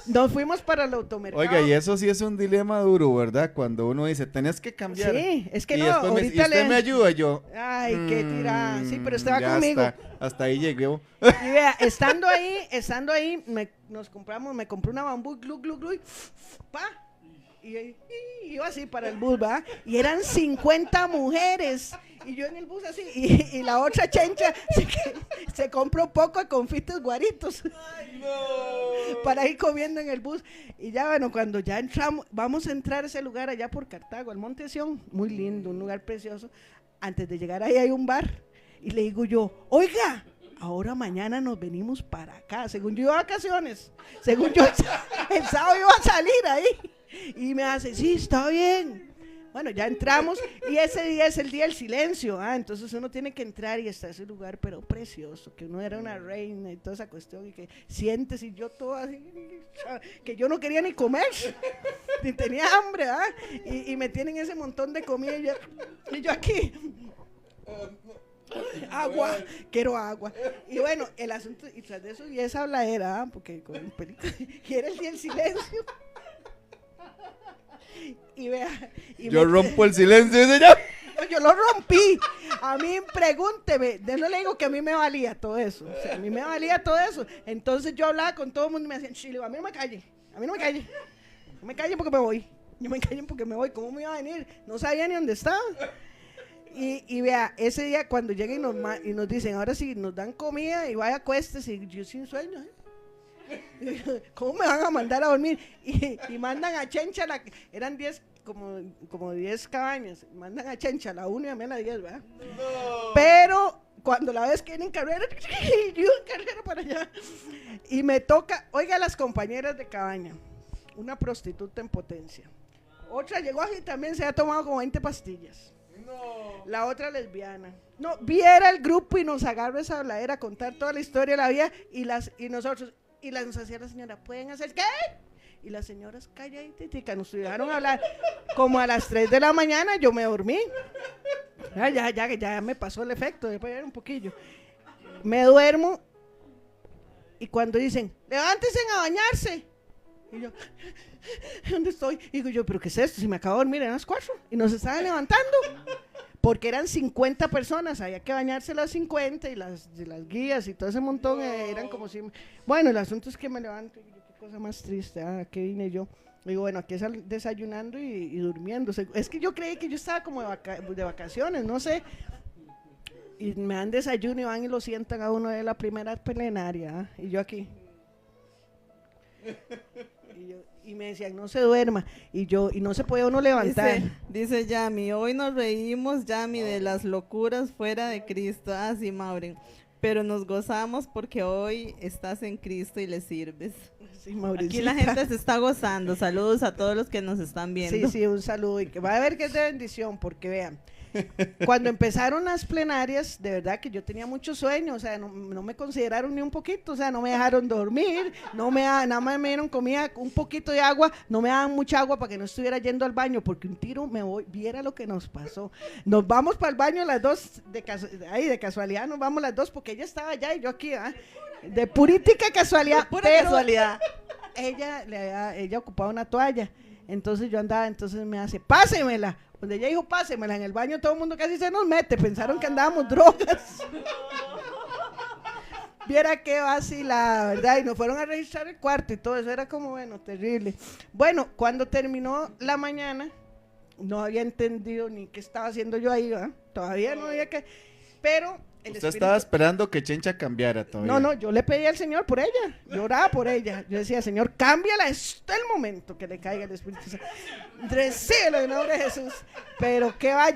Nos fuimos para el automercado. Oiga, y eso sí es un dilema duro, ¿verdad? Cuando uno dice, tenés que cambiar. Sí, es que y no, ahorita y usted me ayuda, yo. Ay, qué tirada. Sí, pero estaba conmigo. Hasta ahí llegué. Y vea, estando ahí, me compré una bambú, glu, y pa, y iba así para el bus, ¿va? Y eran 50 mujeres. Y yo en el bus así, y la otra chencha se compró poco de confites guaritos. Ay, no. Para ir comiendo en el bus. Y ya, bueno, cuando ya entramos, vamos a entrar a ese lugar allá por Cartago, al Monte Sión, muy lindo, un lugar precioso. Antes de llegar ahí hay un bar. Y le digo yo, oiga, ahora mañana nos venimos para acá. Según yo iba a vacaciones, según yo el sábado iba a salir ahí. Y me hace, sí, está bien. Bueno, ya entramos y ese día es el día del silencio, entonces uno tiene que entrar y está ese lugar, pero precioso, que uno era una reina y toda esa cuestión, y que sientes, y yo todo así, que yo no quería ni comer, ni tenía hambre, y me tienen ese montón de comida, y yo aquí, agua, quiero agua. Y bueno, el asunto, y tras de eso, y esa habladera, porque con el película, y era el día del silencio. Y vea, yo rompo el silencio, señor. Yo lo rompí. A mí, pregúnteme, yo no le digo que a mí me valía todo eso. O sea, a mí me valía todo eso. Entonces yo hablaba con todo el mundo y me decían, Chile, a mí no me calle, a mí no me calle. No me callen porque me voy. No me callen porque me voy. ¿Cómo me iba a venir? No sabía ni dónde estaba. Y vea, ese día cuando llegan y nos dicen, ahora sí, nos dan comida y vaya acuéstese, y yo sin sueño, ¿cómo me van a mandar a dormir? Y mandan a Chencha, eran 10, como 10 cabañas, mandan a Chencha a la 1 y a mí a la 10, ¿verdad? No. Pero cuando la vez que vienen en carrera, yo en carrera para allá, y me toca, oiga, las compañeras de cabaña, una prostituta en potencia, otra llegó y también se ha tomado como 20 pastillas. No. La otra lesbiana. No, viera el grupo y nos agarra esa habladera a contar toda la historia de la vida y nosotros, y nos hacía la señora, ¿pueden hacer qué? Y las señoras calladitas, nos dejaron hablar. Como a las 3 de la mañana yo me dormí. Ya me pasó el efecto, después era un poquillo. Me duermo y cuando dicen, levántense a bañarse. Y yo, ¿dónde estoy? Y digo yo, ¿pero qué es esto? Si me acabo de dormir, eran las 4 y nos estaban levantando. Porque eran 50 personas, había que bañarse las 50 y las guías y todo ese montón, eran como si... Bueno, el asunto es que me levanto, y qué cosa más triste, ¿qué vine yo? Digo, bueno, aquí desayunando y durmiendo. Es que yo creí que yo estaba como de vacaciones, no sé. Y me dan desayuno y van y lo sientan a uno de la primera plenaria, y yo aquí. Y me decían, no se duerma, y no se puede uno levantar. Dice Yami, hoy nos reímos, Yami, de las locuras fuera de Cristo. Sí, Maureen, pero nos gozamos porque hoy estás en Cristo y le sirves. Sí, aquí la gente se está gozando. Saludos a todos los que nos están viendo. Sí, un saludo, y que va a ver que es de bendición, porque vean, cuando empezaron las plenarias, de verdad que yo tenía mucho sueño, o sea, no me consideraron ni un poquito, o sea, no me dejaron dormir, nada más me dieron comida, un poquito de agua, no me daban mucha agua para que no estuviera yendo al baño, porque un tiro viera lo que nos pasó. Nos vamos para el baño las dos, de casualidad nos vamos las dos, porque ella estaba allá y yo aquí, de purítica casualidad, casualidad. Ella ocupaba una toalla, entonces yo andaba, entonces me hace, pásemela. Cuando ella dijo, pásemela, en el baño todo el mundo casi se nos mete, pensaron que andábamos drogas. Viera qué vacila, ¿verdad? Y nos fueron a registrar el cuarto y todo eso, era como, bueno, terrible. Bueno, cuando terminó la mañana, no había entendido ni qué estaba haciendo yo ahí, ¿verdad? Todavía no había que... Pero... Usted estaba esperando que Chencha cambiara todavía. No, yo le pedí al Señor por ella, yo oraba por ella. Yo decía, Señor, cámbiala, este es el momento que le caiga el Espíritu Santo. Recíbelo en el nombre de Jesús. Pero qué va,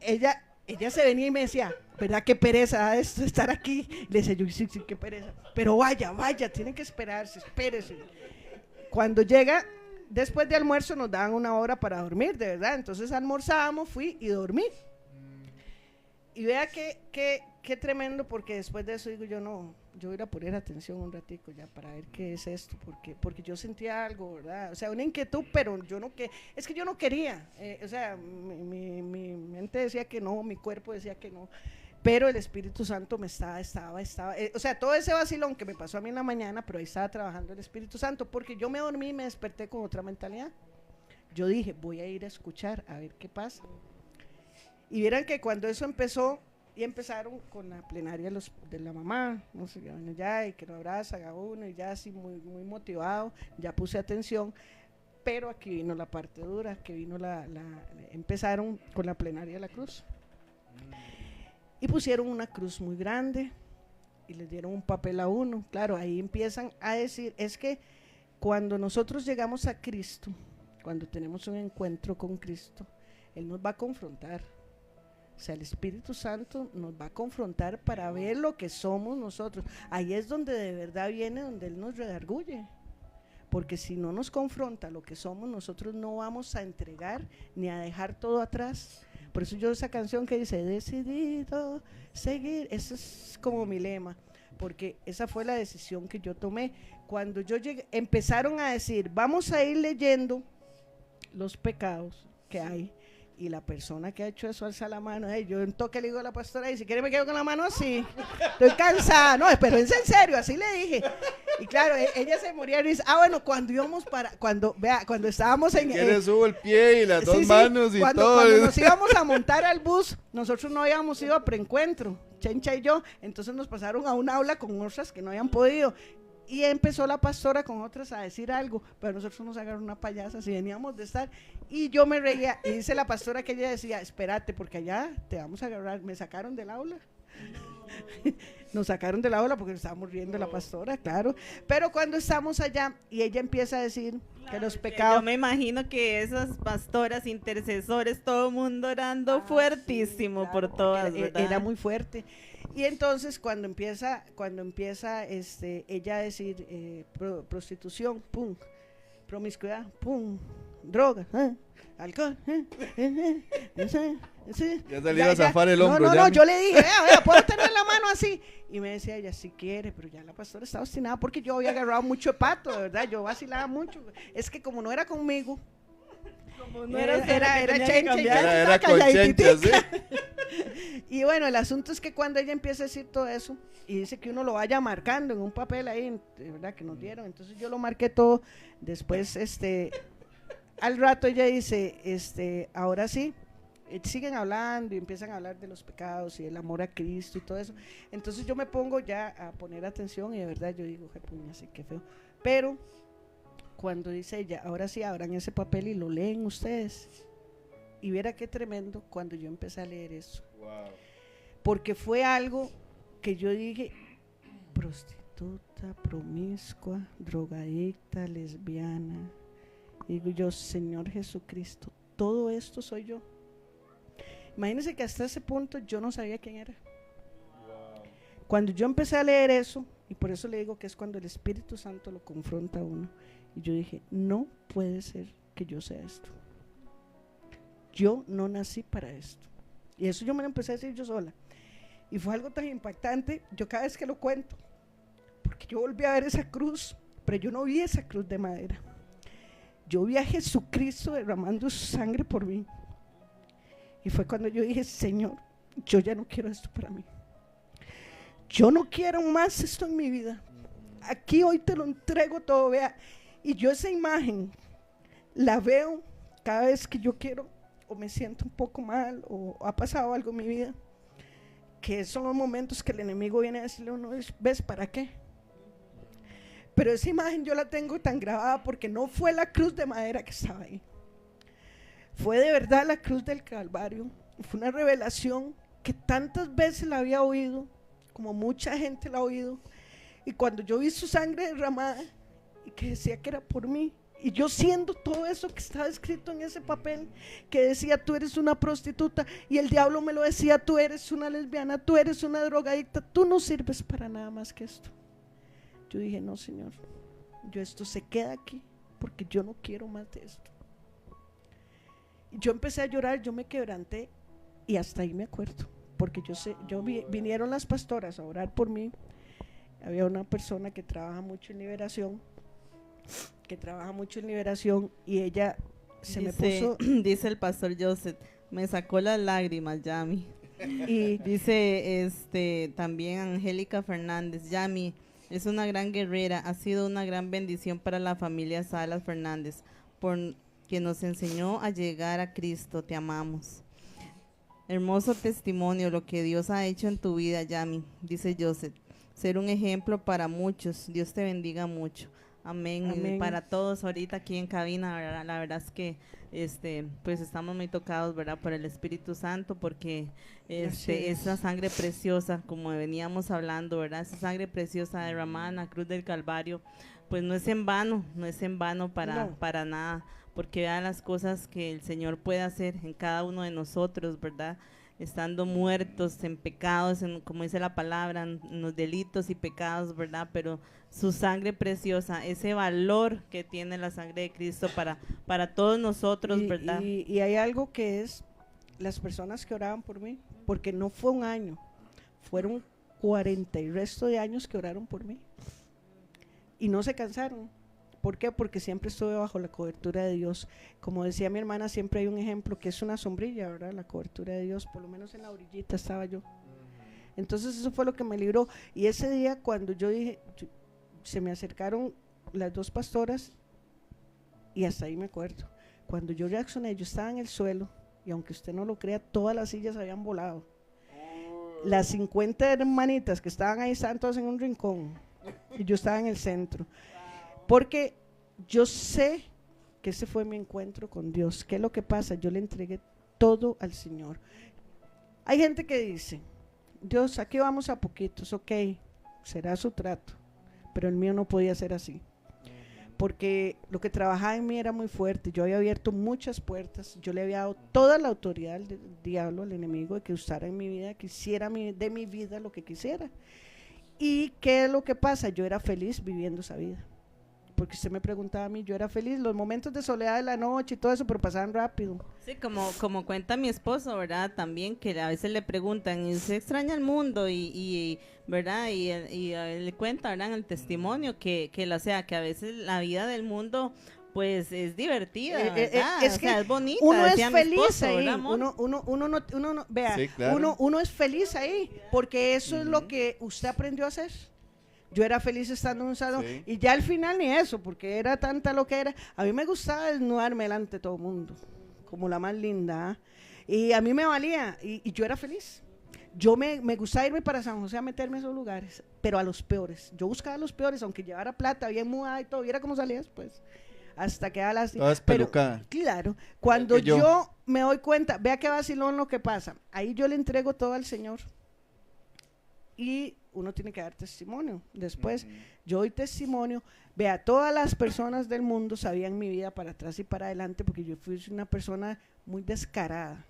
ella se venía y me decía, ¿verdad qué pereza esto, estar aquí? Le decía yo, sí, qué pereza. Pero vaya, tienen que esperarse, espérese. Cuando llega, después de almuerzo nos daban 1 hora para dormir, de verdad. Entonces almorzábamos, fui y dormí. Y vea qué tremendo, porque después de eso digo yo voy a ir a poner atención un ratico ya para ver qué es esto, porque yo sentía algo, ¿verdad? O sea, una inquietud, pero es que yo no quería, o sea, mi mente decía que no, mi cuerpo decía que no, pero el Espíritu Santo me estaba, o sea, todo ese vacilón que me pasó a mí en la mañana, pero ahí estaba trabajando el Espíritu Santo, porque yo me dormí y me desperté con otra mentalidad. Yo dije, voy a ir a escuchar, a ver qué pasa. Y vieran que cuando eso empezó, y empezaron con la plenaria de la mamá, no sé, ya, y que lo abrazan a uno, y ya así muy, muy motivado, ya puse atención. pero aquí vino la parte dura, que vino empezaron con la plenaria de la cruz. Y pusieron una cruz muy grande y les dieron un papel a uno. Claro, ahí empiezan a decir, es que cuando nosotros llegamos a Cristo, cuando tenemos un encuentro con Cristo, Él nos va a confrontar. O sea, el Espíritu Santo nos va a confrontar para ver lo que somos nosotros. Ahí es donde de verdad viene, donde Él nos redarguye. Porque si no nos confronta lo que somos, nosotros no vamos a entregar ni a dejar todo atrás. Por eso yo esa canción que dice, he decidido seguir, ese es como mi lema, porque esa fue la decisión que yo tomé. Cuando yo llegué, empezaron a decir, vamos a ir leyendo los pecados que hay, y la persona que ha hecho eso alza la mano. Yo en toque le digo a la pastora, y si quiere me quedo con la mano así, estoy cansada. No, pero es en serio, así le dije. Y claro, ella se moría y dice, bueno, cuando íbamos cuando estábamos en... ¿Quieres subo el pie y las dos sí, manos y cuando, todo? Cuando nos íbamos a montar al bus, nosotros no habíamos ido a preencuentro, Chencha y yo, entonces nos pasaron a un aula con otras que no habían podido. Y empezó la pastora con otras a decir algo, pero nosotros nos agarró una payasa, si veníamos de estar, y yo me reía, y dice la pastora que ella decía, espérate, porque allá te vamos a agarrar. Me sacaron del aula, nos sacaron del aula porque estábamos riendo la pastora, claro, pero cuando estamos allá, y ella empieza a decir que los pecados... Yo me imagino que esas pastoras, intercesores, todo el mundo orando fuertísimo, sí, claro, por todas, ¿verdad? Era muy fuerte. Y entonces cuando empieza ella a decir prostitución, pum, promiscuidad, pum, droga, alcohol, sí. Ya se le iba a zafar el hombro. No, yo le dije, vea, puedo tener la mano así. Y me decía ella, si quiere, pero ya la pastora estaba obstinada porque yo había agarrado mucho pato, de verdad, yo vacilaba mucho. Es que como no era conmigo, no era Chencha, era con Chencha, ¿sí? Y bueno, el asunto es que cuando ella empieza a decir todo eso y dice que uno lo vaya marcando en un papel ahí, de verdad que nos dieron, entonces yo lo marqué todo. Después al rato ella dice, ahora sí, siguen hablando y empiezan a hablar de los pecados y el amor a Cristo y todo eso. Entonces yo me pongo ya a poner atención y de verdad yo digo, qué puña, sí, qué feo. Pero cuando dice ella, ahora sí abran ese papel y lo leen ustedes, y viera qué tremendo cuando yo empecé a leer eso. Wow. Porque fue algo que yo dije, prostituta, promiscua, drogadicta, lesbiana. Y digo yo, Señor Jesucristo, todo esto soy yo. Imagínense que hasta ese punto yo no sabía quién era. Wow. Cuando yo empecé a leer eso, y por eso le digo que es cuando el Espíritu Santo lo confronta a uno, y yo dije, no puede ser que yo sea esto. Yo no nací para esto. Y eso yo me lo empecé a decir yo sola. Y fue algo tan impactante, yo cada vez que lo cuento, porque yo volví a ver esa cruz, pero yo no vi esa cruz de madera. Yo vi a Jesucristo derramando su sangre por mí. Y fue cuando yo dije, Señor, yo ya no quiero esto para mí. Yo no quiero más esto en mi vida. Aquí hoy te lo entrego todo, vea. Y yo esa imagen la veo cada vez que yo quiero o me siento un poco mal o ha pasado algo en mi vida, que son los momentos que el enemigo viene a decirle a uno, ¿ves para qué? Pero esa imagen yo la tengo tan grabada porque no fue la cruz de madera que estaba ahí, fue de verdad la cruz del Calvario. Fue una revelación que tantas veces la había oído, como mucha gente la ha oído, y cuando yo vi su sangre derramada y que decía que era por mí, y yo siendo todo eso que estaba escrito en ese papel, que decía tú eres una prostituta, y el diablo me lo decía, tú eres una lesbiana, tú eres una drogadicta, tú no sirves para nada más que esto. Yo dije, no, Señor, esto se queda aquí, porque yo no quiero más de esto. Y yo empecé a llorar, yo me quebranté, y hasta ahí me acuerdo, porque vinieron las pastoras a orar por mí. Había una persona que trabaja mucho en liberación, y ella me puso... Dice el pastor Joseph, me sacó las lágrimas, Yami. Y dice también Angélica Fernández, Yami es una gran guerrera, ha sido una gran bendición para la familia Salas Fernández, por que nos enseñó a llegar a Cristo, te amamos. Hermoso testimonio lo que Dios ha hecho en tu vida, Yami, dice Joseph. Ser un ejemplo para muchos, Dios te bendiga mucho. Amén. Amén. Para todos ahorita aquí en cabina, ¿verdad? La verdad es que pues estamos muy tocados, ¿verdad? Por el Espíritu Santo, porque Así es. esa sangre preciosa, como veníamos hablando, ¿verdad? Esa sangre preciosa derramada en la cruz del Calvario, pues no es en vano, no es en vano No. para nada, porque vean las cosas que el Señor puede hacer en cada uno de nosotros, ¿verdad? Estando muertos en pecados, como dice la palabra, en los delitos y pecados, ¿verdad? Pero su sangre preciosa, ese valor que tiene la sangre de Cristo para todos nosotros, ¿verdad? Y hay algo que es las personas que oraban por mí, porque no fue un año, fueron 40 y resto de años que oraron por mí y no se cansaron. ¿Por qué? Porque siempre estuve bajo la cobertura de Dios. Como decía mi hermana, siempre hay un ejemplo que es una sombrilla, ¿verdad? La cobertura de Dios, por lo menos en la orillita estaba yo. Entonces eso fue lo que me libró. Y ese día cuando yo dije, se me acercaron las dos pastoras y hasta ahí me acuerdo. Cuando yo reaccioné, yo estaba en el suelo y aunque usted no lo crea, todas las sillas habían volado. Las 50 hermanitas que estaban ahí estaban todas en un rincón y yo estaba en el centro. Porque yo sé que ese fue mi encuentro con Dios. ¿Qué es lo que pasa? Yo le entregué todo al Señor. Hay gente que dice, Dios, aquí vamos a poquitos, ok, será su trato, pero el mío no podía ser así. Porque lo que trabajaba en mí era muy fuerte, yo había abierto muchas puertas, yo le había dado toda la autoridad al diablo, al enemigo, de que usara en mi vida, que hiciera de mi vida lo que quisiera. ¿Y qué es lo que pasa? Yo era feliz viviendo esa vida. Porque usted me preguntaba a mí, yo era feliz, los momentos de soledad de la noche y todo eso, pero pasaban rápido. Sí, como cuenta mi esposo, ¿verdad? También que a veces le preguntan, ¿y se extraña el mundo? ¿Verdad? Y él le cuenta, ¿verdad? En el testimonio que a veces la vida del mundo pues es divertida, ¿verdad? Es que es bonita. uno es decía mi feliz esposo, ahí, ¿verdad, amor? uno no, vea, Sí, claro. uno es feliz ahí, porque eso es lo que usted aprendió a hacer. Yo era feliz estando en un salón, Sí. y ya al final ni eso, porque era tanta lo que era. A mí me gustaba desnudarme delante de todo el mundo, como la más linda, ¿ah? Y a mí me valía, y yo era feliz. Yo me gustaba irme para San José a meterme en esos lugares, pero a los peores. Yo buscaba a los peores, aunque llevara plata, bien mudada y todo, viera cómo salía después. Hasta que a las... Toda espelucada. Claro, cuando que yo. yo me doy cuenta, vea qué vacilón lo que pasa. Ahí yo le entrego todo al Señor. Y uno tiene que dar testimonio. Después, yo doy testimonio. Vea, todas las personas del mundo sabían mi vida para atrás y para adelante, porque yo fui una persona muy descarada.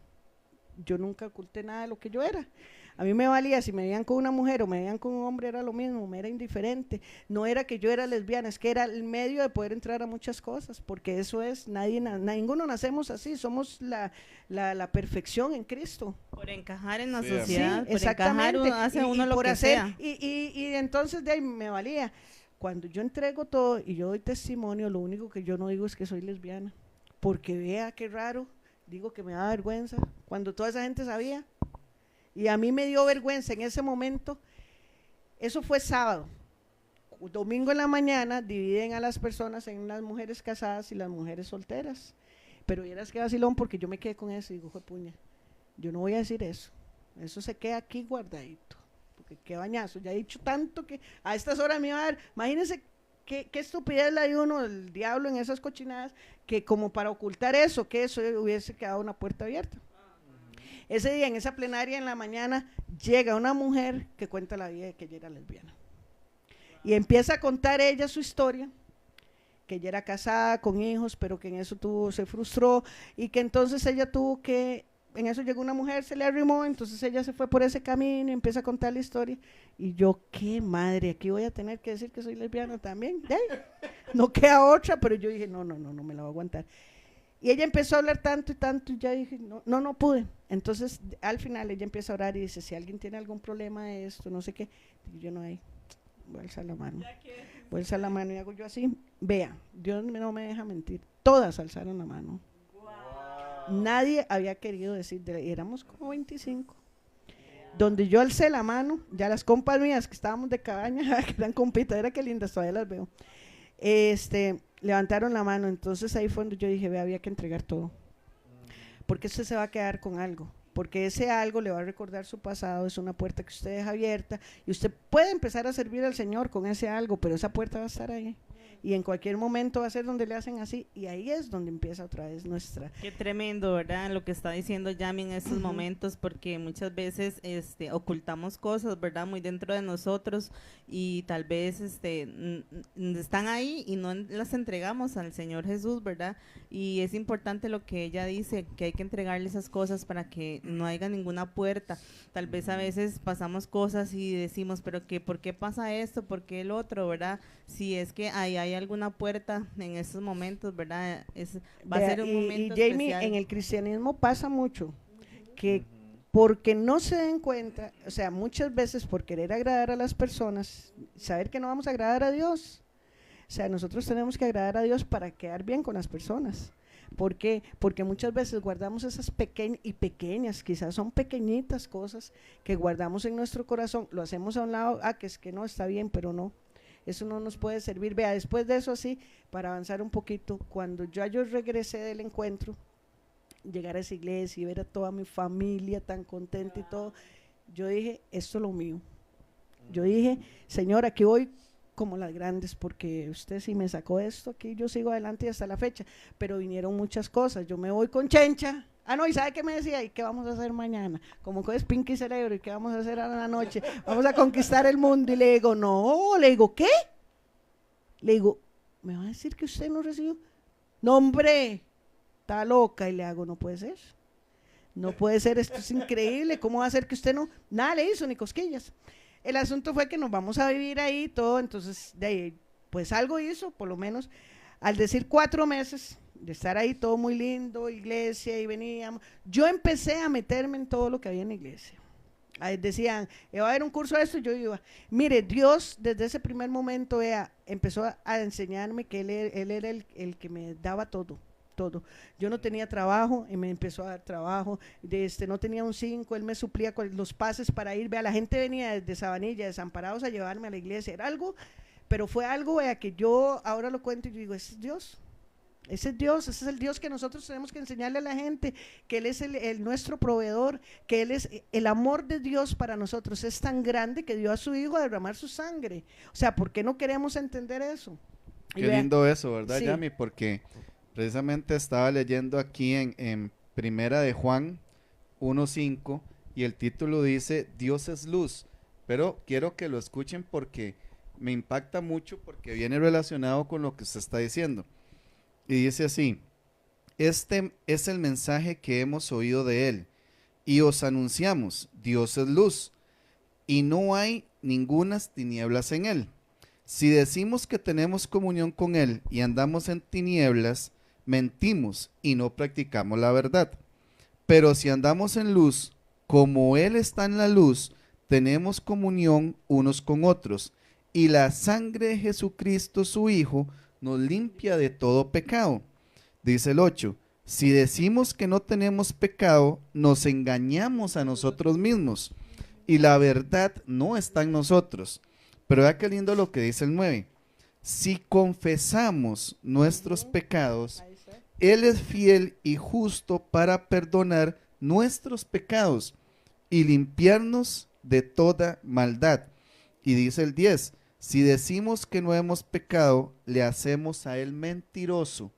Yo nunca oculté nada de lo que yo era. A mí me valía, si me veían con una mujer o me veían con un hombre, era lo mismo, me era indiferente. No era que yo era lesbiana, es que era el medio de poder entrar a muchas cosas, porque eso es, ninguno nacemos así, somos la perfección en Cristo. Por encajar en la Sí, sociedad, Sí, por exactamente. encajar hace uno lo por que hacer, sea. y entonces de ahí me valía. Cuando yo entrego todo y yo doy testimonio, lo único que yo no digo es que soy lesbiana, porque vea qué raro, digo que me da vergüenza, cuando toda esa gente sabía. Y a mí me dio vergüenza en ese momento. Eso fue sábado. Domingo en la mañana dividen a las personas en las mujeres casadas y las mujeres solteras. Pero vieras que vacilón, porque yo me quedé con eso y digo, puña, yo no voy a decir eso. Eso se queda aquí guardadito. Porque qué bañazo. Ya he dicho tanto que a estas horas me iba a dar. Imagínense qué estupidez la de uno, el diablo en esas cochinadas, que como para ocultar eso, que eso hubiese quedado una puerta abierta. Ese día, en esa plenaria en la mañana, llega una mujer que cuenta la vida de que ella era lesbiana. Y empieza a contar ella su historia, que ella era casada con hijos, pero que en eso se frustró, y que entonces ella tuvo que, en eso llegó una mujer, se le arrimó, entonces ella se fue por ese camino y empieza a contar la historia. Y yo, qué madre, aquí voy a tener que decir que soy lesbiana también. No queda otra, pero yo dije, no me la voy a aguantar. Y ella empezó a hablar tanto y ya dije, no pude. Entonces, al final ella empieza a orar y dice, si alguien tiene algún problema de esto, no sé qué, y yo no hay, voy a alzar la mano. Voy a alzar la mano y hago yo así. Vea, Dios no me deja mentir, todas alzaron la mano. Wow. Nadie había querido decir, éramos como 25. Donde yo alcé la mano, ya las compas mías que estábamos de cabaña, que eran compitas, era que lindas, todavía las veo. Levantaron la mano, entonces ahí fue donde yo dije, ve, había que entregar todo, porque usted se va a quedar con algo, porque ese algo le va a recordar su pasado, es una puerta que usted deja abierta, y usted puede empezar a servir al Señor con ese algo, pero esa puerta va a estar ahí, y en cualquier momento va a ser donde le hacen así, y ahí es donde empieza otra vez nuestra. Qué tremendo, ¿verdad? Lo que está diciendo Yami en estos momentos, porque muchas veces ocultamos cosas, ¿verdad? Muy dentro de nosotros, y tal vez están ahí y no las entregamos al Señor Jesús, ¿verdad? Y es importante lo que ella dice, que hay que entregarle esas cosas para que no haya ninguna puerta. Tal vez a veces pasamos cosas y decimos, pero ¿por qué pasa esto? ¿Por qué el otro? ¿Verdad? Si es que ahí hay alguna puerta en estos momentos, ¿verdad? Va a ser un momento y Jamie, especial. en el cristianismo pasa mucho que porque no se den cuenta, o sea, muchas veces por querer agradar a las personas, saber que no vamos a agradar a Dios. O sea, nosotros tenemos que agradar a Dios para quedar bien con las personas. ¿Por qué? Porque muchas veces guardamos esas pequeñas, quizás son pequeñitas cosas que guardamos en nuestro corazón, lo hacemos a un lado, que es que no está bien, pero no. Eso no nos puede servir. Vea, después de eso así, para avanzar un poquito, cuando yo regresé del encuentro, llegar a esa iglesia y ver a toda mi familia tan contenta y todo, yo dije, esto es lo mío. Yo dije, Señor, aquí voy como las grandes, porque usted sí me sacó esto, aquí yo sigo adelante y hasta la fecha, pero vinieron muchas cosas, yo me voy con Chencha, no, ¿y sabe qué me decía? ¿Y qué vamos a hacer mañana? Como que es Pinky Cerebro, ¿y qué vamos a hacer a la noche? Vamos a conquistar el mundo, y le digo, no, le digo, ¿qué? Le digo, ¿me va a decir que usted no recibió? No, hombre, está loca, y le hago, no puede ser, no puede ser, esto es increíble, ¿cómo va a ser que usted no? Nada le hizo, ni cosquillas. El asunto fue que nos vamos a vivir ahí todo, entonces de ahí, pues algo hizo, por lo menos, al decir 4 meses de estar ahí todo muy lindo, iglesia, y veníamos, yo empecé a meterme en todo lo que había en la iglesia. Ahí decían, va a haber un curso de esto, yo iba. Mire, Dios desde ese primer momento empezó a enseñarme que Él era el que me daba todo. Yo no tenía trabajo y me empezó a dar trabajo, no tenía un 5, él me suplía con los pases para ir, vea, la gente venía desde Sabanilla, Desamparados, a llevarme a la iglesia, era algo, pero fue algo, vea, que yo ahora lo cuento y yo digo, ese es Dios, ese es el Dios que nosotros tenemos que enseñarle a la gente, que Él es nuestro proveedor, que Él es el amor de Dios para nosotros, es tan grande que dio a su Hijo a derramar su sangre, o sea, ¿por qué no queremos entender eso? Qué lindo eso, ¿verdad, sí. Yami? Porque precisamente estaba leyendo aquí en Primera de Juan 1:5 y el título dice Dios es luz, pero quiero que lo escuchen porque me impacta mucho porque viene relacionado con lo que usted está diciendo. Y dice así, este es el mensaje que hemos oído de él y os anunciamos, Dios es luz y no hay ningunas tinieblas en él. Si decimos que tenemos comunión con él y andamos en tinieblas, mentimos y no practicamos la verdad. Pero si andamos en luz, como Él está en la luz, tenemos comunión unos con otros, y la sangre de Jesucristo, su Hijo, nos limpia de todo pecado. Dice el 8, si decimos que no tenemos pecado, nos engañamos a nosotros mismos, y la verdad no está en nosotros. Pero vea qué lindo lo que dice el 9. Si confesamos nuestros pecados, Él es fiel y justo para perdonar nuestros pecados y limpiarnos de toda maldad. Y dice el 10, si decimos que no hemos pecado, le hacemos a Él mentiroso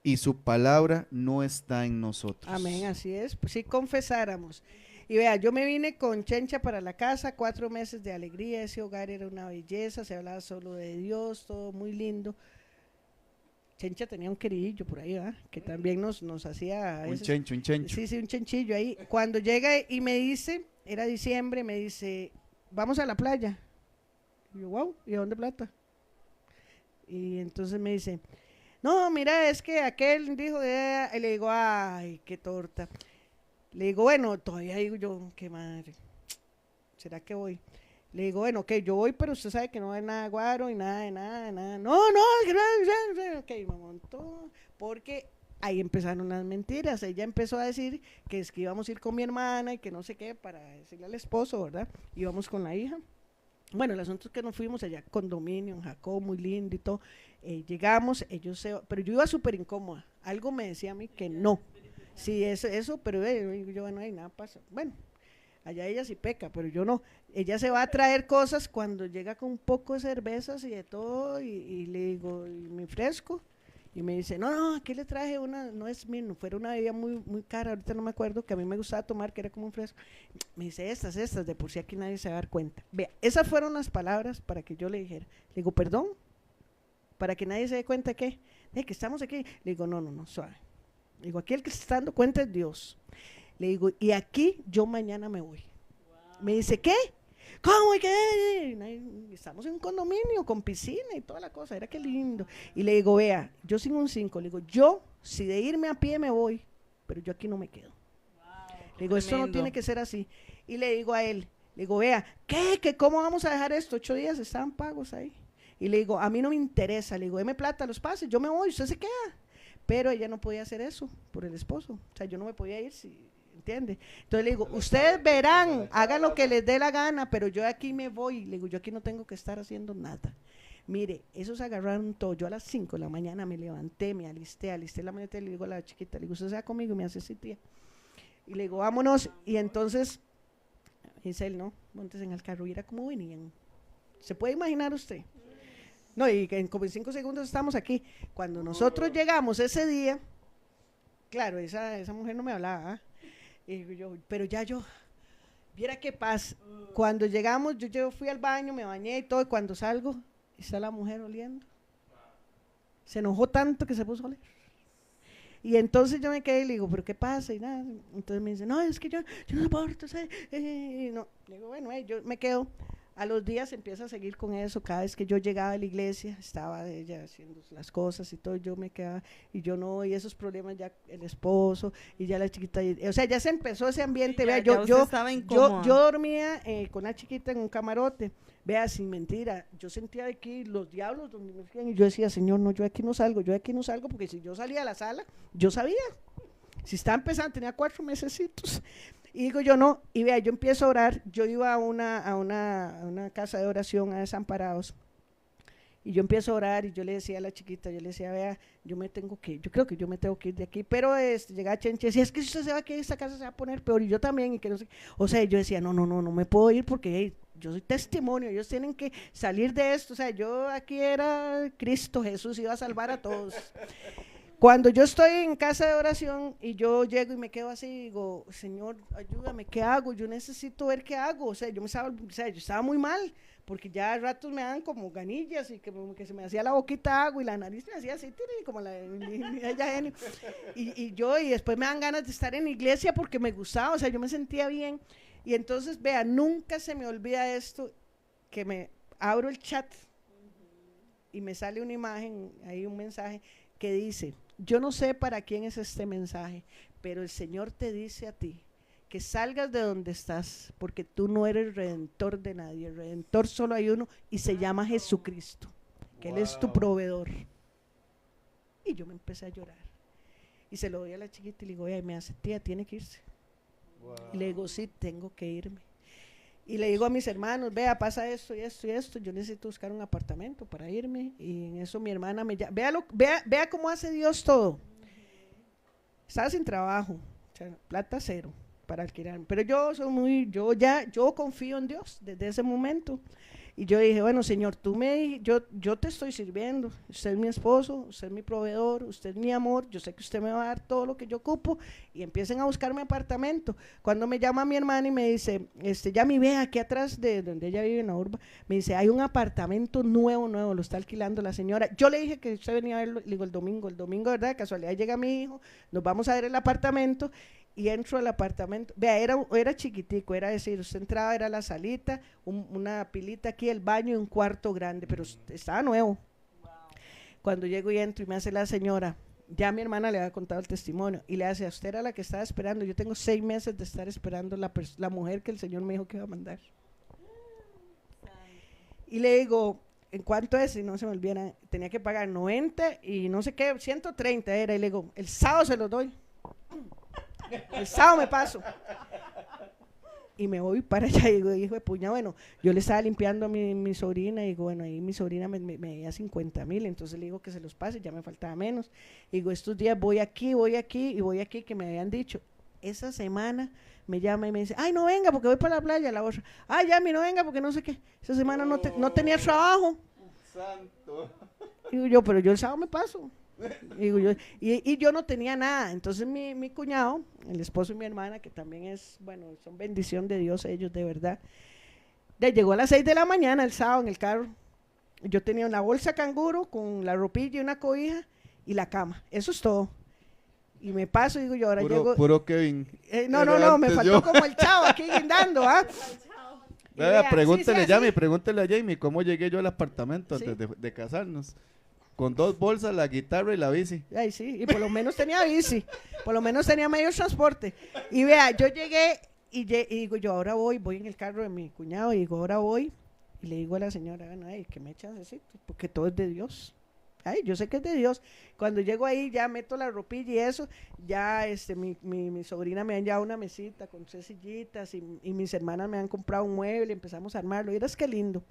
y su palabra no está en nosotros. Amén, así es, pues si confesáramos. Y vea, yo me vine con Chencha para la casa, 4 meses de alegría, ese hogar era una belleza, se hablaba solo de Dios, todo muy lindo. Chencha tenía un queridillo por ahí, ¿verdad? Que también nos hacía... Un chencho. Sí, un chenchillo ahí. Cuando llega y me dice, era diciembre, me dice, vamos a la playa. Y yo, wow, ¿y a dónde plata? Y entonces me dice, no, mira, es que aquel dijo, y le digo, ay, qué torta. Le digo, bueno, todavía digo yo, qué madre, ¿será que voy? Le digo, bueno, ok, yo voy, pero usted sabe que no hay nada de guaro y nada de nada. No, ok, me montó, porque ahí empezaron las mentiras. Ella empezó a decir que es que íbamos a ir con mi hermana y que no sé qué, para decirle al esposo, ¿verdad? Íbamos con la hija. Bueno, el asunto es que nos fuimos allá, condominio, en Jacob, muy lindo y todo. Llegamos, pero yo iba súper incómoda. Algo me decía a mí que no. Sí, eso, pero yo, bueno, ahí nada pasa. Bueno, allá ella sí peca, pero yo no. Ella se va a traer cosas cuando llega con un poco de cervezas y de todo, y le digo, ¿y mi fresco? Y me dice, no, aquí le traje una, no es mío, fuera una bebida muy cara, ahorita no me acuerdo, que a mí me gustaba tomar, que era como un fresco. Me dice, estas, de por si aquí nadie se va a dar cuenta. Vea, esas fueron las palabras para que yo le dijera. Le digo, perdón, para que nadie se dé cuenta que estamos aquí. Le digo, no, suave. Le digo, aquí el que se está dando cuenta es Dios. Le digo, y aquí yo mañana me voy. Wow. Me dice, ¿qué? ¿Cómo? Estamos en un condominio con piscina y toda la cosa, era que lindo. Y le digo, vea, yo sin un 5, le digo, yo si de irme a pie me voy, pero yo aquí no me quedo. Wow, le digo, esto no tiene que ser así. Y le digo a él, le digo, vea, ¿qué? ¿Cómo vamos a dejar esto? 8 días estaban pagos ahí. Y le digo, a mí no me interesa, le digo, deme plata, los pases, yo me voy, usted se queda. Pero ella no podía hacer eso por el esposo, o sea, yo no me podía ir si... ¿Entiende? Entonces le digo, ustedes verán, hagan lo que les dé la gana, pero yo aquí me voy. Le digo, yo aquí no tengo que estar haciendo nada. Mire, esos agarraron todo. Yo a las 5 de la mañana me levanté, me alisté la maleta y le digo a la chiquita, le digo, usted se va conmigo, y me hace sí, tía. Y le digo, vámonos. Y entonces, dice él, no, montes en el carro, y era como venían. ¿Se puede imaginar usted? No, y como en 5 segundos estamos aquí. Cuando nosotros llegamos ese día, claro, esa mujer no me hablaba, ¿eh? Y yo, pero ya yo, viera qué paz. Cuando llegamos, yo fui al baño, me bañé y todo, y cuando salgo, está la mujer oliendo. Se enojó tanto que se puso a oler. Y entonces yo me quedé y le digo, ¿pero qué pasa? Y nada. Entonces me dice, no, es que yo no soporto. No. Le digo, bueno, yo me quedo. A los días empieza a seguir con eso. Cada vez que yo llegaba a la iglesia, estaba ella haciendo las cosas y todo, yo me quedaba, y yo no, y esos problemas ya el esposo, y ya la chiquita, o sea, ya se empezó ese ambiente. Sí, vea, yo dormía con la chiquita en un camarote, vea, sin mentira, yo sentía aquí los diablos donde me fían, y yo decía, Señor, no, yo aquí no salgo, porque si yo salía a la sala, yo sabía, si estaba empezando, tenía 4 mesecitos. Y digo yo no, y vea, yo empiezo a orar. Yo iba a una casa de oración a Desamparados, y yo empiezo a orar, y yo le decía a la chiquita, yo le decía, vea, yo creo que yo me tengo que ir de aquí, pero llegaba Chenche y decía, es que si usted se va aquí, esta casa se va a poner peor, y yo también, y que no sé, o sea, yo decía, no me puedo ir porque hey, yo soy testimonio, ellos tienen que salir de esto, o sea, yo aquí era Cristo Jesús, iba a salvar a todos. Cuando yo estoy en casa de oración y yo llego y me quedo así, digo, Señor, ayúdame, ¿qué hago? Yo necesito ver qué hago. O sea, yo estaba muy mal, porque ya a ratos me daban como ganillas y que se me hacía la boquita agua y la nariz me hacía así, como la ella genio. Y después me dan ganas de estar en la iglesia porque me gustaba, o sea, yo me sentía bien. Y entonces, vea, nunca se me olvida esto, que me abro el chat y me sale una imagen, ahí un mensaje que dice, yo no sé para quién es este mensaje, pero el Señor te dice a ti que salgas de donde estás, porque tú no eres redentor de nadie, el redentor solo hay uno y se llama Jesucristo, que Él es tu proveedor. Y yo me empecé a llorar y se lo doy a la chiquita y le digo, y me hace, tía, tiene que irse. Y le digo, sí, tengo que irme. Y le digo a mis hermanos, vea, pasa esto y esto y esto, yo necesito buscar un apartamento para irme. Y en eso mi hermana me llama, vea cómo hace Dios todo. Estaba sin trabajo, o sea, plata cero para alquilar. Pero yo confío en Dios desde ese momento. Y yo dije, bueno, Señor, yo te estoy sirviendo, usted es mi esposo, usted es mi proveedor, usted es mi amor, yo sé que usted me va a dar todo lo que yo ocupo, y empiecen a buscarme apartamento. Cuando me llama mi hermana y me dice, ya mi ve aquí atrás de donde ella vive en la urba, me dice, hay un apartamento nuevo, lo está alquilando la señora. Yo le dije que usted venía a verlo, le digo, el domingo, ¿verdad? De casualidad llega mi hijo, nos vamos a ver el apartamento. Y entro al apartamento, vea, era chiquitico, era decir, usted entraba, era la salita, una pilita aquí, el baño y un cuarto grande, pero estaba nuevo. Wow. Cuando llego y entro y me hace la señora, ya mi hermana le había contado el testimonio, y le hace, a usted era la que estaba esperando, yo tengo 6 meses de estar esperando la mujer que el Señor me dijo que iba a mandar. Y le digo, ¿en cuánto es? Y no se me olvida, tenía que pagar 90 y no sé qué, 130 era, y le digo, el sábado se los doy. El sábado me paso y me voy para allá y digo, hijo de puña, bueno, yo le estaba limpiando a mi sobrina y digo, bueno, ahí mi sobrina me debía 50,000, entonces le digo que se los pase, ya me faltaba menos, y digo, estos días voy aquí, que me habían dicho, esa semana me llama y me dice, ay, no venga porque voy para la playa. La otra, ay, Yami, no venga porque no sé qué. Esa semana no tenía trabajo. Santo. Digo yo, pero yo el sábado me paso. Digo yo, y yo no tenía nada. Entonces mi cuñado, el esposo de mi hermana, que también es, bueno, son bendición de Dios ellos, de verdad. Llegó a las 6 de la mañana el sábado en el carro. Yo tenía una bolsa canguro con la ropilla y una cobija y la cama. Eso es todo. Y me paso y digo yo, ahora llego. Puro Kevin. No, me faltó como el chavo aquí guindando, ¿ah? Pregúntele, sí, Yami, pregúntele a Jamie cómo llegué yo al apartamento Sí. antes de casarnos. Con 2 bolsas, la guitarra y la bici. Ay, sí, y por lo menos tenía bici, por lo menos tenía medio de transporte. Y vea, yo llegué y digo yo, ahora voy en el carro de mi cuñado y digo, ahora voy. Y le digo a la señora, bueno, ay, que me echan así, porque todo es de Dios. Ay, yo sé que es de Dios. Cuando llego ahí ya meto la ropilla y eso, ya mi sobrina me han llevado una mesita con 3 sillitas y mis hermanas me han comprado un mueble, empezamos a armarlo. Y eras qué lindo.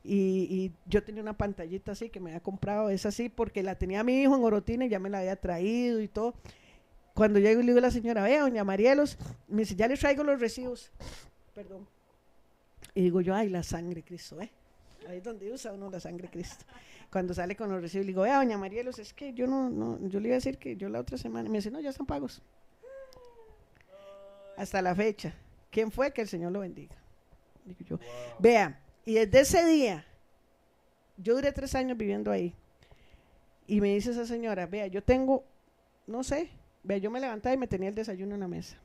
Y yo tenía una pantallita así que me había comprado, es así porque la tenía mi hijo en Orotina y ya me la había traído y todo. Cuando llego y le digo a la señora, vea, doña Marielos, me dice, ya le traigo los recibos. Perdón. Y digo yo, ay, la sangre de Cristo, ahí es donde usa uno la sangre de Cristo. Cuando sale con los recibos, le digo, vea, doña Marielos, es que yo yo le iba a decir que yo la otra semana, me dice, no, ya están pagos. Hasta la fecha. ¿Quién fue? Que el Señor lo bendiga. Digo yo, vea, y desde ese día, yo duré 3 años viviendo ahí. Y me dice esa señora, vea, yo tengo, no sé, vea, yo me levantaba y me tenía el desayuno en la mesa.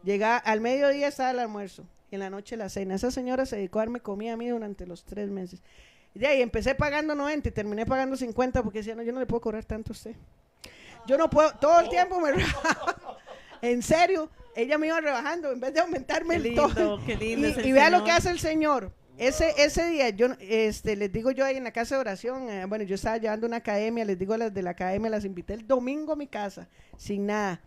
Llegaba, al mediodía estaba el almuerzo, y en la noche la cena. Esa señora se dedicó a darme comida a mí durante los 3 meses. Y de ahí empecé pagando 90 y terminé pagando 50 porque decía, no, yo no le puedo cobrar tanto a usted. Yo no puedo, todo el tiempo me rebajaba. En serio, ella me iba rebajando en vez de aumentarme Qué lindo, todo. qué lindo es el Y vea lo Señor. que hace el Señor. Ese día, yo les digo yo ahí en la casa de oración, bueno, yo estaba llevando una academia, les digo a las de la academia, las invité el domingo a mi casa, sin nada.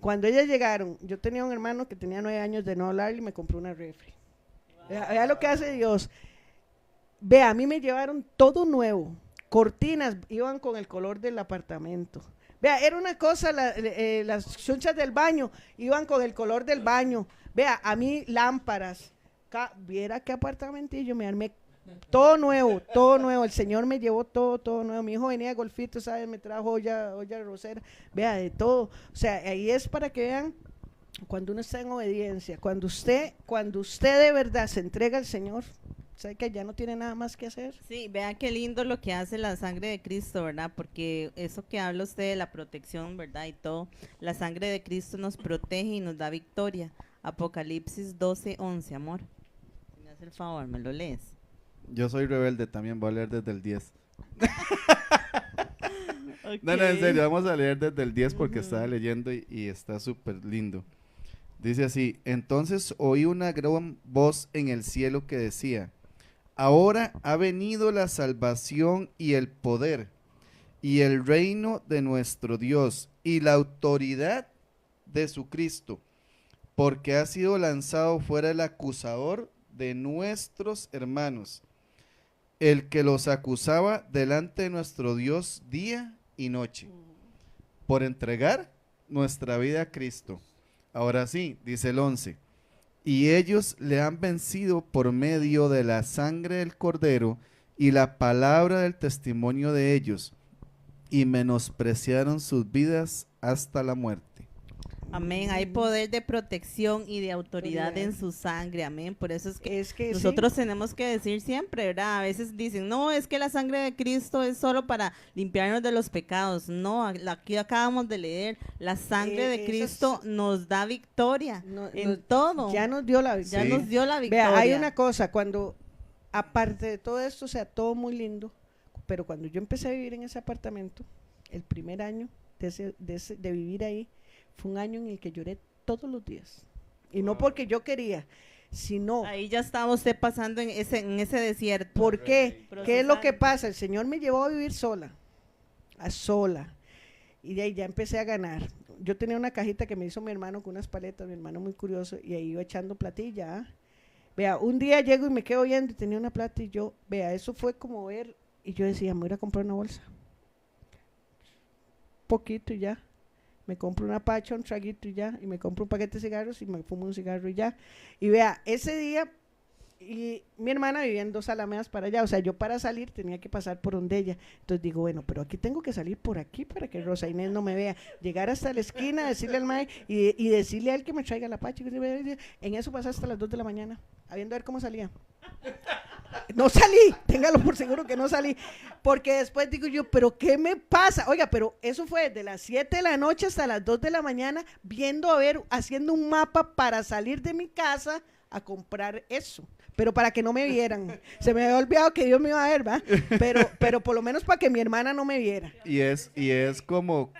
Cuando ellas llegaron, yo tenía un hermano que tenía 9 años de no hablar y me compró una refri. Vea lo que hace Dios. Vea, a mí me llevaron todo nuevo, cortinas iban con el color del apartamento. Vea, era una cosa, las chunchas del baño iban con el color del baño. Vea, a mí lámparas. Viera qué apartamentillo, me armé todo nuevo. El Señor me llevó todo nuevo. Mi hijo venía de Golfito, ¿sabes? Me trajo olla rosera. Vea, de todo. O sea, ahí es para que vean cuando uno está en obediencia, cuando usted de verdad se entrega al Señor, sabe que ya no tiene nada más que hacer. Sí, vea qué lindo lo que hace la sangre de Cristo, ¿verdad? Porque eso que habla usted de la protección, ¿verdad? Y todo, la sangre de Cristo nos protege y nos da victoria. Apocalipsis 12:11, amor. Si me hace el favor, ¿me lo lees? Yo soy rebelde también, voy a leer desde el 10. Okay. No, en serio, vamos a leer desde el 10 porque estaba leyendo y está súper lindo. Dice así, entonces oí una gran voz en el cielo que decía, ahora ha venido la salvación y el poder y el reino de nuestro Dios y la autoridad de su Cristo, porque ha sido lanzado fuera el acusador de nuestros hermanos, el que los acusaba delante de nuestro Dios día y noche, por entregar nuestra vida a Cristo. Ahora sí, dice el 11, y ellos le han vencido por medio de la sangre del Cordero y la palabra del testimonio de ellos, y menospreciaron sus vidas hasta la muerte. Amén, hay poder de protección y de autoridad Autoridad. en su sangre, amén. Por eso es que Es que nosotros tenemos que decir siempre, ¿verdad? A veces dicen, no, es que la sangre de Cristo es solo para limpiarnos de los pecados. No, aquí acabamos de leer, la sangre de esas- Cristo nos da victoria No, en todo. ya nos dio la Ya Sí. nos dio la victoria. Vea, hay una cosa, cuando, aparte de todo esto, o sea, todo muy lindo, pero cuando yo empecé a vivir en ese apartamento, el primer año de vivir ahí, fue un año en el que lloré todos los días. Y no porque yo quería, sino, Ahí ya estaba usted pasando en ese desierto. ¿por qué? ¿Qué es lo que Procesando. pasa? El Señor me llevó a vivir sola, y de ahí ya empecé a ganar. Yo tenía una cajita que me hizo mi hermano con unas paletas, mi hermano muy curioso, y ahí iba echando platilla. Vea, un día llego y me quedo viendo y tenía una plata y yo, vea, eso fue como ver, y yo decía, me voy a ir a comprar una bolsa. Poquito y ya. me compro una pacha, un traguito y ya, y me compro un paquete de cigarros y me fumo un cigarro y ya. Y vea, ese día, y mi hermana vivía en 2 alamedas para allá, o sea, yo para salir tenía que pasar por donde ella. Entonces digo, bueno, pero aquí tengo que salir por aquí para que Rosa Inés no me vea. Llegar hasta la esquina, decirle al mae y decirle a él que me traiga la pacha. En eso pasé hasta las 2 de la mañana, habiendo ver cómo salía. No salí, téngalo por seguro que no salí, porque después digo yo, pero ¿qué me pasa? Oiga, pero eso fue de las 7 de la noche hasta las 2 de la mañana, viendo a ver, haciendo un mapa para salir de mi casa a comprar eso, pero para que no me vieran. Se me había olvidado que Dios me iba a ver, ¿va? Pero por lo menos para que mi hermana no me viera. Y es como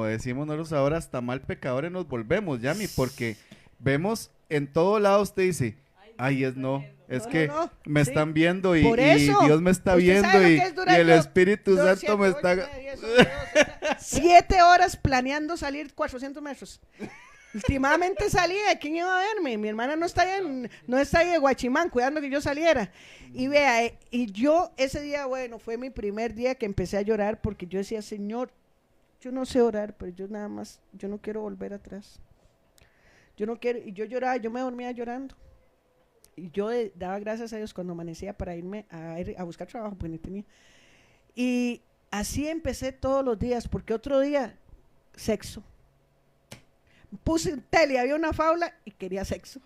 decimos nosotros ahora, hasta mal pecadores nos volvemos, Yami, porque vemos en todo lado, usted dice, ay, es que me están viendo y Dios me está viendo y el Espíritu Santo me está... 7 horas planeando salir 400 metros. Últimamente salí, ¿quién iba a verme? Mi hermana no está ahí de Guachimán cuidando que yo saliera. Y vea, y yo ese día, bueno, fue mi primer día que empecé a llorar porque yo decía, Señor, yo no sé orar, pero yo nada más, yo no quiero volver atrás. Yo no quiero, y yo lloraba, yo me dormía llorando. Y yo daba gracias a Dios cuando amanecía para irme a buscar trabajo, pues ni tenía. Y así empecé todos los días, porque otro día, sexo. Puse tele, había una faula y quería sexo.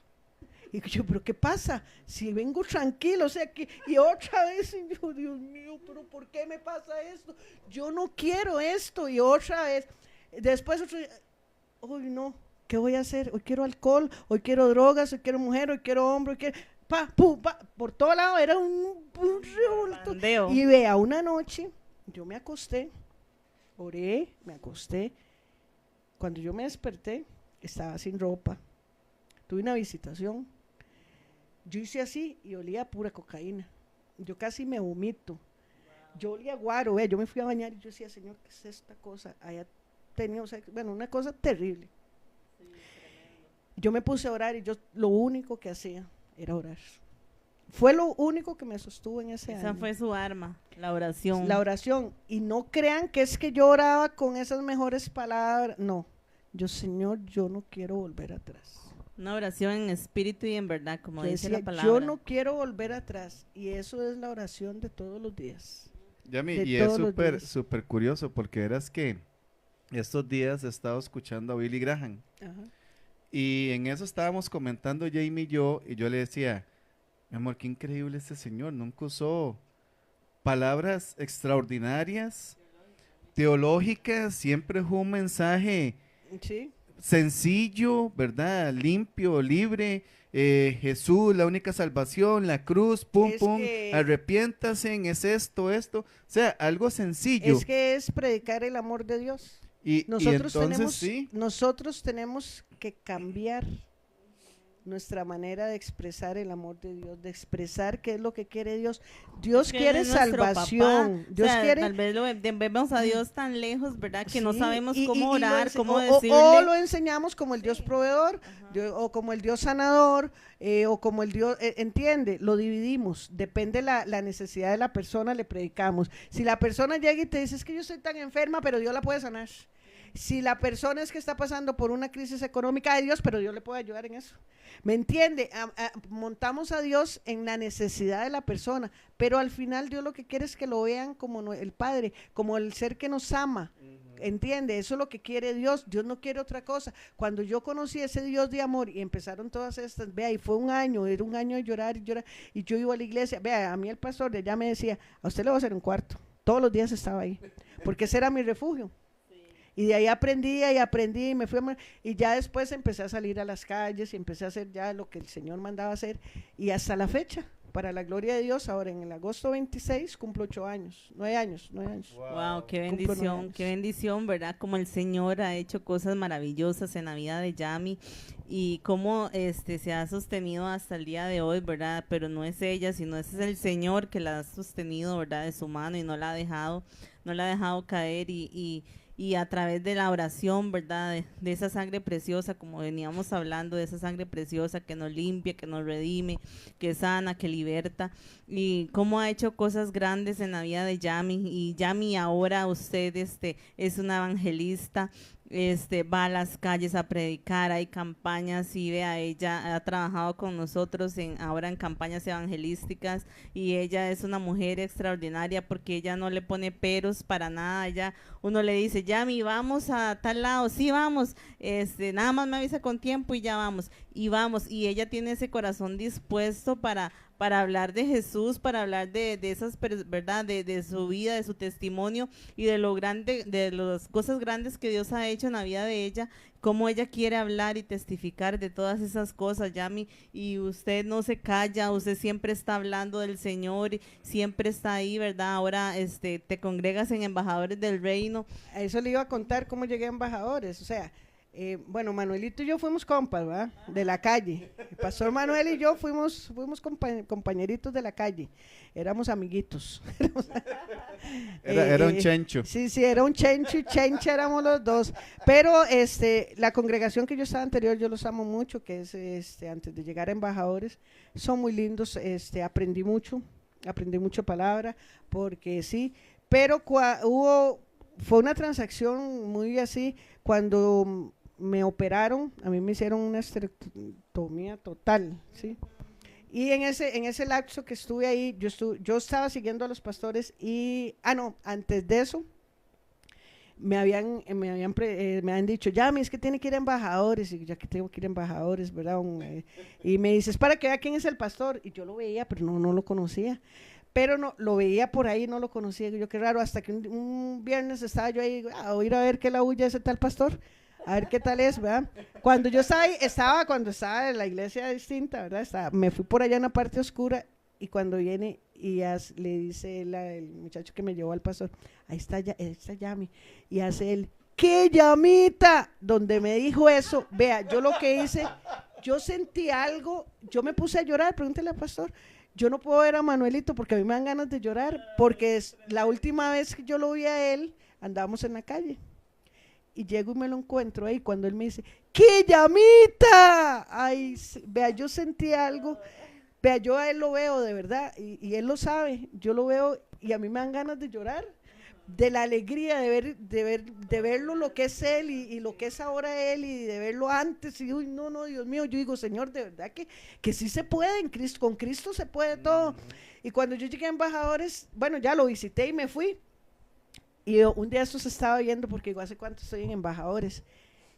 Y yo, pero ¿qué pasa? Si vengo tranquilo, o sea, y otra vez, y yo, Dios mío, pero ¿por qué me pasa esto? Yo no quiero esto, y otra vez. Después otro día, uy, no. ¿Qué voy a hacer? Hoy quiero alcohol, hoy quiero drogas, hoy quiero mujer, hoy quiero hombre, hoy quiero... por todo lado era un revolto. Y vea, una noche yo me acosté, oré, me acosté. Cuando yo me desperté, estaba sin ropa. Tuve una visitación. Yo hice así y olía a pura cocaína. Yo casi me vomito. Yo olía guaro, yo me fui a bañar y yo decía, Señor, ¿qué es esta cosa? Había tenido, bueno, una cosa terrible. Yo me puse a orar y yo lo único que hacía era orar. Fue lo único que me sostuvo en ese año. Esa fue su arma, la oración. La oración. Y no crean que es que yo oraba con esas mejores palabras. No. Yo, Señor, yo no quiero volver atrás. Una oración en espíritu y en verdad, como yo dice decía, la palabra. Yo no quiero volver atrás. Y eso es la oración de todos los días. Yami, y es súper curioso porque verás que estos días he estado escuchando a Billy Graham. Ajá. Y en eso estábamos comentando Jamie y yo le decía, mi amor, qué increíble este señor, nunca usó palabras extraordinarias, teológicas, siempre fue un mensaje sencillo, ¿verdad? Limpio, libre, Jesús, la única salvación, la cruz, arrepiéntase, es esto, o sea, algo sencillo. Es que es predicar el amor de Dios. Nosotros tenemos que cambiar nuestra manera de expresar el amor de Dios, de expresar qué es lo que quiere Dios. Dios quiere salvación. Dios quiere. Tal vez vemos a Dios tan lejos, ¿verdad? Que no sabemos cómo orar, cómo decirle. O lo enseñamos como el Dios proveedor, o como el Dios sanador, o como el Dios, entiende, lo dividimos, depende la necesidad de la persona, le predicamos. Si la persona llega y te dice, es que yo estoy tan enferma, pero Dios la puede sanar. Si la persona es que está pasando por una crisis económica de Dios, pero Dios le puede ayudar en eso. ¿Me entiende? Montamos a Dios en la necesidad de la persona, pero al final Dios lo que quiere es que lo vean como el Padre, como el ser que nos ama. ¿Entiende? Eso es lo que quiere Dios. Dios no quiere otra cosa. Cuando yo conocí a ese Dios de amor y empezaron todas estas, vea, y fue era un año de llorar y llorar, y yo iba a la iglesia, vea, a mí el pastor de allá me decía, a usted le voy a hacer un cuarto. Todos los días estaba ahí, porque ese era mi refugio. Y de ahí aprendí y me fui y ya después empecé a salir a las calles y empecé a hacer ya lo que el Señor mandaba hacer y hasta la fecha, para la gloria de Dios, ahora en el agosto 26 cumplo 9 años. Wow, qué bendición, ¿verdad? Como el Señor ha hecho cosas maravillosas en la vida de Yami y cómo se ha sostenido hasta el día de hoy, ¿verdad? Pero no es ella, sino ese es el Señor que la ha sostenido, ¿verdad? De su mano y no la ha dejado caer y a través de la oración, ¿verdad? De esa sangre preciosa, como veníamos hablando, de esa sangre preciosa que nos limpia, que nos redime, que sana, que liberta, y cómo ha hecho cosas grandes en la vida de Yami, y Yami ahora usted es una evangelista va a las calles a predicar, hay campañas y vea, ella ha trabajado con nosotros ahora en campañas evangelísticas y ella es una mujer extraordinaria porque ella no le pone peros para nada. Uno le dice, Yami, vamos a tal lado, sí vamos, nada más me avisa con tiempo y ya vamos, y ella tiene ese corazón dispuesto para hablar de Jesús, para hablar de esas, ¿verdad? De su vida, de su testimonio y de lo grande, de las cosas grandes que Dios ha hecho en la vida de ella, cómo ella quiere hablar y testificar de todas esas cosas, Yami, y usted no se calla, usted siempre está hablando del Señor, y siempre está ahí, ¿verdad? Ahora te congregas en Embajadores del Reino. A eso le iba a contar cómo llegué a Embajadores, o sea, bueno, Manuelito y yo fuimos compas, ¿verdad? De la calle. El pastor Manuel y yo fuimos compañeritos de la calle. Éramos amiguitos. Era un chencho. Sí, era un chencho y chencha éramos los dos. Pero la congregación que yo estaba anterior, yo los amo mucho, que es antes de llegar a Embajadores. Son muy lindos, aprendí mucho palabra, porque sí. Pero fue una transacción muy así, cuando me operaron, a mí me hicieron una esterectomía total, ¿sí? Y en ese lapso que estuve ahí, yo estaba siguiendo a los pastores y, antes de eso, me habían dicho, Yami, es que tiene que ir a Embajadores, y ya que tengo que ir a Embajadores, ¿verdad? Y me dices, para que vea quién es el pastor, y yo lo veía, pero no lo conocía. Pero no, lo veía por ahí, no lo conocía, yo qué raro, hasta que un viernes estaba yo ahí, a oír a ver qué la huya ese tal pastor, a ver qué tal es, ¿verdad? Cuando yo estaba ahí, cuando estaba en la iglesia distinta, ¿verdad? Me fui por allá en una parte oscura, y cuando viene y le dice el muchacho que me llevó al pastor, ahí está Yami, y hace él, ¡qué Yamita! Donde me dijo eso, vea, yo lo que hice, yo sentí algo, yo me puse a llorar, pregúntele al pastor. Yo no puedo ver a Manuelito porque a mí me dan ganas de llorar, porque la última vez que yo lo vi a él, andábamos en la calle, y llego y me lo encuentro ahí, cuando él me dice, ¡qué Llamita! Ay, vea, yo sentí algo, vea, yo a él lo veo de verdad, y él lo sabe, yo lo veo, y a mí me dan ganas de llorar, de la alegría de verlo lo que es él y lo que es ahora él, y de verlo antes, y uy, no, Dios mío, yo digo, Señor, de verdad que sí se puede en Cristo, con Cristo se puede todo. Y cuando yo llegué a Embajadores, bueno, ya lo visité y me fui, y un día esto se estaba viendo, porque digo, ¿hace cuánto estoy en Embajadores?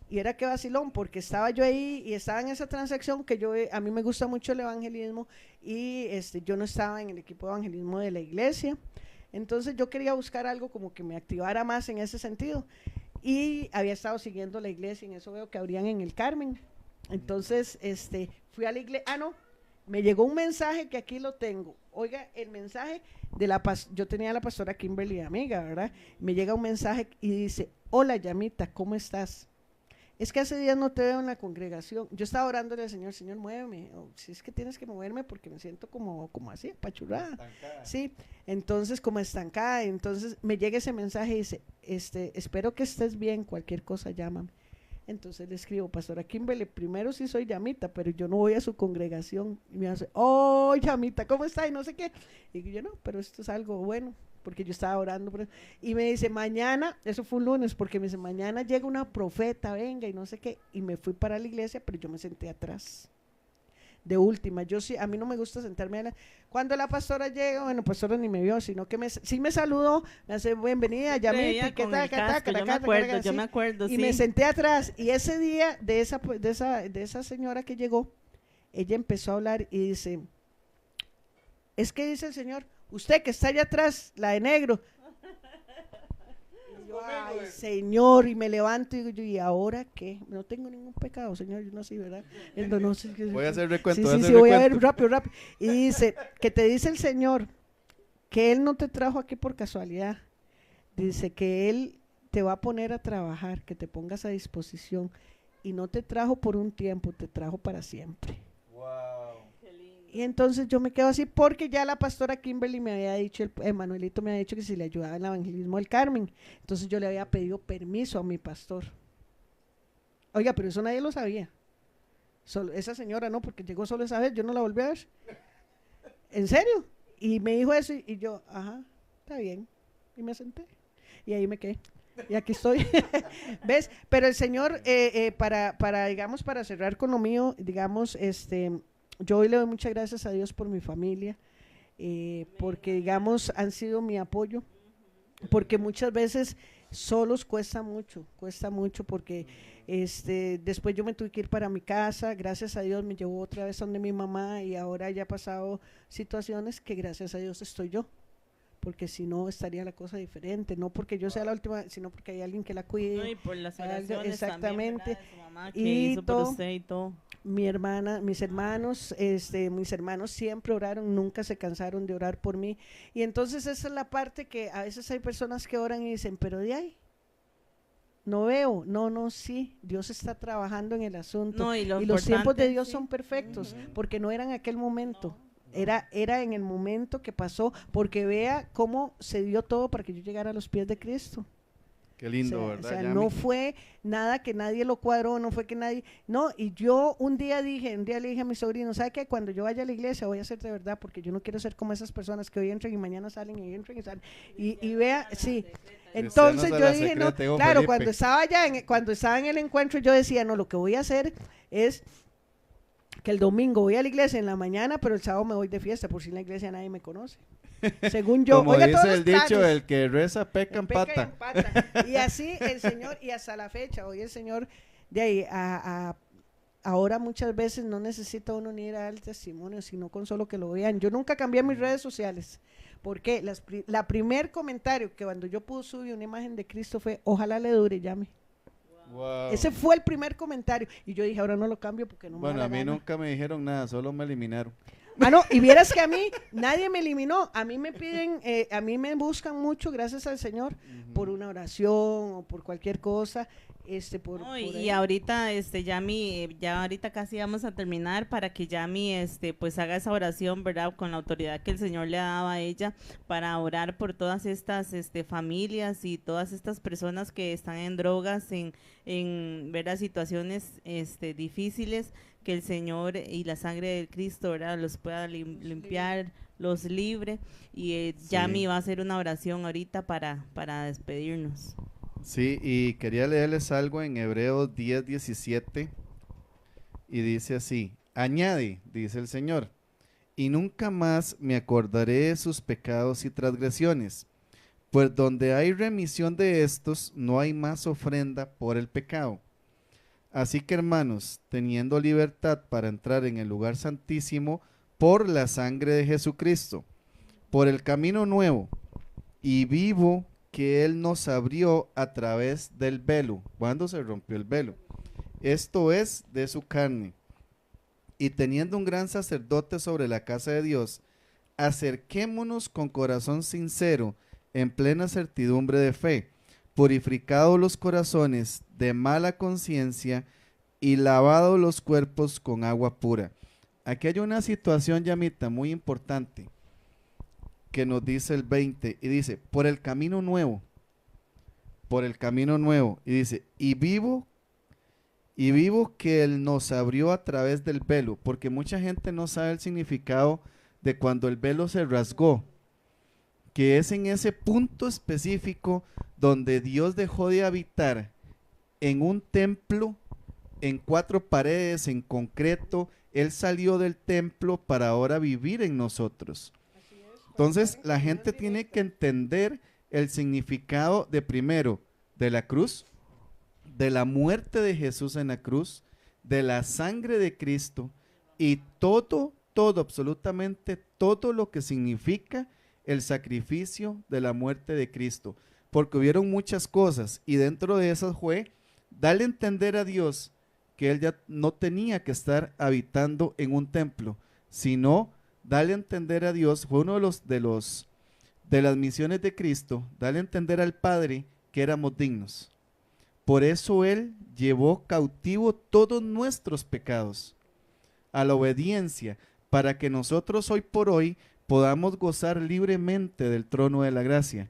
Y era que vacilón, porque estaba yo ahí y estaba en esa transacción que a mí me gusta mucho el evangelismo, y yo no estaba en el equipo de evangelismo de la iglesia. Entonces yo quería buscar algo como que me activara más en ese sentido, y había estado siguiendo la iglesia, y en eso veo que abrían en el Carmen. Entonces fui a la iglesia, me llegó un mensaje que aquí lo tengo, oiga, el mensaje yo tenía a la pastora Kimberly amiga, ¿verdad? Me llega un mensaje y dice, hola Yamita, ¿cómo estás? Es que hace días no te veo en la congregación. Yo estaba orándole al Señor, Señor, muéveme. Si es que tienes que moverme, porque me siento como así, apachurrada. Estancada. Sí, entonces como estancada. Entonces me llega ese mensaje y dice, espero que estés bien, cualquier cosa llámame. Entonces le escribo, pastora Kimberly, primero sí soy Yamita, pero yo no voy a su congregación. Y me hace, oh Yamita, ¿cómo está? Y no sé qué. Y yo, no, pero esto es algo bueno, porque yo estaba orando por eso. Y me dice, mañana, eso fue un lunes, porque me dice, mañana llega una profeta, venga, y no sé qué. Y me fui para la iglesia, pero yo me senté atrás, de última. Yo sí, a mí no me gusta sentarme cuando la pastora llega, bueno, pastora ni me vio, sino que sí me saludó, me hace bienvenida, Yamita, ¿qué tal? Yo me acuerdo, y me senté atrás, y ese día de esa señora que llegó, ella empezó a hablar y dice, es que dice el Señor, usted que está allá atrás, la de negro. Y yo, ay, Señor, y me levanto y digo, ¿y ahora qué? No tengo ningún pecado, Señor, yo no sé, ¿verdad? No sé, voy a hacer recuento. Sí, voy a ver rápido. Y dice, que te dice el Señor, que Él no te trajo aquí por casualidad. Dice que Él te va a poner a trabajar, que te pongas a disposición, y no te trajo por un tiempo, te trajo para siempre. Y entonces yo me quedo así, porque ya la pastora Kimberly me había dicho, el Manuelito me había dicho que si le ayudaba en el evangelismo del Carmen. Entonces yo le había pedido permiso a mi pastor. Oiga, pero eso nadie lo sabía. Esa señora no, porque llegó solo esa vez, yo no la volví a ver. ¿En serio? Y me dijo eso y yo, ajá, está bien. Y me senté. Y ahí me quedé. Y aquí estoy. ¿Ves? Pero el Señor, digamos, para cerrar con lo mío, digamos, yo hoy le doy muchas gracias a Dios por mi familia, porque, digamos, han sido mi apoyo, porque muchas veces solos cuesta mucho porque después yo me tuve que ir para mi casa, gracias a Dios me llevó otra vez donde mi mamá y ahora ya ha pasado situaciones que gracias a Dios estoy yo, porque si no estaría la cosa diferente, no porque yo sea la última, sino porque hay alguien que la cuide. No, y por las Algo, oraciones exactamente, también, ¿verdad? De su mamá que y hizo por usted y todo. mi hermana, mis hermanos siempre oraron, nunca se cansaron de orar por mí. Y entonces esa es la parte que a veces hay personas que oran y dicen, pero de ahí, no veo, no, sí, Dios está trabajando en el asunto. No, y los tiempos de Dios sí, son perfectos, porque no era en aquel momento. Era en el momento que pasó, porque vea cómo se dio todo para que yo llegara a los pies de Cristo. Qué lindo, O ¿verdad? sea, Yami? no fue nada que nadie lo cuadró, no fue que nadie, no, y yo un día le dije a mi sobrino, ¿sabe qué? Cuando yo vaya a la iglesia voy a hacer de verdad, porque yo no quiero ser como esas personas que hoy entran y mañana salen y entran y salen, y vea, sí, entonces yo dije, no, claro, cuando estaba en el encuentro yo decía, no, lo que voy a hacer es que el domingo voy a la iglesia en la mañana, pero el sábado me voy de fiesta, por si en la iglesia nadie me conoce. Según yo, como oiga, dice el dicho, el que reza peca empata. Y así el Señor, y hasta la fecha, hoy el Señor, de ahí, ahora muchas veces no necesita uno ni ir a dar el testimonio, sino con solo que lo vean. Yo nunca cambié mis redes sociales, porque la primer comentario que cuando yo pude subir una imagen de Cristo fue, ojalá le dure, llame. Wow. Ese fue el primer comentario, y yo dije, ahora no lo cambio porque no me Bueno, da a mí gana. nunca me dijeron nada, solo me eliminaron. Ah, no, y vieras que a mí nadie me eliminó, a mí me piden, a mí me buscan mucho, gracias al Señor, por una oración o por cualquier cosa, No, y ahorita, Yami, ya ahorita casi vamos a terminar para que Yami, pues haga esa oración, ¿verdad? Con la autoridad que el Señor le ha dado a ella para orar por todas estas, familias y todas estas personas que están en drogas, en ¿verdad? Situaciones, difíciles, que el Señor y la sangre de Cristo, ¿verdad? Los pueda limpiar, los libre, y Yami va a hacer una oración ahorita para despedirnos. Sí, y quería leerles algo en Hebreos 10:17 y dice así: añade, dice el Señor, y nunca más me acordaré de sus pecados y transgresiones, pues donde hay remisión de estos, no hay más ofrenda por el pecado. Así que, hermanos, teniendo libertad para entrar en el lugar santísimo por la sangre de Jesucristo, por el camino nuevo y vivo que Él nos abrió a través del velo. ¿Cuándo se rompió el velo? Esto es de su carne. Y teniendo un gran sacerdote sobre la casa de Dios, acerquémonos con corazón sincero, en plena certidumbre de fe, purificados los corazones de mala conciencia y lavados los cuerpos con agua pura. Aquí hay una situación, Yamita, muy importante, que nos dice el 20, y dice, por el camino nuevo, y dice, y vivo que Él nos abrió a través del velo, porque mucha gente no sabe el significado de cuando el velo se rasgó, que es en ese punto específico donde Dios dejó de habitar en un templo, en 4 paredes, en concreto. Él salió del templo para ahora vivir en nosotros. Entonces la gente tiene que entender el significado de, primero, de la cruz, de la muerte de Jesús en la cruz, de la sangre de Cristo y todo, absolutamente todo lo que significa el sacrificio de la muerte de Cristo, porque hubieron muchas cosas y dentro de esas fue darle a entender a Dios que Él ya no tenía que estar habitando en un templo, sino darle a entender a Dios, fue uno de las misiones de Cristo, darle a entender al Padre que éramos dignos. Por eso Él llevó cautivo todos nuestros pecados a la obediencia, para que nosotros hoy por hoy podamos gozar libremente del trono de la gracia.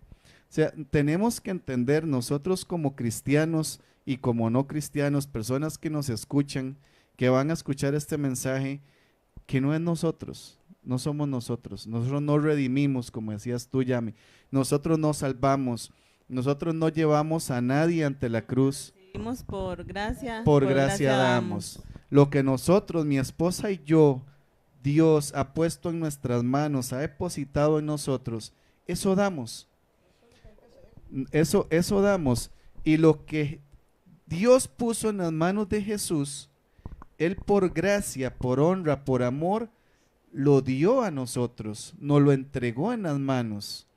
O sea, tenemos que entender nosotros como cristianos y como no cristianos, personas que nos escuchan, que van a escuchar este mensaje, que no es nosotros, no somos nosotros no redimimos, como decías tú, Yami, nosotros no salvamos, Nosotros no llevamos a nadie ante la cruz. Recibimos por gracia. Por gracia damos. Lo que nosotros, mi esposa y yo, Dios ha puesto en nuestras manos, ha depositado en nosotros, eso damos. Eso damos. Y lo que Dios puso en las manos de Jesús, Él por gracia, por honra, por amor, lo dio a nosotros, nos lo entregó en las manos.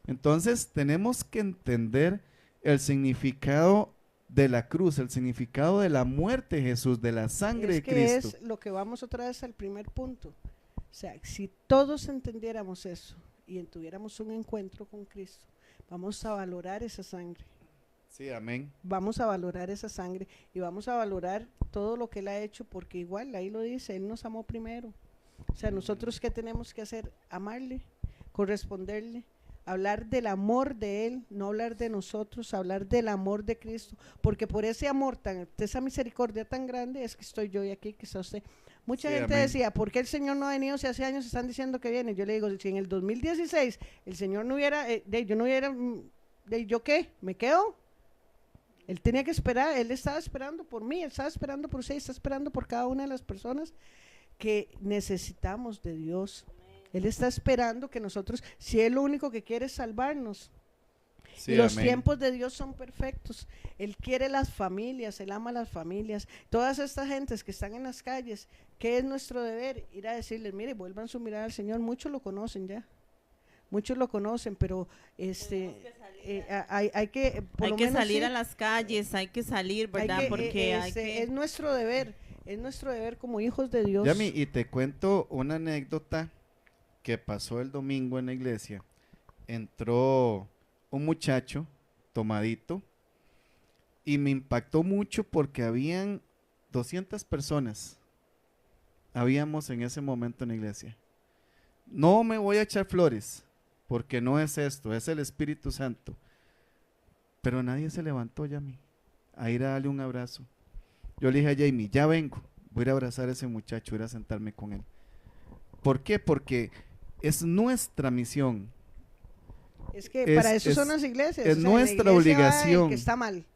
Entonces tenemos que entender el significado de la cruz, el significado de la muerte de Jesús, de la sangre de Cristo. Es lo que vamos otra vez al primer punto. O sea, si todos entendiéramos eso y tuviéramos un encuentro con Cristo, vamos a valorar esa sangre. Sí, amén. Vamos a valorar esa sangre y vamos a valorar todo lo que Él ha hecho, porque igual, ahí lo dice, Él nos amó primero. O sea, nosotros ¿qué tenemos que hacer? Amarle, corresponderle, hablar del amor de Él, no hablar de nosotros, hablar del amor de Cristo, porque por ese amor, esa misericordia tan grande es que estoy yo y aquí, que está usted. Mucha gente decía, ¿por qué el Señor no ha venido si hace años están diciendo que viene? Yo le digo, si en el 2016 el Señor no hubiera, ¿yo qué? ¿Me quedo? Él tenía que esperar, Él estaba esperando por mí, Él estaba esperando por usted, está esperando por cada una de las personas que necesitamos de Dios. Él está esperando que nosotros, si Él lo único que quiere es salvarnos. Sí, y los amén. tiempos de Dios son perfectos. Él quiere las familias, Él ama las familias. Todas estas gentes que están en las calles, ¿qué es nuestro deber? Ir a decirles, mire, vuelvan su mirada al Señor. Muchos lo conocen ya. Muchos lo conocen, pero hay que salir a las calles, hay que salir, ¿verdad? Porque es nuestro deber como hijos de Dios. Yami, y te cuento una anécdota que pasó el domingo en la iglesia. Entró un muchacho tomadito y me impactó mucho porque habían 200 personas. Habíamos en ese momento en la iglesia. No me voy a echar flores, porque no es esto, es el Espíritu Santo. Pero nadie se levantó, Yami, a ir a darle un abrazo. Yo le dije a Jamie, ya vengo, voy a ir a abrazar a ese muchacho, voy a ir a sentarme con él. ¿Por qué? Porque es nuestra misión. Es que para eso son las iglesias. Es nuestra obligación. El que está mal.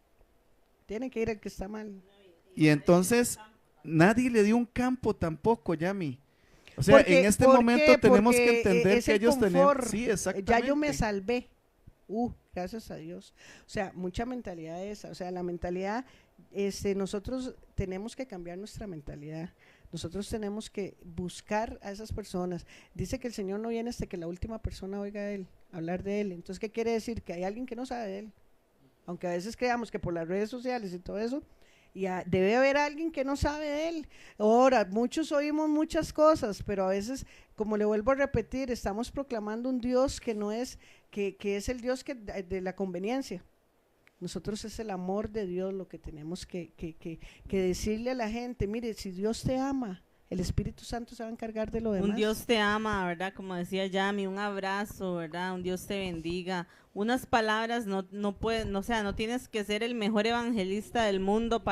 Tiene que ir el que está mal. Y entonces, nadie le dio un campo tampoco, Yami. O sea, en este momento tenemos que entender que ellos tienen. Sí, exactamente. Ya yo me salvé. Gracias a Dios. O sea, mucha mentalidad esa. O sea, la mentalidad, nosotros tenemos que cambiar nuestra mentalidad. Nosotros tenemos que buscar a esas personas. Dice que el Señor no viene hasta que la última persona oiga a Él, hablar de Él. Entonces, ¿qué quiere decir? Que hay alguien que no sabe de Él. Aunque a veces creamos que por las redes sociales y todo eso, debe haber alguien que no sabe de Él. Ahora, muchos oímos muchas cosas, pero a veces, como le vuelvo a repetir, estamos proclamando un Dios que no es, que es el Dios de la conveniencia. Nosotros es el amor de Dios lo que tenemos que decirle a la gente. Mire, si Dios te ama, el Espíritu Santo se va a encargar de lo demás. Un Dios te ama, ¿verdad? Como decía Yami, un abrazo, ¿verdad? Un Dios te bendiga. Unas palabras no pueden, o sea, no tienes que ser el mejor evangelista del mundo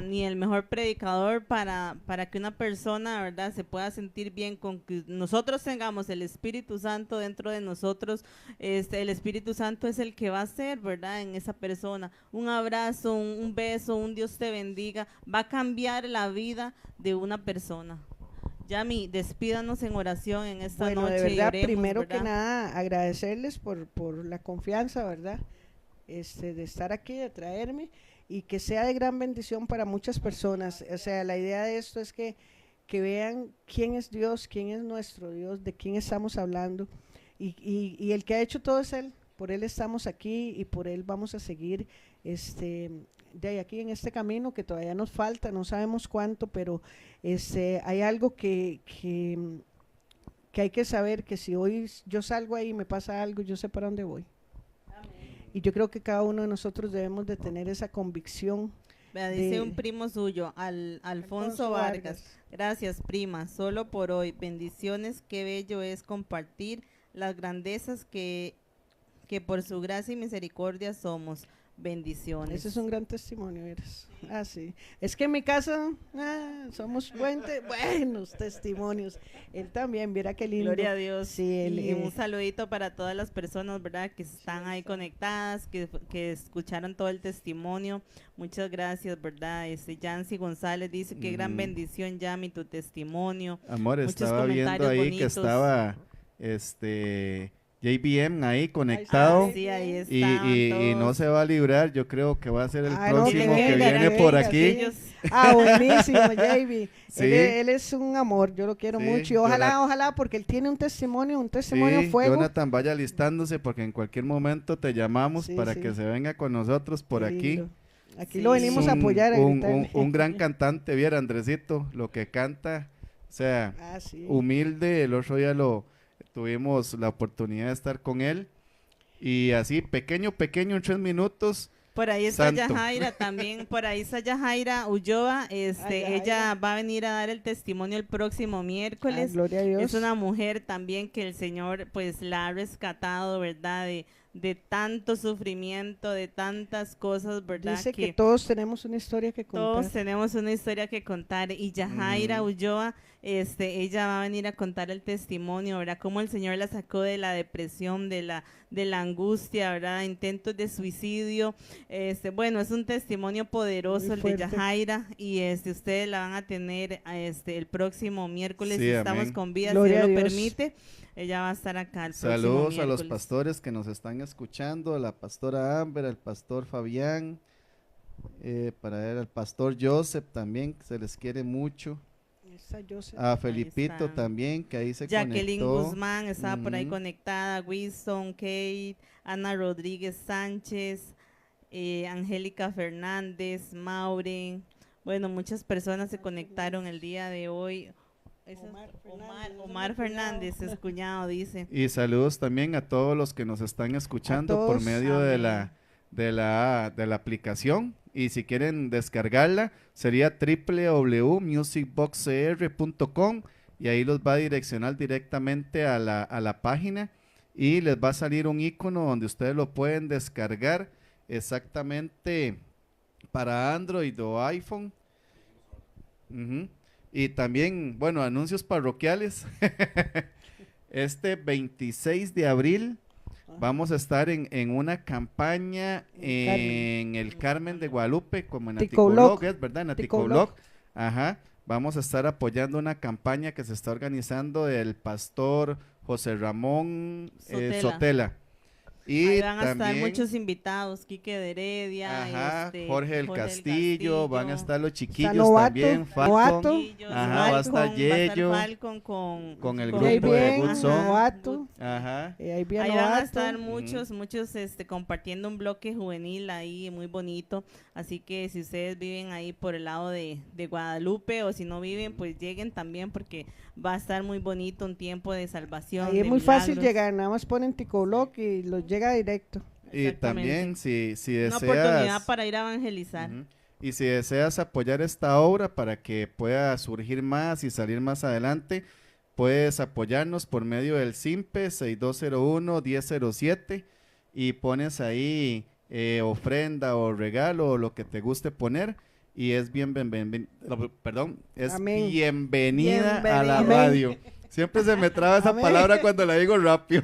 ni el mejor predicador para que una persona, ¿verdad?, se pueda sentir bien con que nosotros tengamos el Espíritu Santo dentro de nosotros. El Espíritu Santo es el que va a ser, ¿verdad?, en esa persona. Un abrazo, un beso, un Dios te bendiga, va a cambiar la vida de una persona. Yami, despídanos en oración en esta noche. De verdad, oremos, primero ¿verdad? que nada, agradecerles por la confianza, ¿verdad? De estar aquí, de traerme, y que sea de gran bendición para muchas personas. O sea, la idea de esto es que vean quién es Dios, quién es nuestro Dios, de quién estamos hablando, y el que ha hecho todo es Él. Por Él estamos aquí y por Él vamos a seguir de aquí en este camino que todavía nos falta, no sabemos cuánto, pero hay algo que hay que saber, que si hoy yo salgo ahí y me pasa algo, yo sé para dónde voy. Amén. Y yo creo que cada uno de nosotros debemos de tener esa convicción. Dice un primo suyo, Alfonso Vargas. Gracias, prima, solo por hoy. Bendiciones, qué bello es compartir las grandezas que por su gracia y misericordia somos. bendiciones. Ese es un gran testimonio, eres. Ah, sí. Es que en mi casa somos buenos testimonios. Él también, mira qué lindo. Gloria a Dios. Sí, él, y un saludito para todas las personas, ¿verdad? Que están ahí conectadas, que escucharon todo el testimonio. Muchas gracias, ¿verdad? Yancy González dice, qué gran bendición, Yami, tu testimonio. Amor, Muchos estaba viendo comentarios ahí bonitos. que estaba JBM ahí conectado. Sí, ahí y están no todos. se va a librar, yo creo que va a ser el No, próximo que venga, viene que por venga, aquí. sí. Buenísimo, JB. Sí. Él es un amor, yo lo quiero Sí, mucho y ojalá, porque él tiene un testimonio Sí, fuego. Jonathan, vaya listándose porque en cualquier momento te llamamos Sí, para sí. que se venga con nosotros por Qué aquí. lindo. Aquí Sí. lo venimos a apoyar. a gritarle. Un gran cantante, viera Andresito, lo que canta, o sea, Sí. humilde. El otro día tuvimos la oportunidad de estar con él y así, pequeño, en 3 minutos. Por ahí está Santo. Yajaira también, por ahí está Yajaira Ulloa, Yajaira. ella va a venir a dar el testimonio el próximo miércoles. Gloria a Dios. Es una mujer también que el Señor pues la ha rescatado, ¿verdad? De tanto sufrimiento, de tantas cosas, ¿verdad? Dice que todos tenemos una historia que contar. Todos tenemos una historia que contar y Yajaira Ulloa, ella va a venir a contar el testimonio, ¿verdad? Cómo el Señor la sacó de la depresión, de la angustia, ¿verdad? Intentos de suicidio. Bueno, es un testimonio poderoso Muy el de fuerte. Yajaira y ustedes la van a tener el próximo miércoles, Sí, si estamos amén. con vida, Gloria si a Dios lo Dios. permite. Ella va a estar acá el próximo Saludos a los miércoles. pastores que nos están escuchando, a la pastora Amber, al pastor Fabián, para él, al pastor Joseph también, que se les quiere mucho. Está Joseph. A Felipito está. también, que ahí se Jacqueline conectó. Guzmán estaba por ahí Ujú. conectada, Wilson, Kate, Ana Rodríguez Sánchez, Angélica Fernández, Maureen. Bueno, muchas personas se conectaron el día de hoy. Omar Fernández, es cuñado, dice. Y saludos también a todos los que nos están escuchando por todos. medio de la aplicación. Y si quieren descargarla, sería www.musicboxcr.com y ahí los va a direccionar directamente a la página y les va a salir un icono donde ustedes lo pueden descargar exactamente para Android o iPhone. Ujú. Y también, bueno, anuncios parroquiales. Este 26 de abril vamos a estar en una campaña en el Carmen de Guadalupe, como en Ticoloc. Aticolog, ¿es verdad? En Ticoloc. Aticolog. Ajá. Vamos a estar apoyando una campaña que se está organizando del pastor José Ramón Sotela. Y Ahí van a estar también, muchos invitados, Quique de Heredia, ajá, Jorge del Castillo, van a estar los Está chiquillos Novato, también, Novato. Falcon, Chiquillos, ajá, va a estar Yello, Falcon con el Y ahí grupo de viene Good Song. Novato. ajá, Ahí viene Ahí van a Novato. estar muchos compartiendo un bloque juvenil ahí muy bonito, así que si ustedes viven ahí por el lado de Guadalupe o si no viven, pues lleguen también porque va a estar muy bonito, un tiempo de salvación. Ahí es de muy fácil milagros. llegar, nada más ponen Ticoloc y los llega directo. y Exactamente. también si Una oportunidad deseas, para ir a evangelizar. ujú, y si deseas apoyar esta obra para que pueda surgir más y salir más adelante, puedes apoyarnos por medio del SIMPE 6201-1007 y pones ahí ofrenda o regalo o lo que te guste poner y es Amén. bienvenida a la Bienvenida. radio. Siempre se me traba esa Amén. palabra cuando la digo rápido.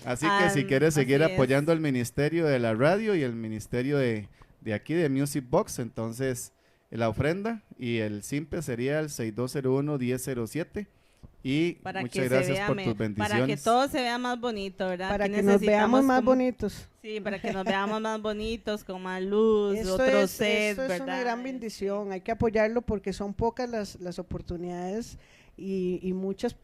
Así que si quieres seguir así es. apoyando el ministerio de la radio y el ministerio de aquí de Music Box, entonces la ofrenda y el simple sería el 6201-1007 y Para muchas que se gracias vea por tus bendiciones. para que todo se vea más bonito, ¿verdad? Para Aquí que nos veamos necesitamos más como- bonitos. Sí, para que nos veamos más bonitos, con más luz, Esto otro es, set, esto es ¿verdad? una gran bendición, hay que apoyarlo porque son pocas las oportunidades y muchos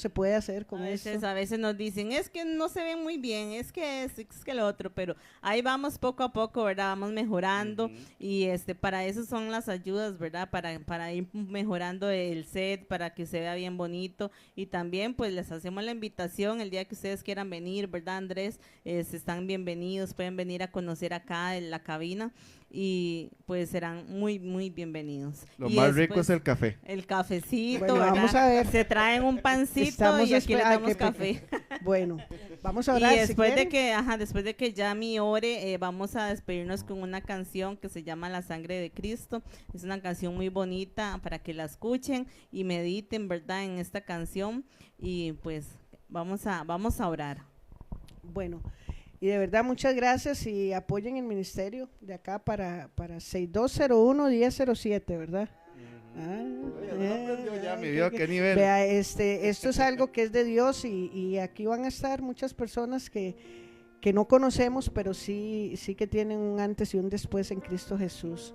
se puede hacer con esto. A veces nos dicen, es que no se ven muy bien, es que lo otro, pero ahí vamos poco a poco, ¿verdad? Vamos mejorando y para eso son las ayudas, ¿verdad? Para ir mejorando el set, para que se vea bien bonito y también pues les hacemos la invitación el día que ustedes quieran venir, ¿verdad, Andrés? Están bienvenidos, pueden venir a conocer acá en la cabina y pues serán muy, muy bienvenidos. Lo Y más rico después, es el café. el cafecito, Bueno, ¿verdad? vamos a ver. Se traen un pancito Estamos y aquí les esper- damos que- café. Bueno, Vamos a orar. Y después si de después de que Yami ore, vamos a despedirnos con una canción que se llama La Sangre de Cristo. Es una canción muy bonita para que la escuchen y mediten, ¿verdad?, en esta canción. Y pues vamos a orar. Bueno, y de verdad muchas gracias y apoyen el ministerio de acá para 6201-1007, ¿verdad? ¿Qué nivel? Vea, esto es algo que es de Dios y aquí van a estar muchas personas que no conocemos, pero sí que tienen un antes y un después en Cristo Jesús.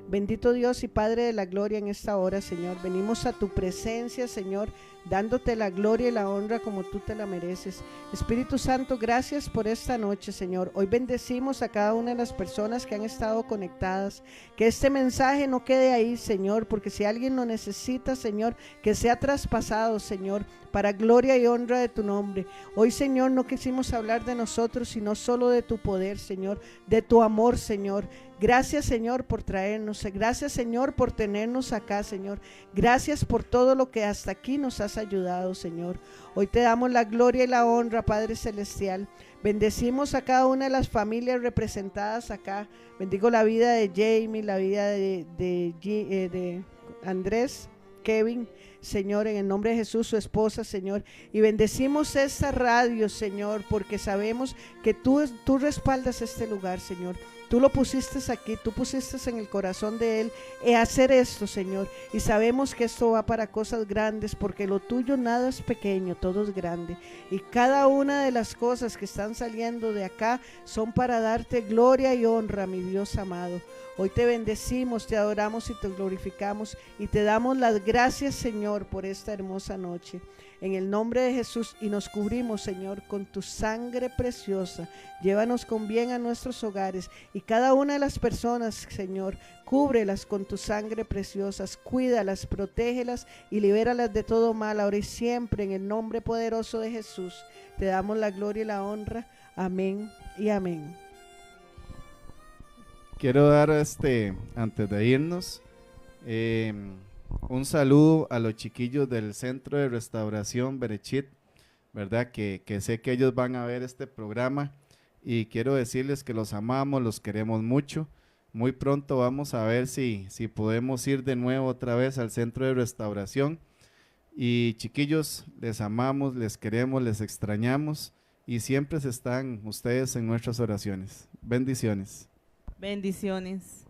Bendito Dios y Padre de la gloria, en esta hora, Señor, venimos a tu presencia, Señor, dándote la gloria y la honra como tú te la mereces. Espíritu Santo, gracias por esta noche, Señor. Hoy bendecimos a cada una de las personas que han estado conectadas. Que este mensaje no quede ahí, Señor, porque si alguien lo necesita, Señor, que sea traspasado, Señor, para gloria y honra de tu nombre. Hoy, Señor, no quisimos hablar de nosotros, sino solo de tu poder, Señor, de tu amor, Señor. Gracias, Señor, por traernos. Gracias, Señor, por tenernos acá, Señor. Gracias por todo lo que hasta aquí nos has ayudado, Señor. Hoy te damos la gloria y la honra, Padre Celestial. Bendecimos a cada una de las familias representadas acá. Bendigo la vida de Jamie, la vida de Andrés, Kevin, Señor, en el nombre de Jesús, su esposa, Señor, y bendecimos esta radio, Señor, porque sabemos que tú respaldas este lugar, Señor. Tú lo pusiste aquí, tú pusiste en el corazón de él hacer esto, Señor, y sabemos que esto va para cosas grandes, porque lo tuyo nada es pequeño, todo es grande, y cada una de las cosas que están saliendo de acá son para darte gloria y honra, mi Dios amado. Hoy te bendecimos, te adoramos y te glorificamos y te damos las gracias, Señor, por esta hermosa noche. En el nombre de Jesús, y nos cubrimos, Señor, con tu sangre preciosa. Llévanos con bien a nuestros hogares y cada una de las personas, Señor, cúbrelas con tu sangre preciosa, cuídalas, protégelas y libéralas de todo mal, ahora y siempre, en el nombre poderoso de Jesús. Te damos la gloria y la honra. Amén y amén. Quiero dar antes de irnos, un saludo a los chiquillos del Centro de Restauración Berechit, ¿verdad? Que sé que ellos van a ver este programa y quiero decirles que los amamos, los queremos mucho. Muy pronto vamos a ver si podemos ir de nuevo otra vez al Centro de Restauración. Y chiquillos, les amamos, les queremos, les extrañamos y siempre están ustedes en nuestras oraciones. Bendiciones. Bendiciones.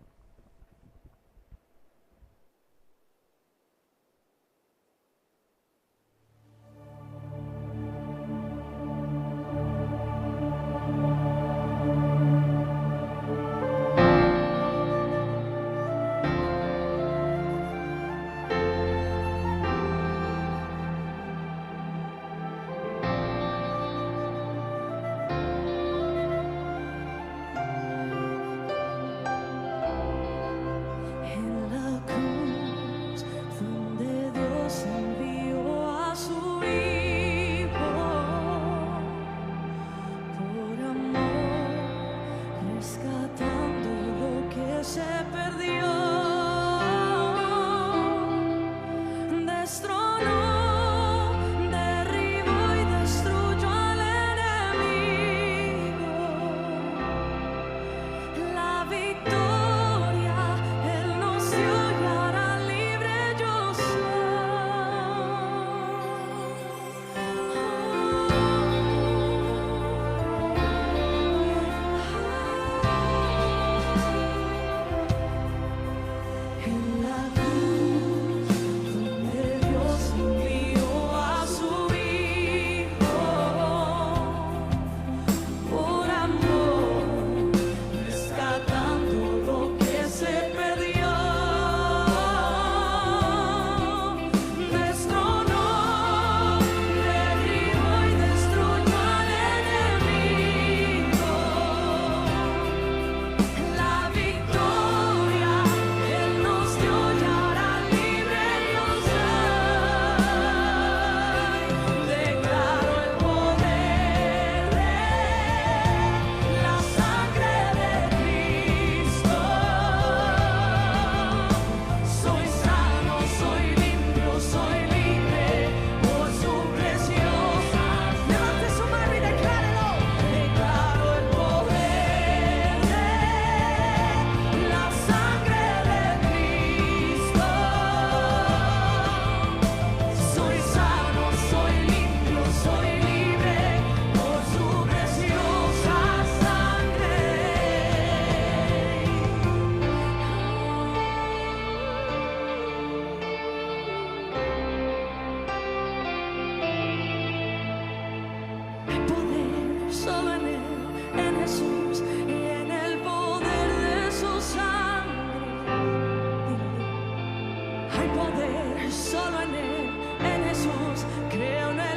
Hay poder solo en Él, en Jesús, creo en Él.